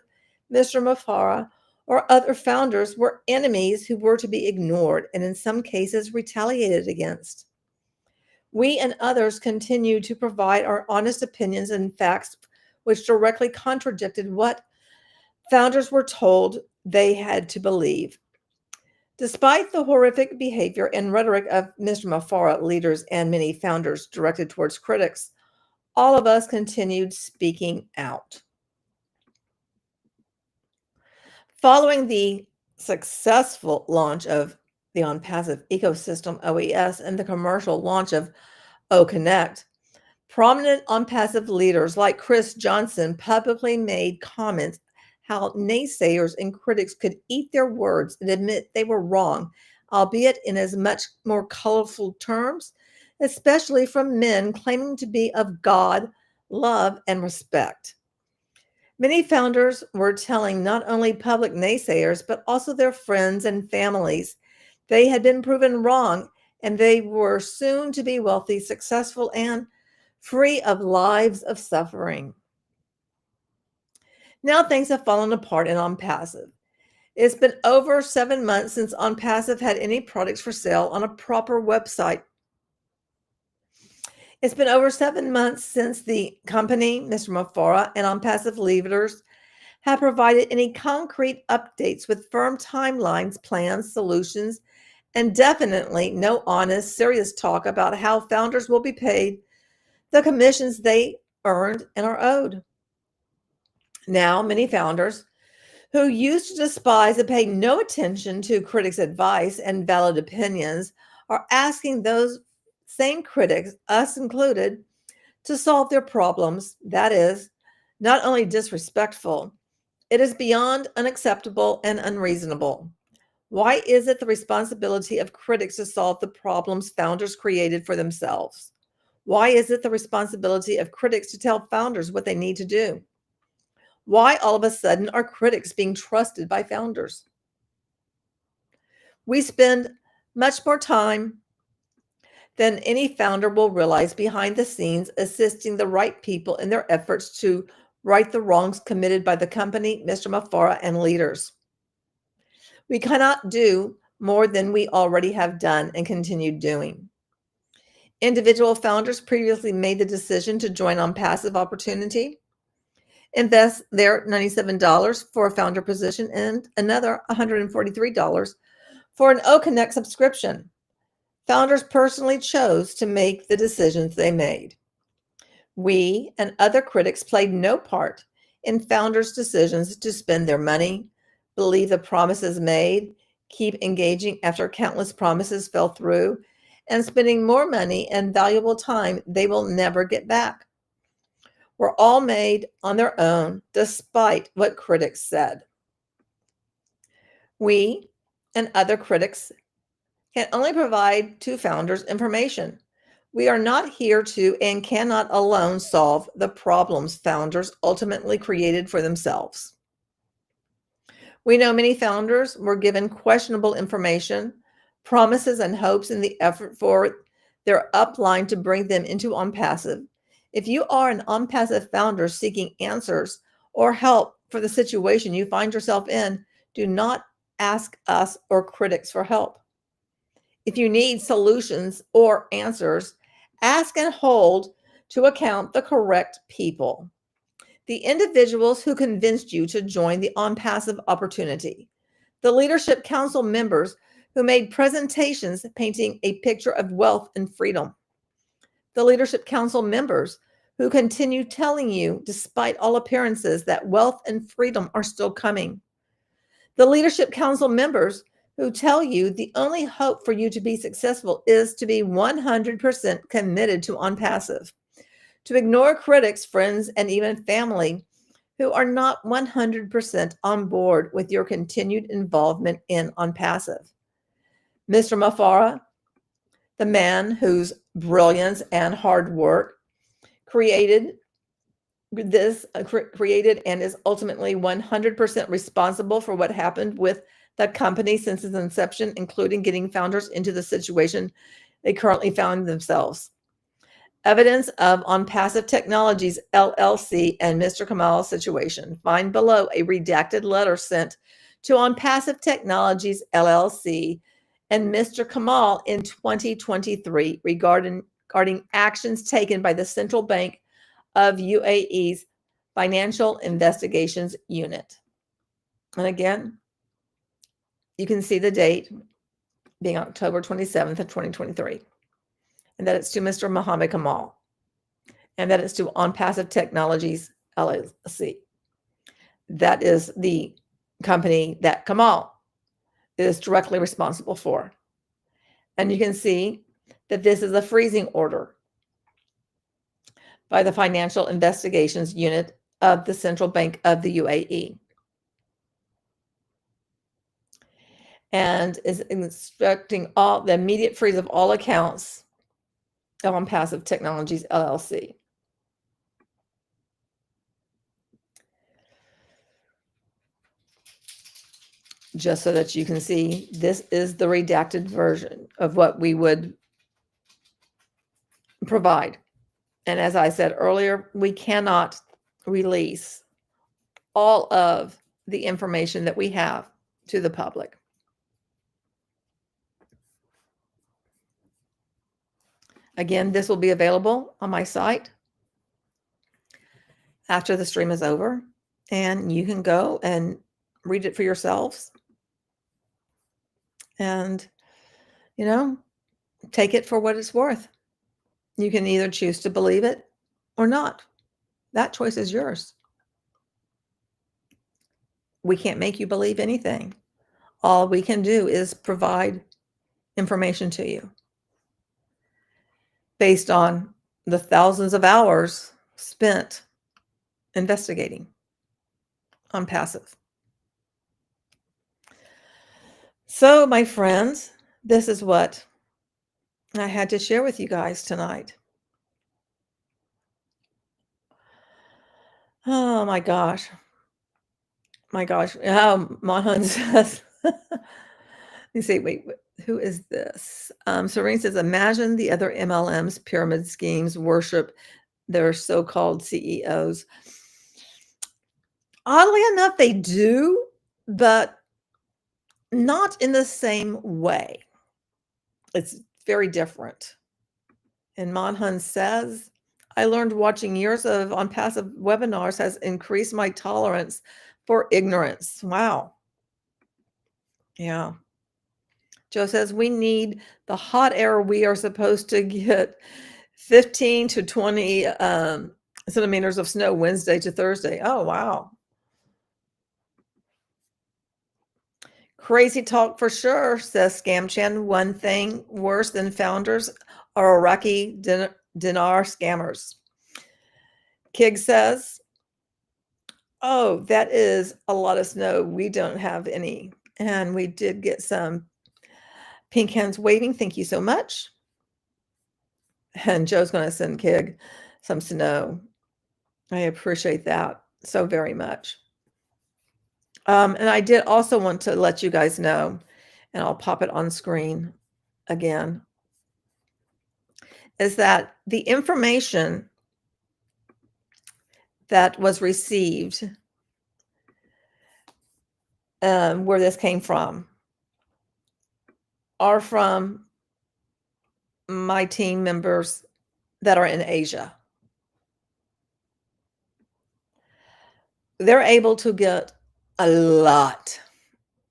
Mr. Mufareh, or other founders were enemies who were to be ignored and in some cases retaliated against. We and others continue to provide our honest opinions and facts which directly contradicted what founders were told they had to believe. Despite the horrific behavior and rhetoric of Mr. Mufareh, leaders, and many founders directed towards critics, all of us continued speaking out. Following the successful launch of the ONPASSIVE ecosystem, OES, and the commercial launch of OConnect, prominent ONPASSIVE leaders like Chris Johnson publicly made comments how naysayers and critics could eat their words and admit they were wrong, albeit in as much more colorful terms, especially from men claiming to be of God, love, and respect. Many founders were telling not only public naysayers, but also their friends and families they had been proven wrong and they were soon to be wealthy, successful, and free of lives of suffering. Now things have fallen apart in ONPASSIVE. It's been over 7 months since ONPASSIVE had any products for sale on a proper website. It's been over 7 months since the company, Mr. Mufareh, and ONPASSIVE leaders have provided any concrete updates with firm timelines, plans, solutions, and definitely no honest, serious talk about how founders will be paid the commissions they earned and are owed. Now, many founders who used to despise and pay no attention to critics' advice and valid opinions are asking those same critics, us included, to solve their problems. That is not only disrespectful, it is beyond unacceptable and unreasonable. Why is it the responsibility of critics to solve the problems founders created for themselves? Why is it the responsibility of critics to tell founders what they need to do? Why all of a sudden are critics being trusted by founders? We spend much more time than any founder will realize behind the scenes assisting the right people in their efforts to right the wrongs committed by the company, Mr. Mufareh, and leaders. We cannot do more than we already have done and continue doing. Individual founders previously made the decision to join ONPASSIVE opportunity, invest their $97 for a founder position and another $143 for an OConnect subscription. Founders personally chose to make the decisions they made. We and other critics played no part in founders' decisions to spend their money, believe the promises made, keep engaging after countless promises fell through, and spending more money and valuable time they will never get back. Were all made on their own, despite what critics said. We and other critics can only provide to founders information. We are not here to and cannot alone solve the problems founders ultimately created for themselves. We know many founders were given questionable information, promises, and hopes in the effort for their upline to bring them into ONPASSIVE. If you are an ONPASSIVE founder seeking answers or help for the situation you find yourself in, do not ask us or critics for help. If you need solutions or answers, ask and hold to account the correct people. The individuals who convinced you to join the ONPASSIVE opportunity. The Leadership Council members who made presentations painting a picture of wealth and freedom. The Leadership Council members who continue telling you, despite all appearances, that wealth and freedom are still coming. The Leadership Council members who tell you the only hope for you to be successful is to be 100% committed to ONPASSIVE. To ignore critics, friends, and even family who are not 100% on board with your continued involvement in ONPASSIVE. Mr. Mufareh, the man whose brilliance and hard work created and is ultimately 100% responsible for what happened with the company since its inception, including getting founders into the situation they currently found themselves. Evidence of ONPASSIVE Technologies LLC and Mr. Kamal's situation. Find below a redacted letter sent to ONPASSIVE Technologies LLC and Mr. Kamal in 2023 regarding actions taken by the Central Bank of UAE's Financial Investigations Unit. And again, you can see the date being October 27th of 2023. And that it's to Mr. Mohammed Kamal. And that it's to ONPASSIVE Technologies LLC. That is the company that Kamal is directly responsible for. And you can see that this is a freezing order by the Financial Investigations Unit of the Central Bank of the UAE. And is instructing all the immediate freeze of all accounts of ONPASSIVE Technologies LLC. Just so that you can see, this is the redacted version of what we would provide. And as I said earlier, we cannot release all of the information that we have to the public. Again, this will be available on my site after the stream is over, and you can go and read it for yourselves. And, you know, take it for what it's worth. You can either choose to believe it or not. That choice is yours. We can't make you believe anything. All we can do is provide information to you based on the thousands of hours spent investigating ONPASSIVE. So, my friends, this is what I had to share with you guys tonight. Oh my gosh. My gosh. Monhun says, let me see, wait, who is this? Serene says, imagine the other MLMs, pyramid schemes, worship their so-called CEOs. Oddly enough, they do, but not in the same way. It's very different. And Monhun says, I learned watching years of ONPASSIVE webinars has increased my tolerance for ignorance. Wow. Yeah. Joe says, we need the hot air. We are supposed to get 15 to 20 centimeters of snow Wednesday to Thursday. Oh, wow. Crazy talk for sure, says Scamchan. One thing worse than founders are Iraqi dinar scammers. Kig says, oh, that is a lot of snow. We don't have any. And we did get some pink hands waving. Thank you so much. And Joe's going to send Kig some snow. I appreciate that so very much. And I did also want to let you guys know, and I'll pop it on screen again, is that the information that was received where this came from are from my team members that are in Asia. They're able to get a lot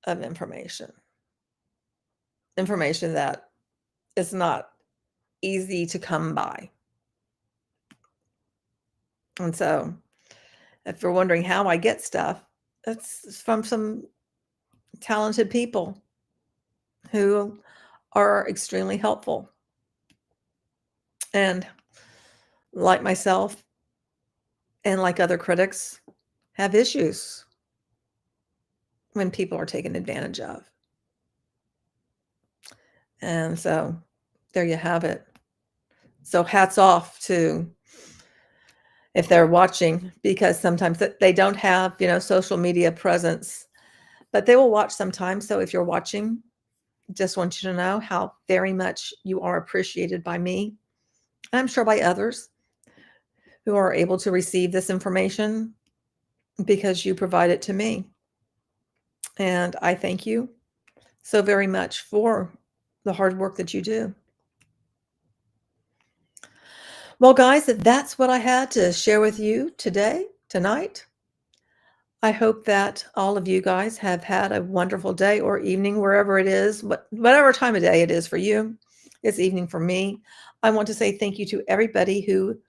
of information that is not easy to come by. And so if you're wondering how I get stuff, it's from some talented people who are extremely helpful. And like myself and like other critics, have issues when people are taken advantage of. And so there you have it. So hats off to, if they're watching, because sometimes they don't have, social media presence, but they will watch sometimes. So if you're watching, just want you to know how very much you are appreciated by me. And I'm sure by others who are able to receive this information because you provide it to me. And I thank you so very much for the hard work that you do. Well, guys, that's what I had to share with you tonight. I hope that all of you guys have had a wonderful day or evening, wherever it is, whatever time of day it is for you. It's evening for me. I want to say thank you to everybody who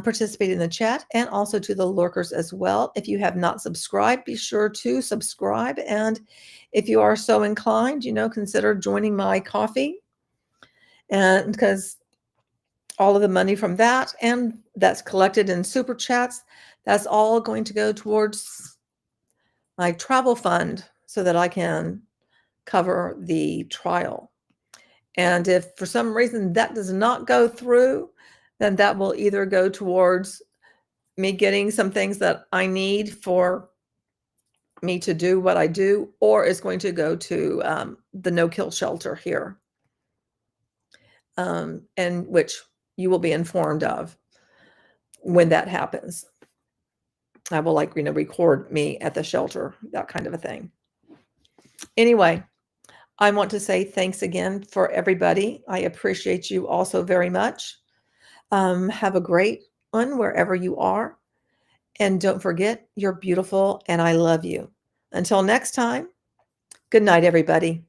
participated in the chat, and also to the lurkers as well. If you have not subscribed, be sure to subscribe. And if you are so inclined, consider joining my coffee. And because all of the money from that, and that's collected in super chats, that's all going to go towards my travel fund so that I can cover the trial. And if for some reason that does not go through, then that will either go towards me getting some things that I need for me to do what I do, or it's going to go to the no-kill shelter here, and which you will be informed of when that happens. I will record me at the shelter, that kind of a thing. Anyway, I want to say thanks again for everybody. I appreciate you also very much. Have a great one wherever you are. And don't forget, you're beautiful and I love you. Until next time, good night, everybody.